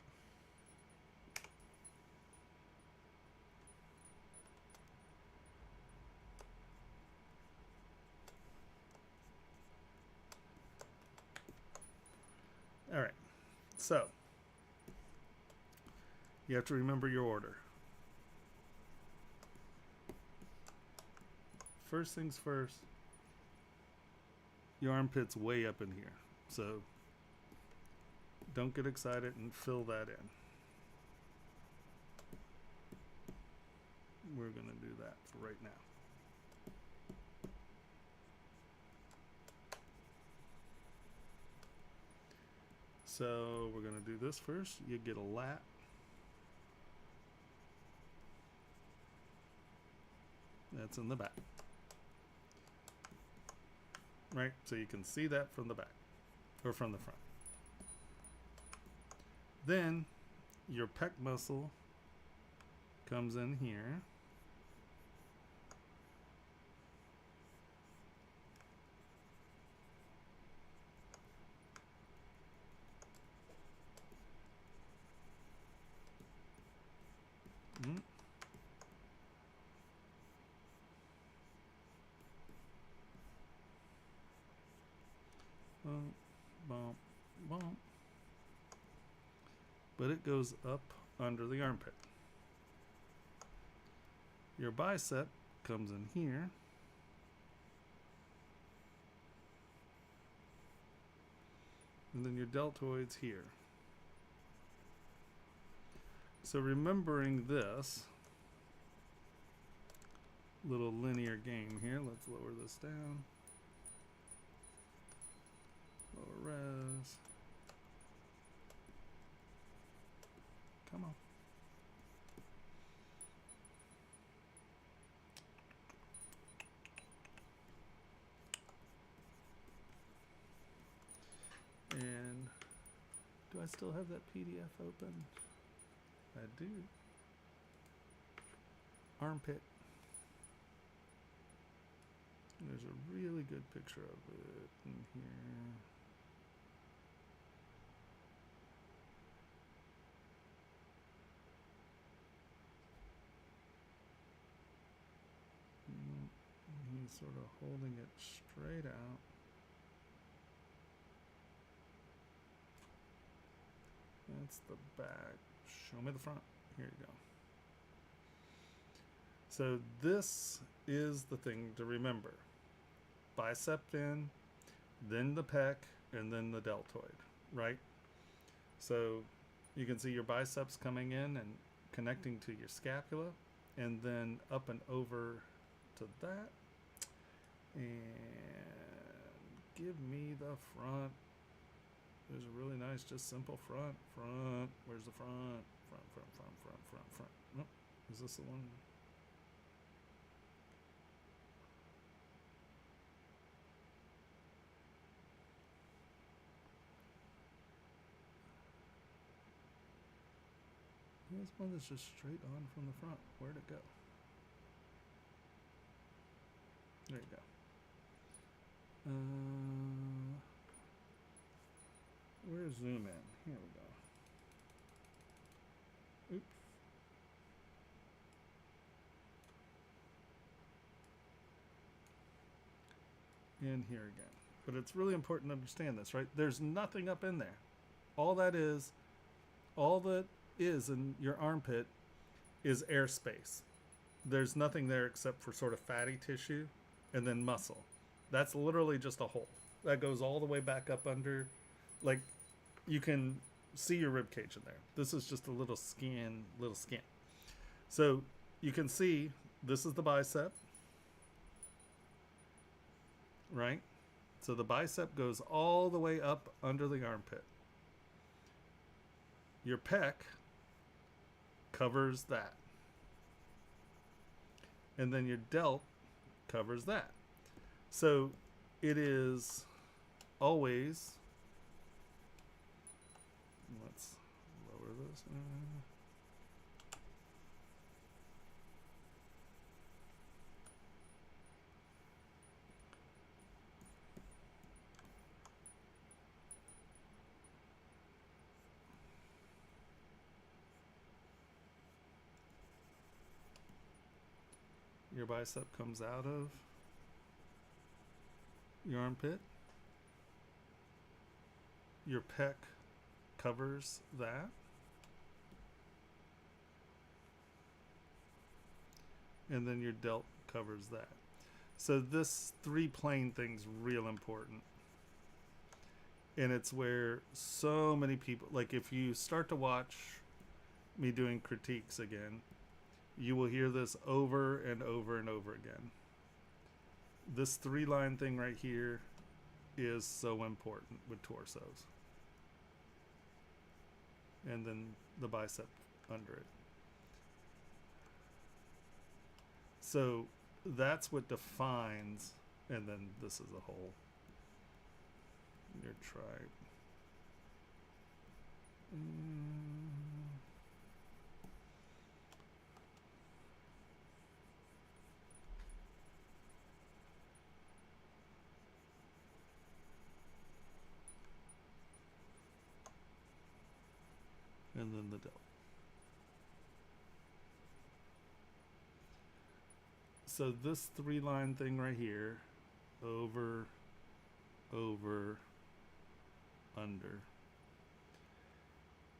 B: All right. So you have to remember your order. First things first, your armpit's way up in here. So don't get excited and fill that in. We're going to do that for right now. So we're going to do this first. You get a lat. That's in the back. Right? So you can see that from the back or from the front. Then your pec muscle comes in here. Bump, bump, bump. But it goes up under the armpit. Your bicep comes in here. And then your deltoids here. So remembering this little linear game here, let's lower this down. Lower res. Come on. And do I still have that PDF open? I do. Armpit. There's a really good picture of it in here. sort of holding it straight out. That's the back. Show me the front. Here you go. So this is the thing to remember. Bicep in, then the pec, and then the deltoid, right? So you can see your biceps coming in and connecting to your scapula, and then up and over to that. And give me the front. There's a really nice, just simple front. Front. Where's the front? Front. Nope. Is this the one? This one is just straight on from the front. Where'd it go? There you go. Where's zoom in? Here we go. Oops. And here again. But it's really important to understand this, right? There's nothing up in there. All that is in your armpit is airspace. There's nothing there except for sort of fatty tissue and then muscle. That's literally just a hole that goes all the way back up under, like you can see your rib cage in there. This is just a little skin. So you can see this is the bicep, right? So the bicep goes all the way up under the armpit. Your pec covers that. And then your delt covers that. So it is always, let's lower this. Your bicep comes out of your armpit. Your pec covers that. And then your delt covers that. So this three-plane thing's real important. And it's where so many people, like if you start to watch me doing critiques again, you will hear this over and over and over again. This three-line thing right here is so important with torsos. And then the bicep under it. So that's what defines, and then this is a whole, your tribe. And then the delt. So this three-line thing right here, over, under,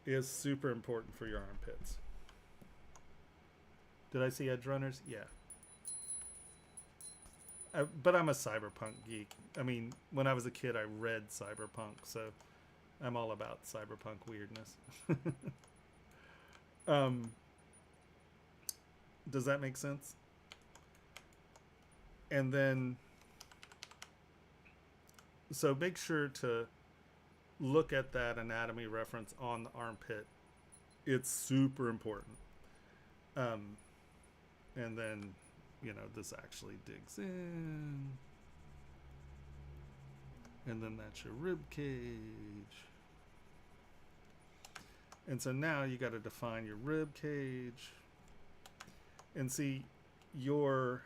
B: is super important for your armpits. Did I see edge runners? Yeah. But I'm a cyberpunk geek. I mean, when I was a kid, I read cyberpunk, so I'm all about cyberpunk weirdness. Does that make sense? And then, so make sure to look at that anatomy reference on the armpit. It's super important. And then, you know, this actually digs in. And then that's your rib cage. And so now you got to define your rib cage. And see your,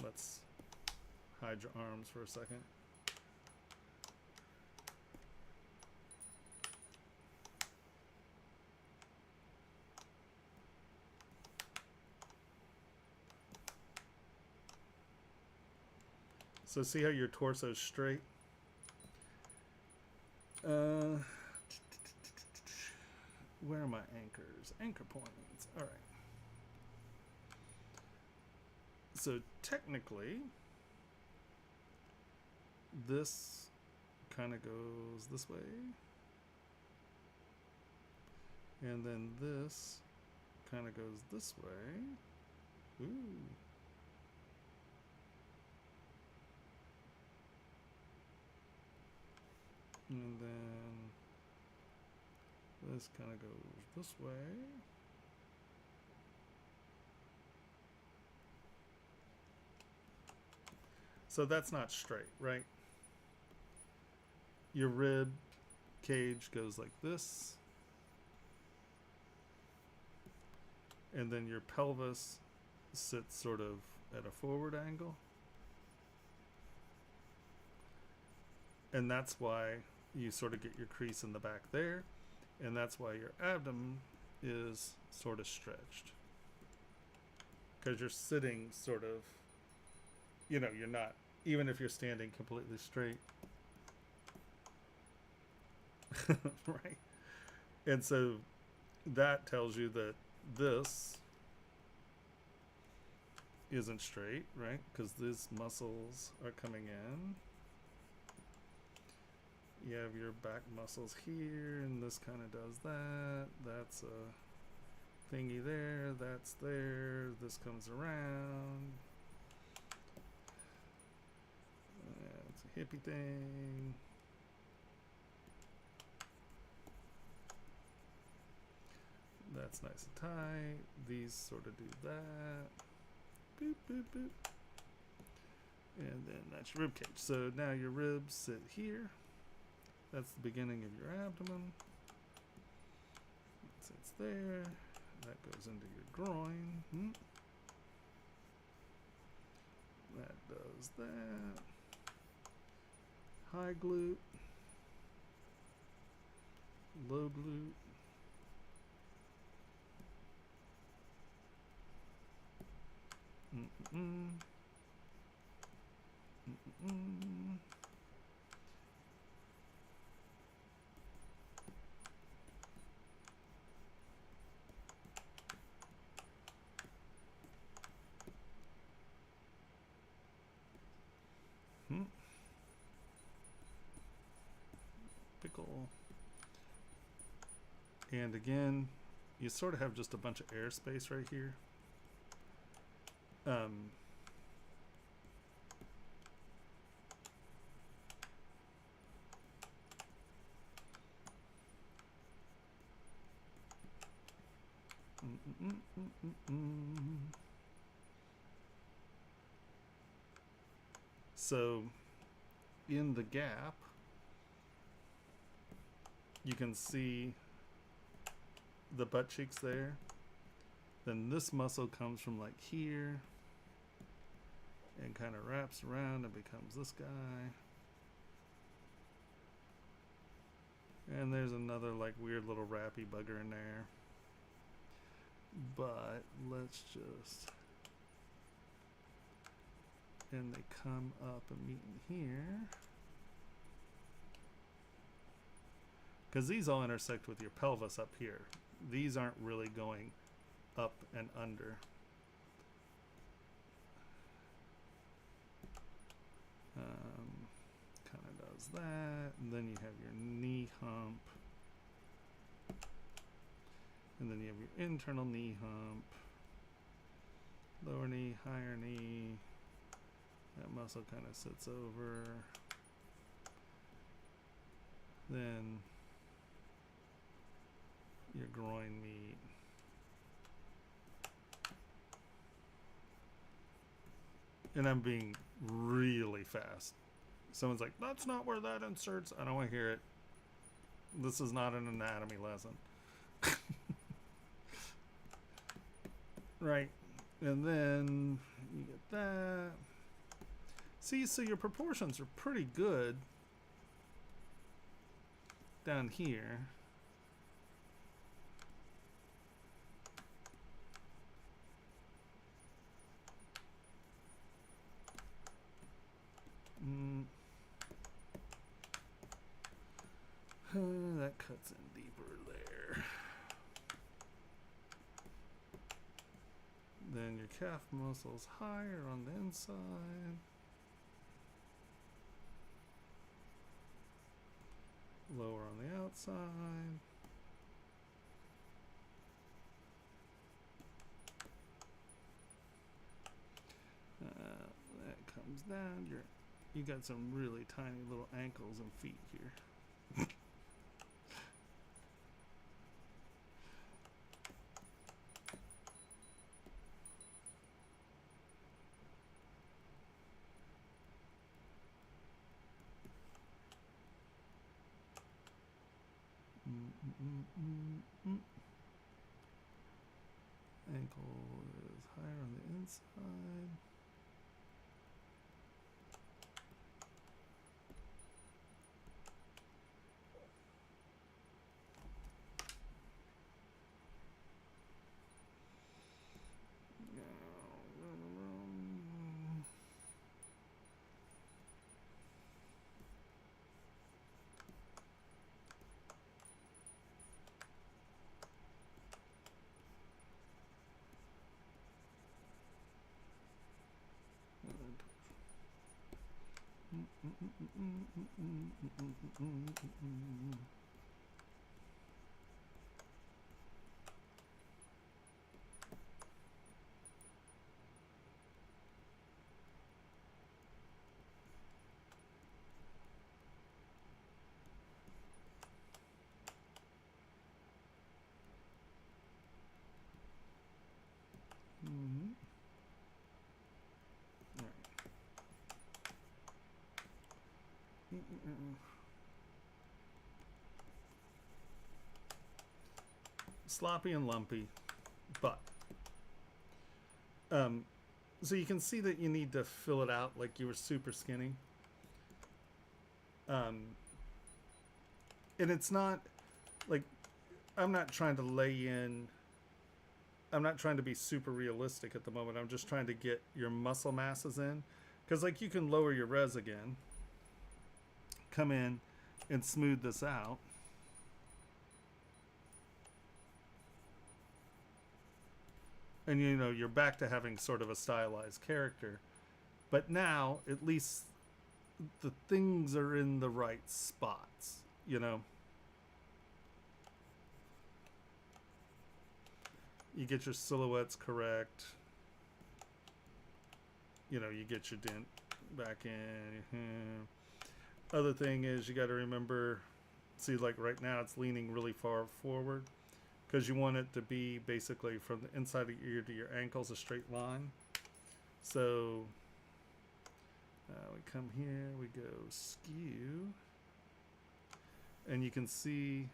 B: let's hide your arms for a second. So see how your torso's straight? Where are my anchors? Anchor points. All right. So technically, this kind of goes this way. And then this kind of goes this way. Ooh. And then this kind of goes this way. So that's not straight, right? Your rib cage goes like this. And then your pelvis sits sort of at a forward angle. And that's why you sort of get your crease in the back there. And that's why your abdomen is sort of stretched. Because you're sitting sort of, you know, you're not, even if you're standing completely straight. Right? And so that tells you that this isn't straight, right? Because these muscles are coming in. You have your back muscles here, and this kind of does that. That's a thingy there. That's there. This comes around. It's a hippie thing. That's nice and tight. These sort of do that. Boop, boop, boop. And then that's your rib cage. So now your ribs sit here. That's the beginning of your abdomen. It sits there. That goes into your groin. That does that. High glute. Low glute. Pickle. And again, you sort of have just a bunch of airspace right here. So in the gap, you can see the butt cheeks there. Then this muscle comes from like here and kind of wraps around and becomes this guy. And there's another like weird little wrappy bugger in there. But let's just, and they come up and meet in here. Because these all intersect with your pelvis up here. These aren't really going up and under. Kind of does that. And then you have your knee hump. And then you have your internal knee hump. Lower knee, higher knee. That muscle kind of sits over. Then your groin meat. And I'm being really fast. Someone's like, that's not where that inserts. I don't want to hear it. This is not an anatomy lesson. Right. And then you get that. See, so your proportions are pretty good down here. That cuts in deeper there. Then your calf muscle's higher on the inside. Lower on the outside. That comes down. You got some really tiny little ankles and feet here. Ankle is higher on the inside. Sloppy and lumpy, but so you can see that you need to fill it out like you were super skinny. And it's not like, I'm not trying to I'm not trying to be super realistic at the moment. I'm just trying to get your muscle masses in, because like you can lower your res again, come in and smooth this out. And you know, you're back to having sort of a stylized character. But now, at least the things are in the right spots, you know? You get your silhouettes correct. You know, you get your dent back in. Other thing is, you got to remember, see, like right now it's leaning really far forward, because you want it to be basically from the inside of your ear to your ankles, a straight line. So we come here, we go skew, and you can see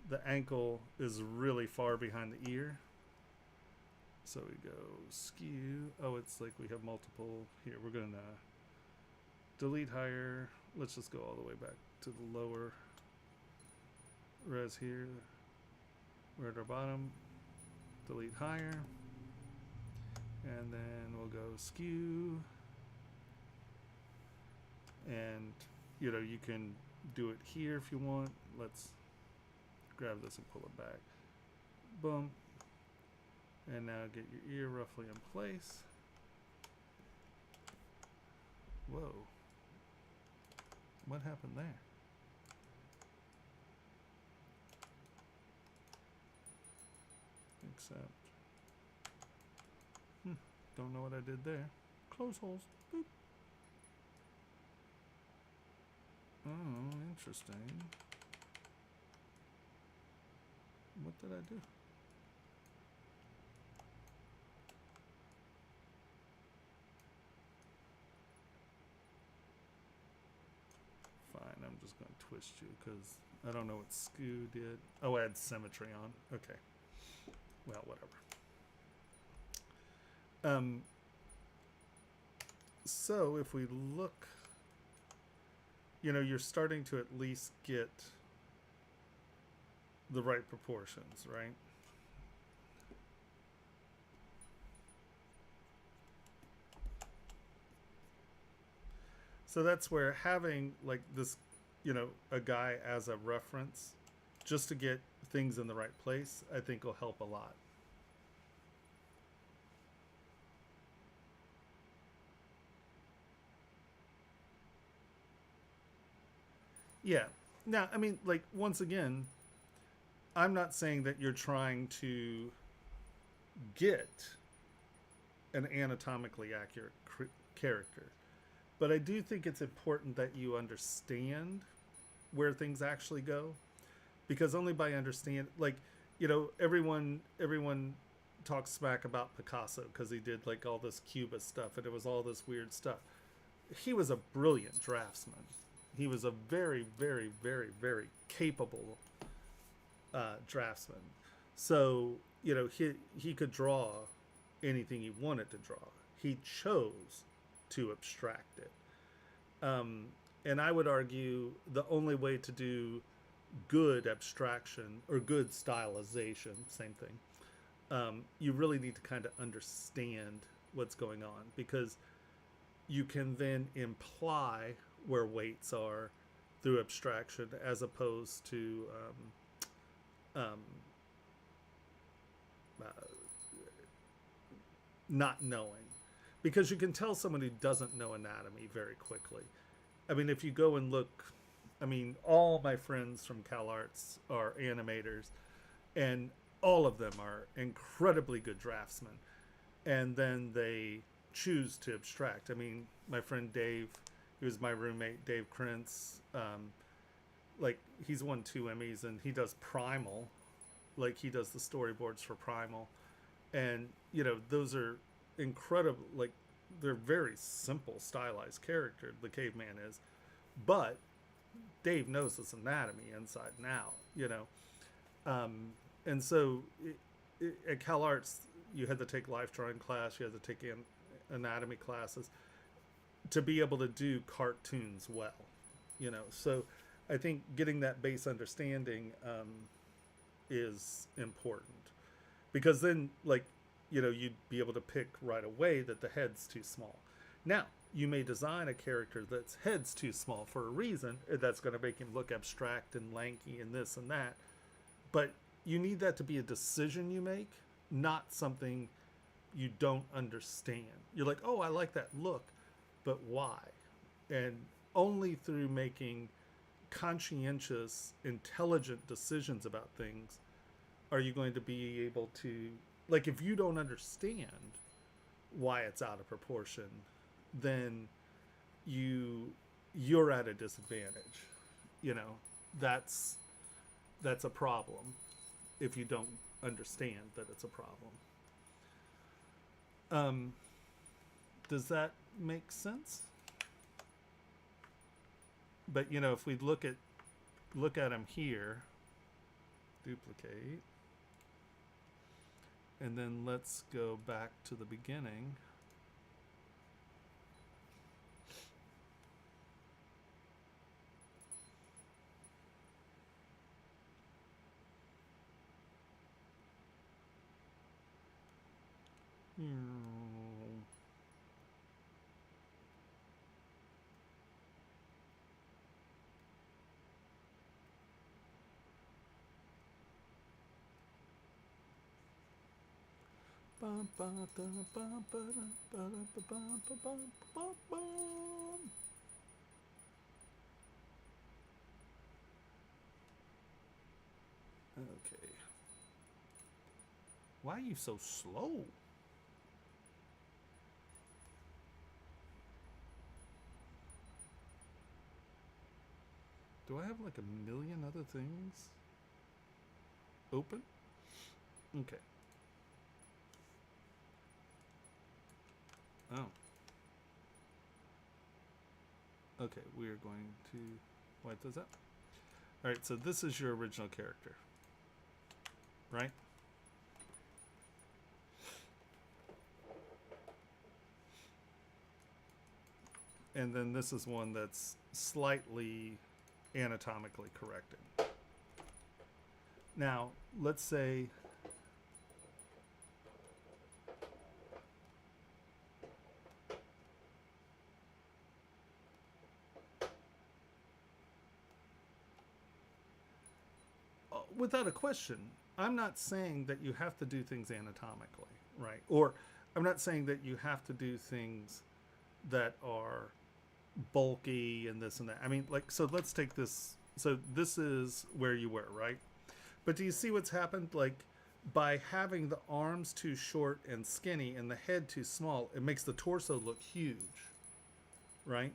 B: the ankle is really far behind the ear. So we go skew. Oh, it's like we have multiple here. We're gonna delete higher. Let's just go all the way back to the lower res here. We're at our bottom, delete higher, and then we'll go skew, and you know, you can do it here if you want. Let's grab this and pull it back. Boom. And now get your ear roughly in place. Whoa. What happened there? Except, don't know what I did there. Close holes. Boop. Oh, interesting. What did I do? Fine, I'm just going to twist you because I don't know what skew did. Oh, add symmetry on. Okay. Well, whatever. So if we look, you know, you're starting to at least get the right proportions, right? So that's where having like this, a guy as a reference just to get things in the right place, I think will help a lot. Yeah. Now, I mean, like, once again, I'm not saying that you're trying to get an anatomically accurate character, but I do think it's important that you understand where things actually go, because only by understand, like, everyone talks smack about Picasso because he did like all this Cubist stuff and it was all this weird stuff. He was a brilliant draftsman. He was a very, very, very, very capable draftsman. So he could draw anything he wanted to draw. He chose to abstract it. And I would argue the only way to do good abstraction or good stylization, same thing, you really need to kind of understand what's going on, because you can then imply where weights are through abstraction as opposed to not knowing, because you can tell someone who doesn't know anatomy very quickly. I mean, if you go and look, I mean, all my friends from CalArts are animators, and all of them are incredibly good draftsmen. And then they choose to abstract. I mean, my friend Dave, he was my roommate, Dave Krentz, like, he's won 2 Emmys, and he does Primal. Like, he does the storyboards for Primal. And, those are incredible, like, they're very simple, stylized character, the caveman is. But Dave knows his anatomy inside and out, and so at CalArts, you had to take life drawing class, you had to take anatomy classes to be able to do cartoons well, So I think getting that base understanding is important, because then, like, you'd be able to pick right away that the head's too small. Now, you may design a character that's head's too small for a reason that's going to make him look abstract and lanky and this and that, but you need that to be a decision you make, not something you don't understand. You're like, oh, I like that look, but why? And only through making conscientious, intelligent decisions about things are you going to be able to, like, if you don't understand why it's out of proportion, then you're at a disadvantage. That's a problem if you don't understand that it's a problem. Does that make sense? But if we look at him here, duplicate, and then let's go back to the beginning. Okay. Why are you so slow? Do I have like a million other things open? Okay. Oh. Okay, we are going to wipe those out. Alright, so this is your original character. Right? And then this is one that's slightly anatomically corrected. Now, let's say without a question, I'm not saying that you have to do things anatomically, right? Or I'm not saying that you have to do things that are bulky and this and that. I mean, like, so let's take this. So this is where you were, right? But do you see what's happened? Like, by having the arms too short and skinny and the head too small, it makes the torso look huge, right?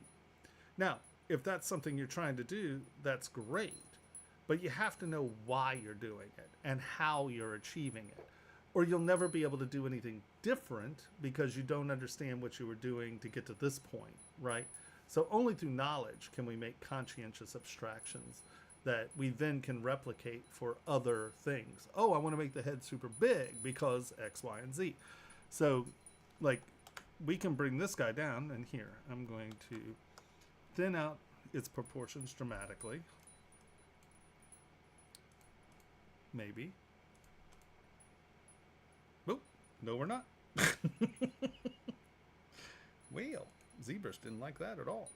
B: Now, if that's something you're trying to do, that's great. But you have to know why you're doing it and how you're achieving it. Or you'll never be able to do anything different because you don't understand what you were doing to get to this point, right? So only through knowledge can we make conscientious abstractions that we then can replicate for other things. Oh, I want to make the head super big because X, Y, and Z. So, like, we can bring this guy down, and here, I'm going to thin out its proportions dramatically. Maybe. Oh, no, we're not. Well, ZBrush didn't like that at all.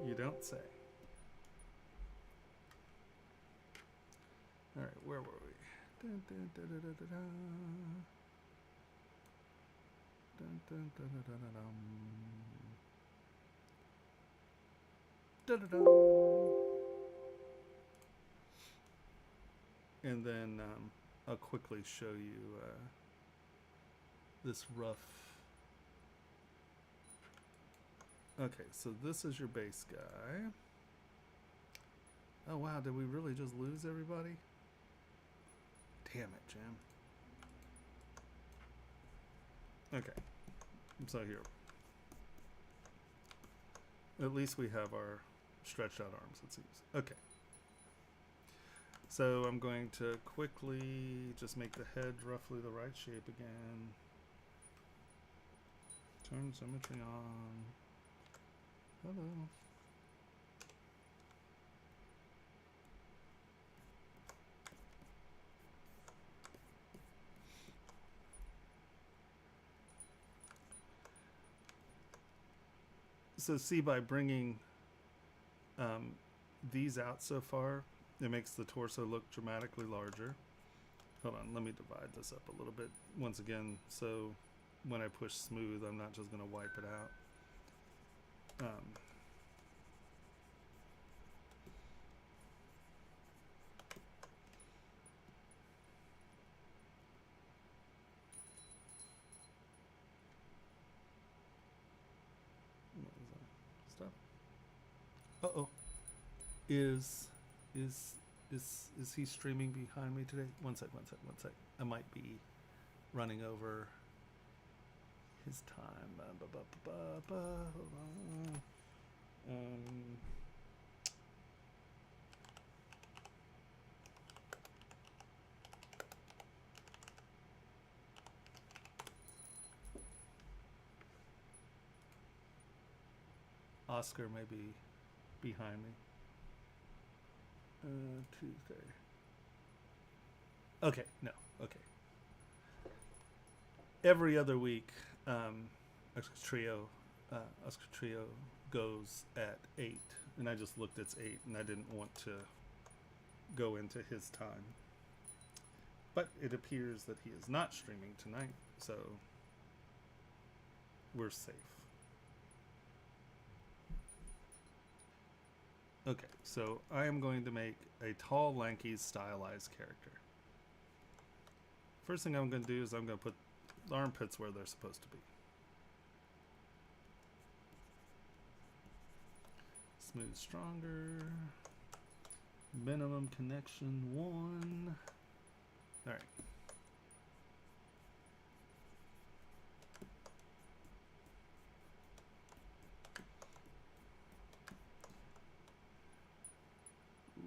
B: You don't say. All right, where were we? Dun, dun, dun, dun, dun, dun, dun. Dun, dun, dun, dun, dun, dun, dun. Dun, dun, dun. And then I'll quickly show you this rough. Okay, so this is your base guy. Oh wow, did we really just lose everybody? Damn it, Jim. Okay, so here. At least we have our stretched out arms, it seems. Okay. So I'm going to quickly just make the head roughly the right shape again. Turn symmetry on. Hello. So see, by bringing these out so far, it makes the torso look dramatically larger. Hold on, let me divide this up a little bit once again, so when I push smooth, I'm not just going to wipe it out. Stop. Uh-oh. Is he streaming behind me today? One sec. I might be running over his time. Hold on. Oscar may be behind me. Tuesday. Okay, no, okay. Every other week, Oscar Trio goes at 8, and I just looked at 8, and I didn't want to go into his time. But it appears that he is not streaming tonight, so we're safe. Okay, so I am going to make a tall, lanky, stylized character. First thing I'm going to do is I'm going to put the armpits where they're supposed to be. Smooth stronger. Minimum connection 1. All right.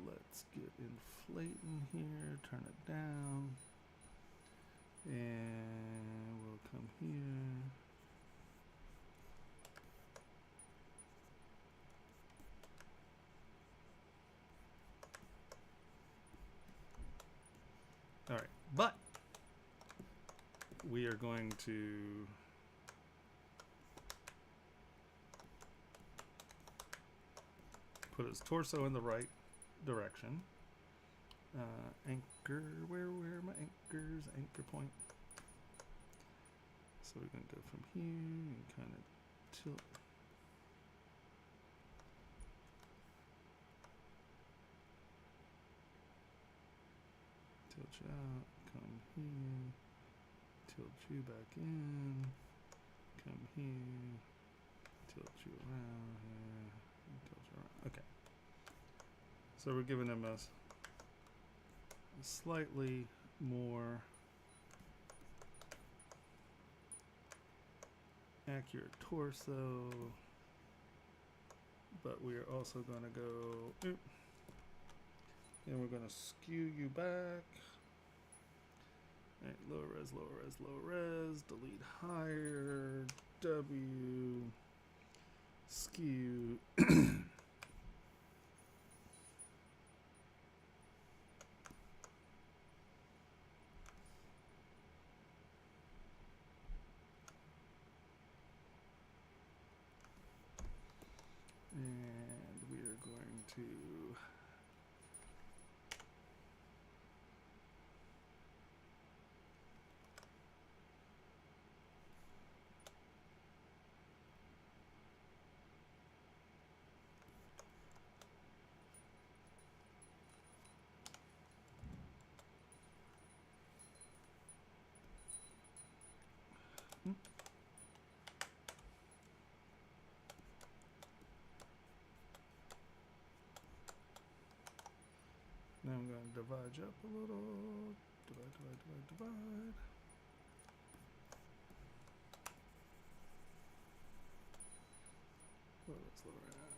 B: Let's get inflating here, turn it down, and we'll come here. All right, but we are going to put his torso in the right direction. Anchor, where are my anchors? Anchor point. So we're going to go from here and kind of tilt. Tilt you out, come here, tilt you back in, come here, tilt you around here, and tilt you around. Okay. So we're giving him a slightly more accurate torso, but we are also going to go, and we're going to skew you back. All right, low res, low res, low res, delete higher, W, skew. And we are going to now I'm going to divide you up a little. Divide, divide, divide, divide. Oh, let's lower that.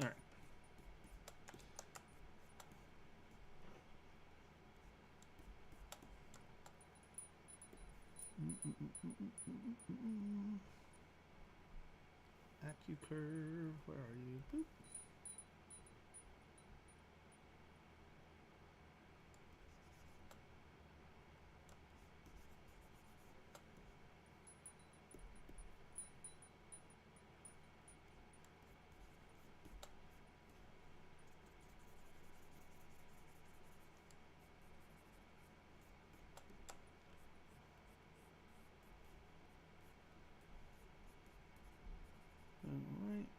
B: All right. AccuCurve, where are you? Boop. Alright.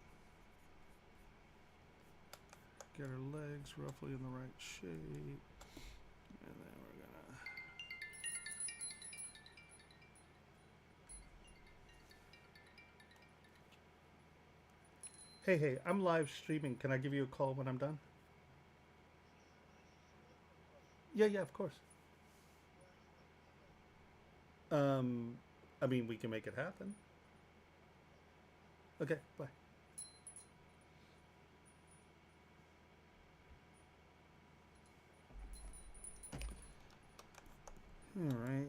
B: Get our legs roughly in the right shape. And then we're gonna Hey, I'm live streaming. Can I give you a call when I'm done? Yeah, of course. I mean, we can make it happen. Okay, bye. All right.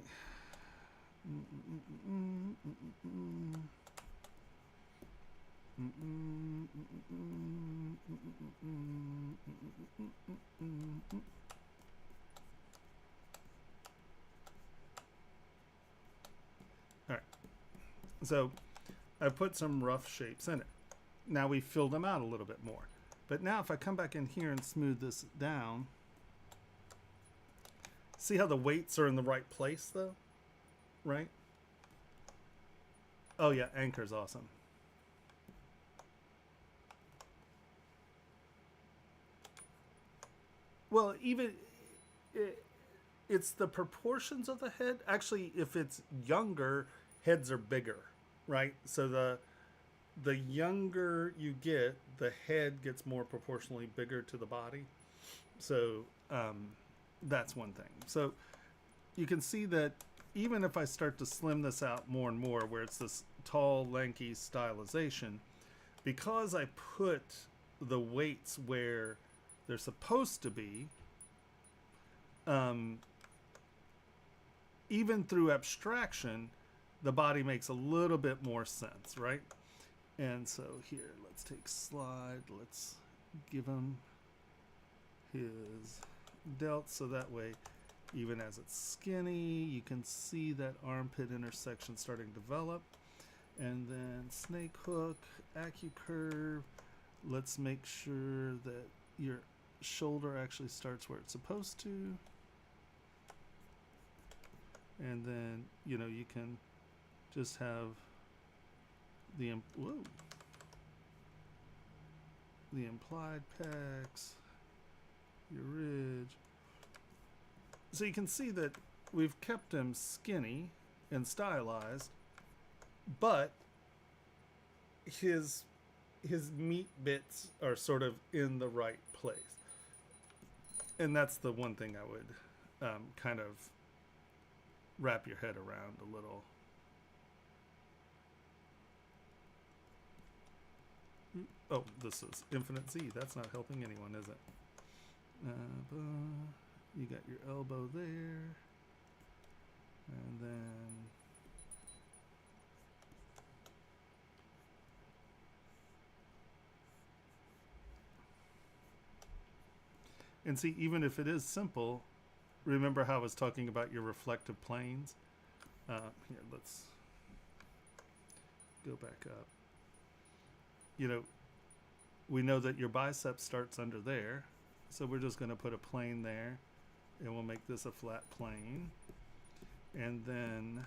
B: All right. So I put some rough shapes in it. Now we filled them out a little bit more. But now if I come back in here and smooth this down, see how the weights are in the right place though? Right? Oh yeah, anchor's awesome. Well, even it's the proportions of the head. Actually, if it's younger, heads are bigger, right? So the younger you get, the head gets more proportionally bigger to the body. So that's one thing. So you can see that even if I start to slim this out more and more, where it's this tall, lanky stylization, because I put the weights where they're supposed to be, even through abstraction, the body makes a little bit more sense, right? And so here, let's take slide. Let's give him his delt, so that way, even as it's skinny, you can see that armpit intersection starting to develop. And then snake hook, AccuCurve. Let's make sure that your shoulder actually starts where it's supposed to. And then, you know, you can just have the the implied pecs, your ridge. So you can see that we've kept him skinny and stylized, but his meat bits are sort of in the right place. And that's the one thing I would kind of wrap your head around a little. Oh, this is Infinite Z. That's not helping anyone, is it? You got your elbow there. And then and see, even if it is simple, remember how I was talking about your reflective planes? Here, let's go back up. You know, we know that your bicep starts under there, so we're just going to put a plane there, and we'll make this a flat plane. And then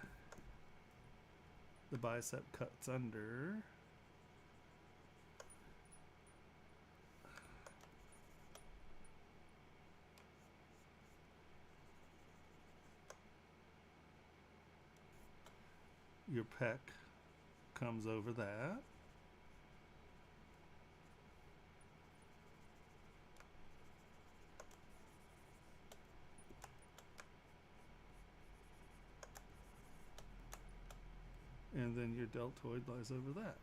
B: the bicep cuts under. Your pec comes over that. And then your deltoid lies over that.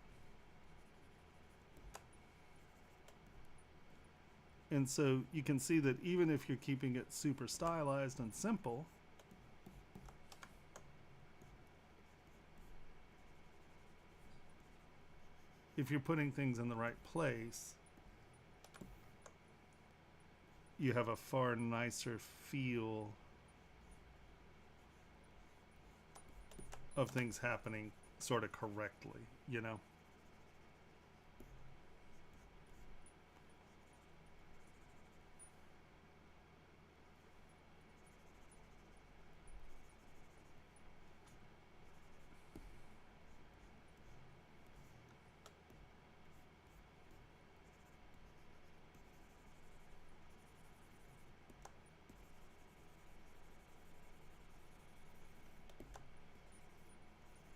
B: And so you can see that even if you're keeping it super stylized and simple, if you're putting things in the right place, you have a far nicer feel of things happening sort of correctly, you know?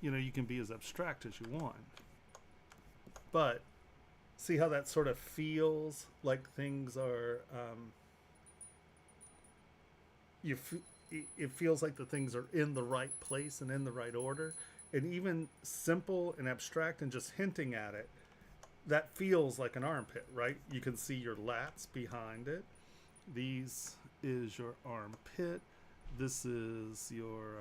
B: You know, you can be as abstract as you want. But see how that sort of feels like things are, it feels like the things are in the right place and in the right order. And even simple and abstract and just hinting at it, that feels like an armpit, right? You can see your lats behind it. These is your armpit. This is your...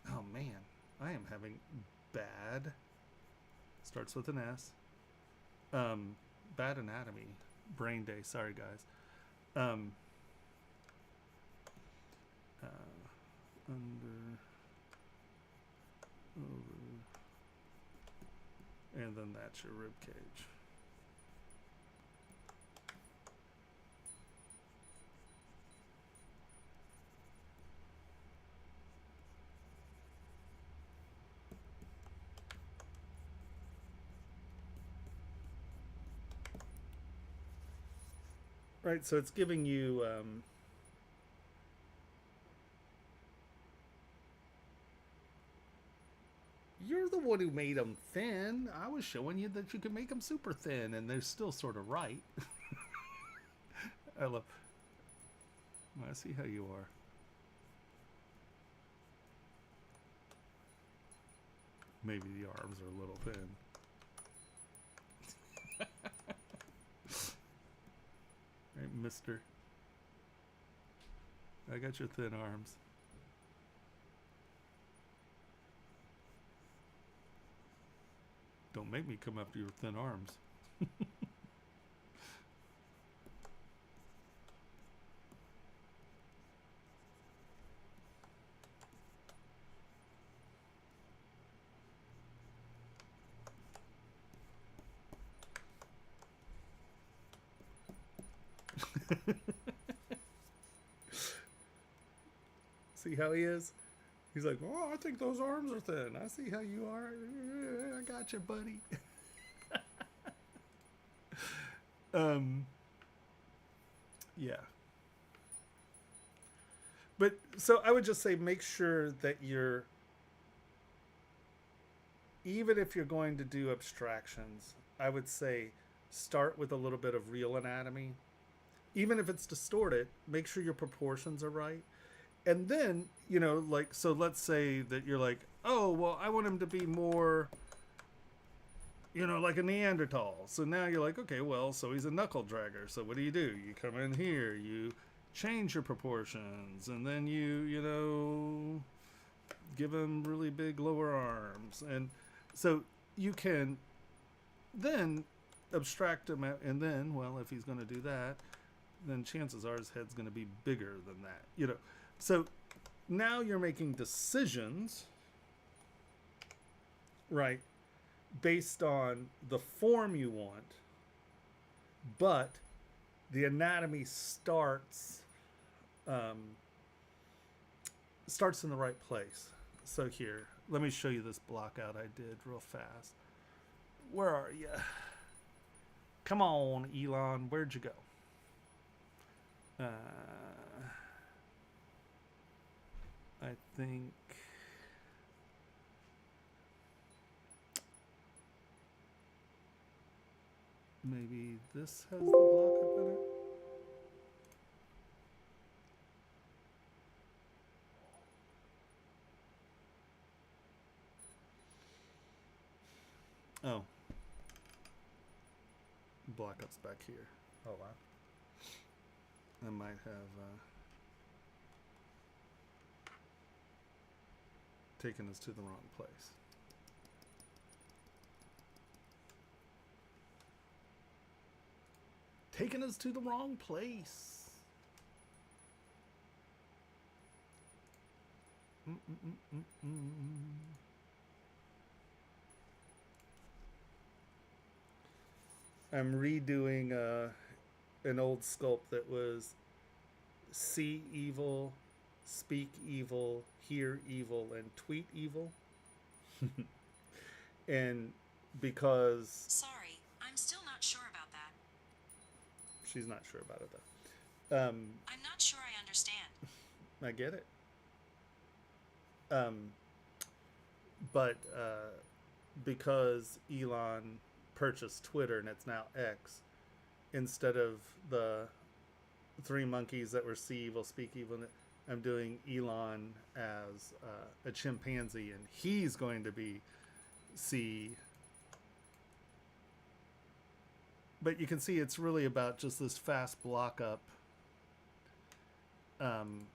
B: oh man, I am having bad, starts with an S, bad anatomy, brain day, sorry guys. Under, over, and then that's your rib cage. Right, so it's giving you you're the one who made them thin. I was showing you that you could make them super thin, and they're still sort of right. I love I see how you are. Maybe the arms are a little thin. Right, mister. I got your thin arms. Don't make me come after your thin arms. See how he is? He's like, oh, I think those arms are thin. I see how you are. I got you, buddy. Yeah. But so I would just say make sure that you're, even if you're going to do abstractions, I would say start with a little bit of real anatomy. Even if it's distorted, make sure your proportions are right. And then, you know, like, so let's say that you're like, oh, well, I want him to be more, you know, like a Neanderthal. So now you're like, okay, well, so he's a knuckle dragger. So what do? You come in here, you change your proportions, and then you know, give him really big lower arms. And so you can then abstract him out, and then, well, if he's going to do that, then chances are his head's going to be bigger than that, you know. So now you're making decisions, right, based on the form you want, but the anatomy starts in the right place. So here, let me show you this block out I did real fast. Where are you? Come on, Elon, where'd you go? I think maybe this has the block up in it. Oh. Block up's back here. Oh, wow. I might have taken us to the wrong place. Taking us to the wrong place. I'm redoing an old sculpt that was see evil, speak evil, hear evil, and tweet evil. And because...
C: Sorry, I'm still not sure about that.
B: She's not sure about it, though.
C: I'm not sure I understand.
B: I get it. But because Elon purchased Twitter and it's now X, instead of the three monkeys that were see evil, speak evil, I'm doing Elon as a chimpanzee, and he's going to be see. But you can see it's really about just this fast block up, and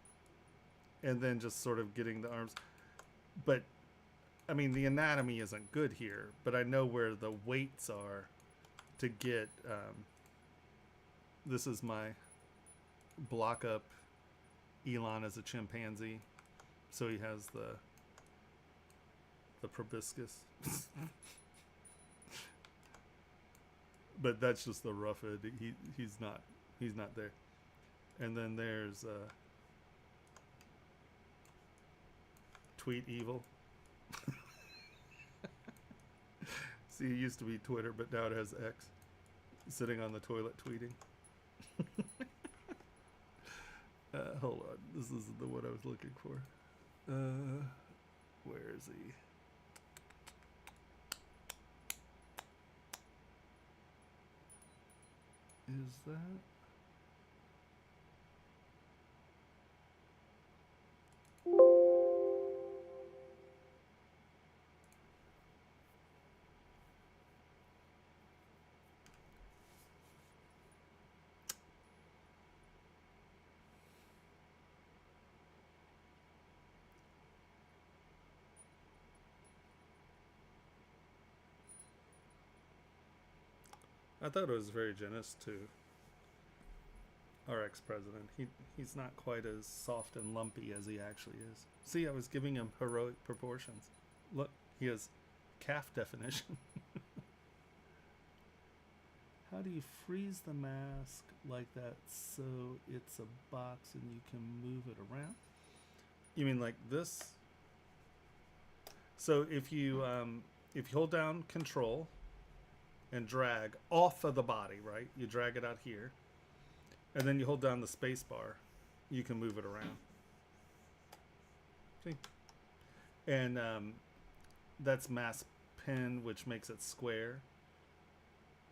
B: then just sort of getting the arms. But I mean, the anatomy isn't good here, but I know where the weights are to get. This is my block up Elon as a chimpanzee, so he has the proboscis. But that's just the rough edit. He's not there. And then there's tweet evil. See, it used to be Twitter, but now it has X. Sitting on the toilet tweeting. Hold on. This isn't the one I was looking for. Where is he? Is that? I thought it was very generous to our ex-president. He's not quite as soft and lumpy as he actually is. See, I was giving him heroic proportions. Look, he has calf definition. How do you freeze the mask like that so it's a box and you can move it around? You mean like this? So if you hold down Control and drag off of the body, right? You drag it out here, and then you hold down the space bar, you can move it around. See? And that's mask pen, which makes it square.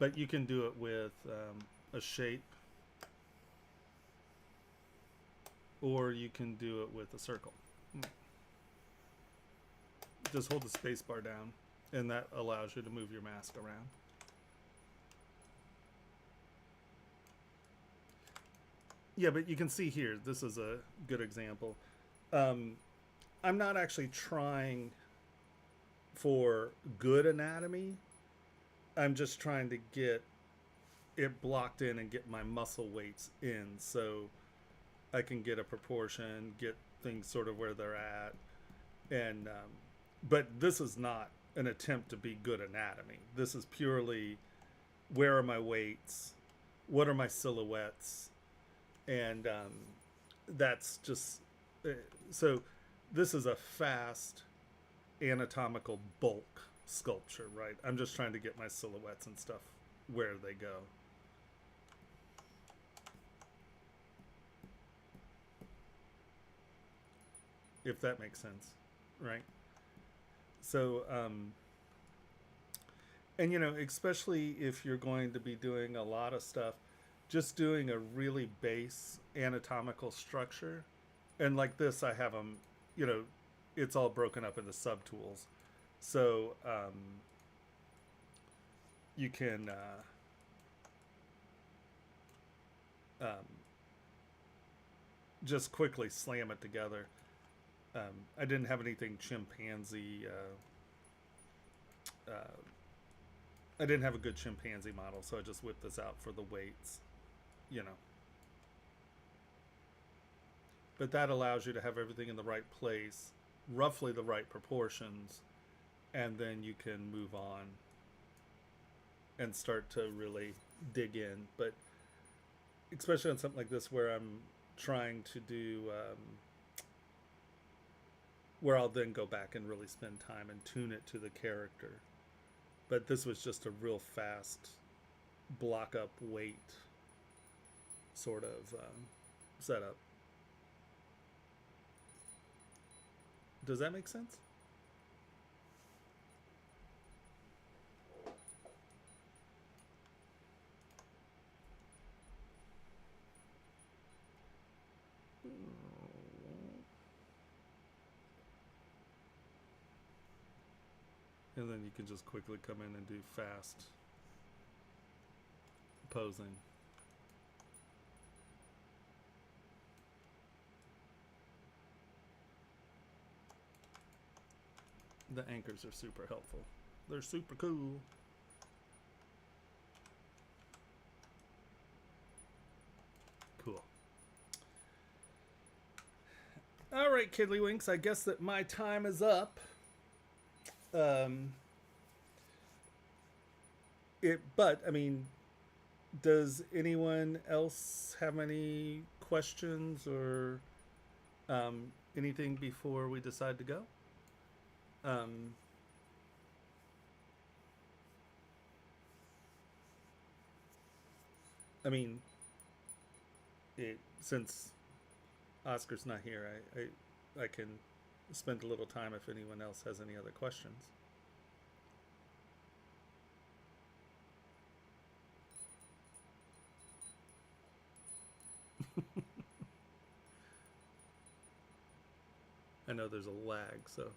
B: But you can do it with a shape, or you can do it with a circle. Just hold the space bar down, and that allows you to move your mask around. Yeah, but you can see here, this is a good example. I'm not actually trying for good anatomy. I'm just trying to get it blocked in and get my muscle weights in so I can get a proportion, get things sort of where they're at. And but this is not an attempt to be good anatomy. This is purely, where are my weights? What are my silhouettes? And that's just, so this is a fast anatomical bulk sculpture, right? I'm just trying to get my silhouettes and stuff where they go. If that makes sense, right? So, and you know, especially if you're going to be doing a lot of stuff, just doing a really base anatomical structure, and like this, I have them, you know, it's all broken up into subtools. So you can just quickly slam it together. I didn't have anything chimpanzee. I didn't have a good chimpanzee model, so I just whipped this out for the weights, you know. But that allows you to have everything in the right place, roughly the right proportions, and then you can move on and start to really dig in. But especially on something like this where I'm trying to do, where I'll then go back and really spend time and tune it to the character. But this was just a real fast block up weight sort of setup. Does that make sense? And then you can just quickly come in and do fast posing. The anchors are super helpful. They're super cool. Cool. All right, Kiddlywinks, I guess that my time is up. But I mean, does anyone else have any questions or anything before we decide to go? I mean, since Oscar's not here, I can spend a little time if anyone else has any other questions. I know there's a lag, so.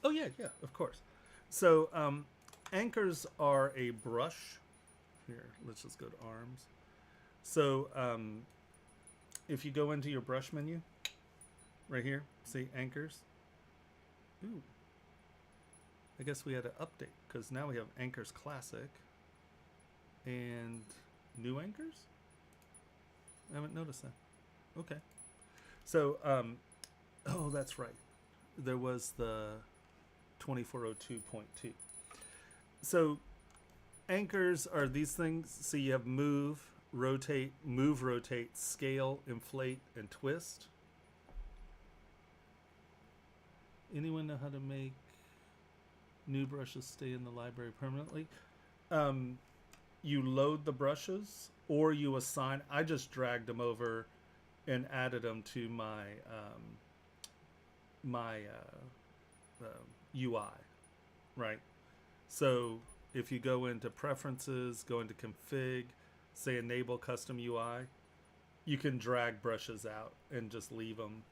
B: Oh yeah, of course. So anchors are a brush. Here, let's just go to arms. So if you go into your brush menu, right here, see anchors. Ooh. I guess we had to update because now we have Anchors Classic and new Anchors. I haven't noticed that. Okay. So, oh, that's right. There was the 2402.2. So, anchors are these things. So you have move, rotate, scale, inflate, and twist. Anyone know how to make new brushes stay in the library permanently? You load the brushes, or you assign. I just dragged them over and added them to my UI, right? So if you go into preferences, go into config, say enable custom UI, you can drag brushes out and just leave them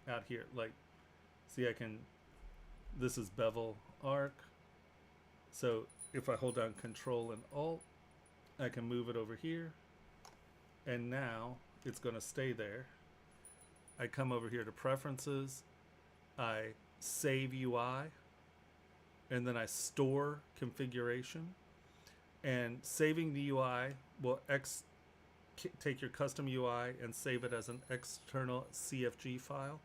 B: out here. Like, see, I can, this is bevel arc. So if I hold down Control and Alt, I can move it over here. And now it's going to stay there. I come over here to preferences. I save UI. And then I store configuration. And saving the UI will take your custom UI and save it as an external CFG file.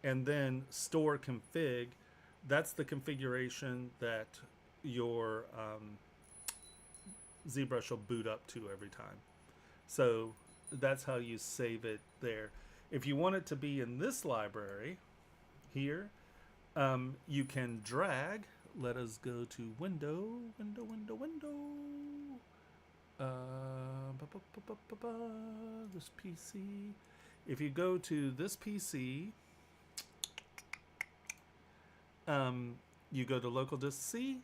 B: And then store config. That's the configuration that your ZBrush will boot up to every time. So that's how you save it there. If you want it to be in this library here, you can drag. Let us go to window. This PC. If you go to this PC, you go to local disk C,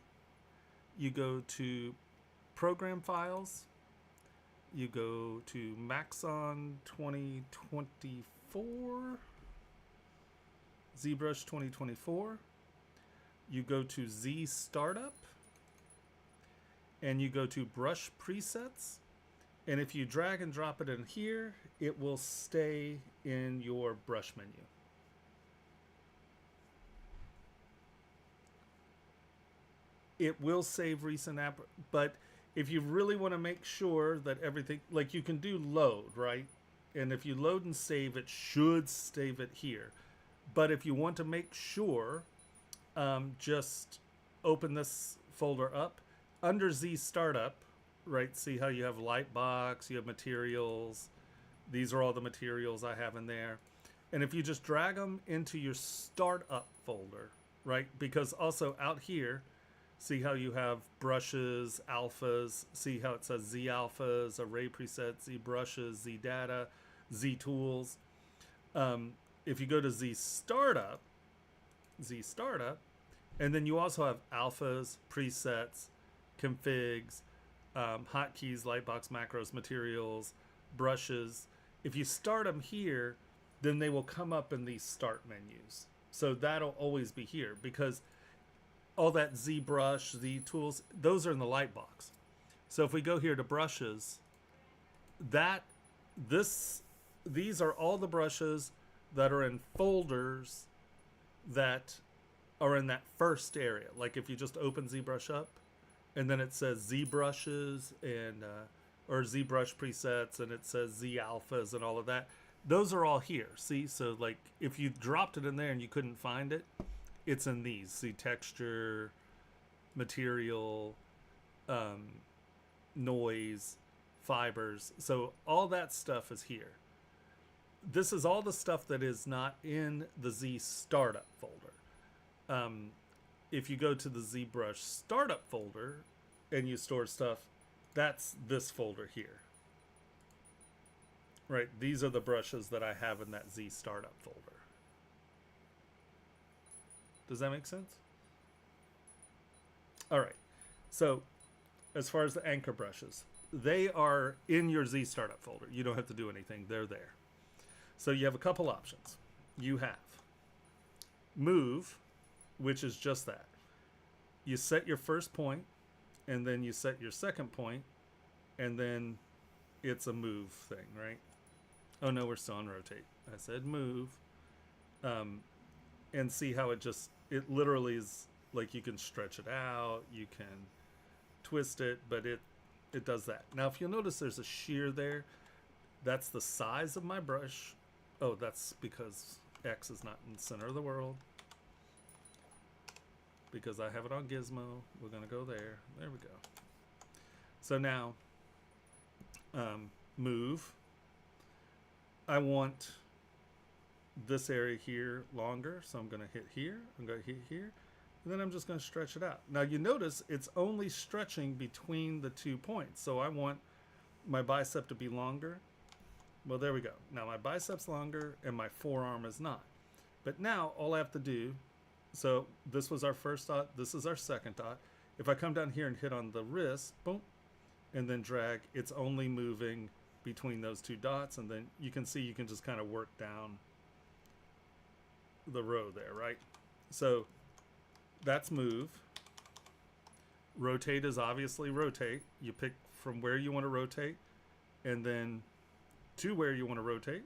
B: you go to program files, you go to Maxon 2024, ZBrush 2024, you go to Z Startup, and you go to Brush Presets, and if you drag and drop it in here, it will stay in your brush menu. It will save recent app, but if you really want to make sure that everything, like you can do load, right? And if you load and save, it should save it here. But if you want to make sure, just open this folder up. Under Z Startup, right? See how you have Lightbox, you have materials. These are all the materials I have in there. And if you just drag them into your Startup folder, right? Because also out here, see how you have brushes, alphas, see how it says Z alphas, array presets, Z brushes, Z data, Z tools. If you go to Z Startup, and then you also have alphas, presets, configs, hotkeys, lightbox, macros, materials, brushes. If you start them here, then they will come up in these start menus. So that'll always be here because all that ZBrush, Z tools, those are in the lightbox. So if we go here to brushes, these are all the brushes that are in folders that are in that first area. Like if you just open ZBrush up, and then it says ZBrushes and or ZBrush presets, and it says Z alphas and all of that. Those are all here. See, so like if you dropped it in there and you couldn't find it, it's in these. See, texture, material, noise, fibers. So all that stuff is here. This is all the stuff that is not in the Z Startup folder. If you go to the ZBrush Startup folder and you store stuff, that's this folder here. Right, these are the brushes that I have in that Z Startup folder. Does that make sense? All right, so as far as the anchor brushes, they are in your Z Startup folder. You don't have to do anything, they're there. So you have a couple options. You have move, which is just that. You set your first point, and then you set your second point, and then it's a move thing, right? Oh no, we're still on rotate. I said move. and see how it literally is like you can stretch it out, you can twist it, but it does that. Now, if you'll notice there's a shear there, that's the size of my brush. Oh, that's because X is not in the center of the world. Because I have it on gizmo. We're going to go there. There we go. So now, move. I want this area here longer, so I'm going to hit here. I'm going to hit here. And then I'm just going to stretch it out. Now you notice it's only stretching between the 2 points. So I want my bicep to be longer. Well, there we go. Now my bicep's longer and my forearm is not. But now all I have to do, so this was our first dot, this is our second dot. If I come down here and hit on the wrist, boom, and then drag, it's only moving between those 2 dots. And then you can see you can just kind of work down the row there, right? So that's move. Rotate is obviously rotate. You pick from where you want to rotate and then to where you want to rotate.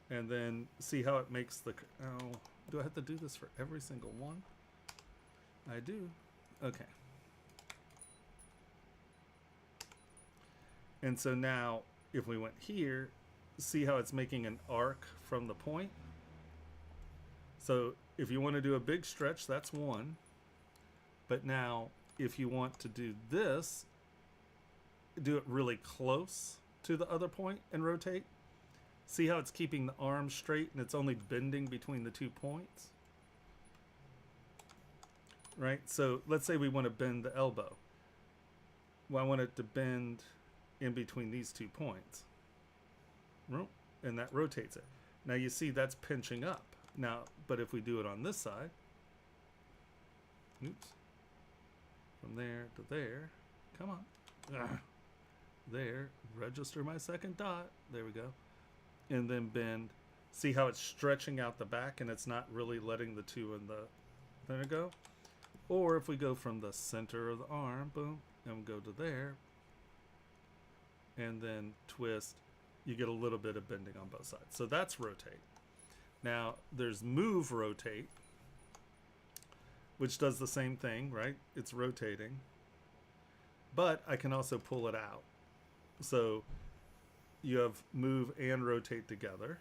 B: And then see how it makes the... Oh, do I have to do this for every single one? I do. Okay. And so now, if we went here, see how it's making an arc from the point? So if you want to do a big stretch, that's one. But now, if you want to do this, do it really close to the other point and rotate. See how it's keeping the arm straight and it's only bending between the 2 points? Right? So let's say we want to bend the elbow. Well, I want it to bend in between these 2 points. And that rotates it. Now you see that's pinching up. Now, but if we do it on this side, oops, from there to there, come on, there, register my second dot, there we go, and then bend, see how it's stretching out the back and it's not really letting the 2 in the, there we go. Or if we go from the center of the arm, boom, and we go to there, and then twist, you get a little bit of bending on both sides. So that's rotate. Now, there's move rotate, which does the same thing, right? It's rotating. But I can also pull it out. So you have move and rotate together.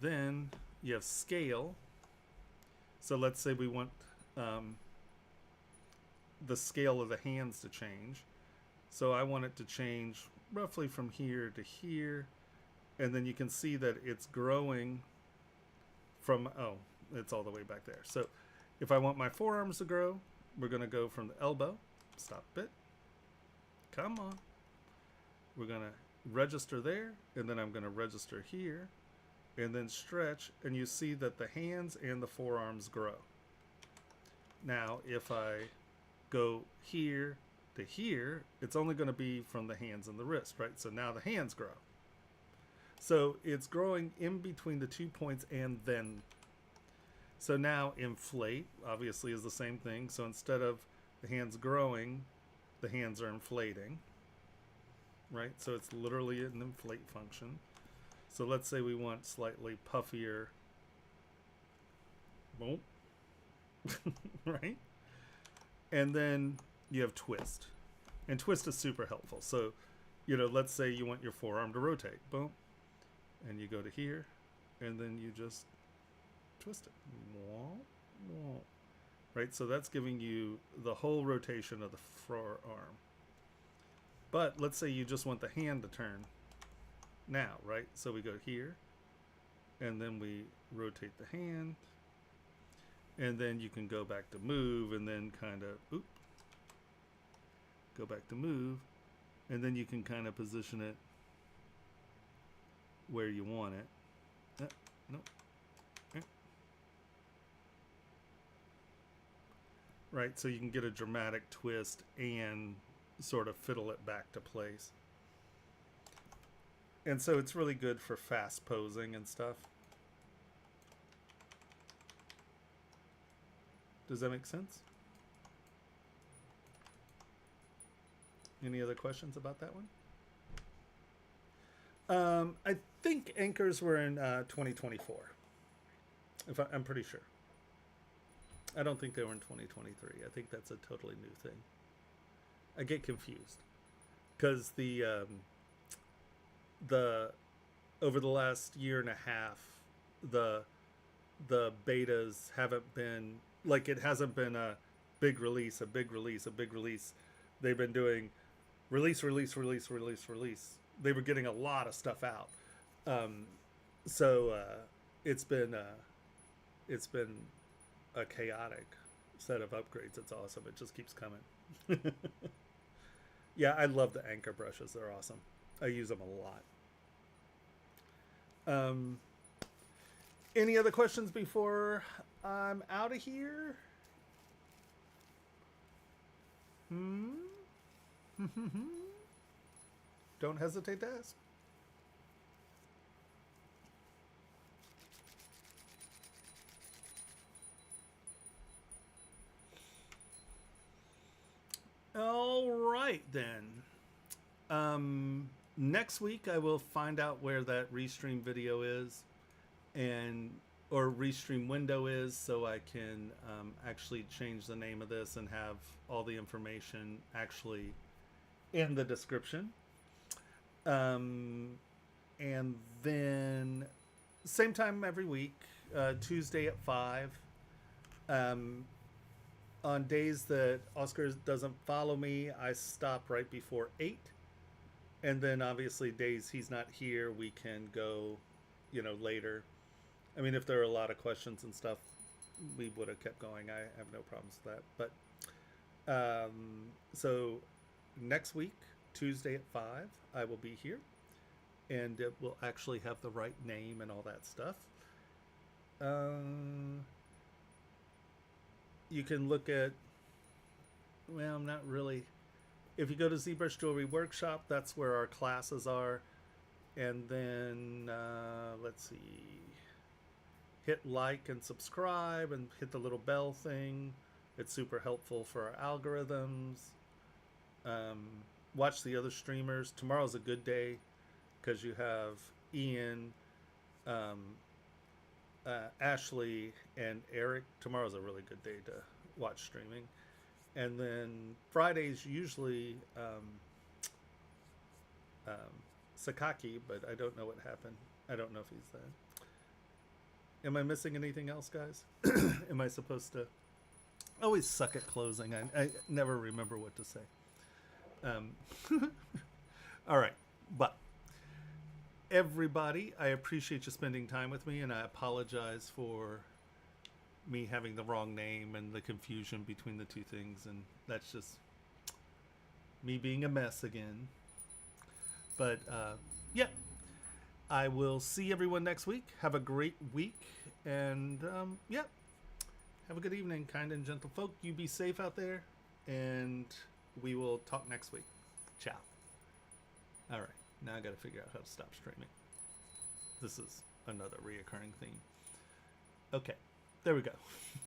B: Then you have scale. So let's say we want the scale of the hands to change. So I want it to change roughly from here to here. And then you can see that it's growing from, oh, it's all the way back there. So if I want my forearms to grow, we're going to go from the elbow, stop it, come on. We're going to register there, and then I'm going to register here, and then stretch, and you see that the hands and the forearms grow. Now, if I go here to here, it's only going to be from the hands and the wrist, right? So now the hands grow. So it's growing in between the 2 points and then. So now inflate obviously is the same thing. So instead of the hands growing, the hands are inflating, right? So it's literally an inflate function. So let's say we want slightly puffier, boom, right? And then you have twist. And twist is super helpful. So, you know, let's say you want your forearm to rotate, boom. And you go to here, and then you just twist it. Right, so that's giving you the whole rotation of the forearm. But let's say you just want the hand to turn now, right? So we go here, and then we rotate the hand, and then you can go back to move, and then kind of, go back to move, and then you can kind of position it where you want it. Nope. Right, so you can get a dramatic twist and sort of fiddle it back to place. And so it's really good for fast posing and stuff. Does that make sense? Any other questions about that one? I think anchors were in 2024. I'm pretty sure. I don't think they were in 2023. I think that's a totally new thing. I get confused because the over the last year and a half, the betas haven't been like, it hasn't been a big release, a big release, a big release. They've been doing release. They were getting a lot of stuff out. So it's been a chaotic set of upgrades. It's awesome. It just keeps coming. Yeah, I love the anchor brushes. They're awesome. I use them a lot. Any other questions before I'm out of here? Don't hesitate to ask. All right, then. Next week I will find out where that restream video is, or restream window is, so I can actually change the name of this and have all the information actually in the description. And then same time every week, Tuesday at 5. On days that Oscar doesn't follow me, I stop right before 8. And then obviously days he's not here, we can go, later. I mean, if there are a lot of questions and stuff, we would have kept going. I have no problems with that. But so next week, Tuesday at 5, I will be here. And it will actually have the right name and all that stuff. You can look at, well, not really. If you go to ZBrush Jewelry Workshop, that's where our classes are. And then, let's see, hit like and subscribe and hit the little bell thing. It's super helpful for our algorithms. Watch the other streamers. Tomorrow's a good day because you have Ian, Ashley, and Eric. Tomorrow's a really good day to watch streaming. And then Friday's usually Sakaki, but I don't know what happened. I don't know if he's there. Am I missing anything else, guys? Am I supposed to? I always suck at closing. I never remember what to say. All right. But everybody, I appreciate you spending time with me, and I apologize for me having the wrong name and the confusion between the two things, and that's just me being a mess again. But yeah, I will see everyone next week. Have a great week, and yeah, have a good evening, kind and gentle folk. You be safe out there, and we will talk next week. Ciao. All right, now I got to figure out how to stop streaming. This is another reoccurring theme. Okay, there we go.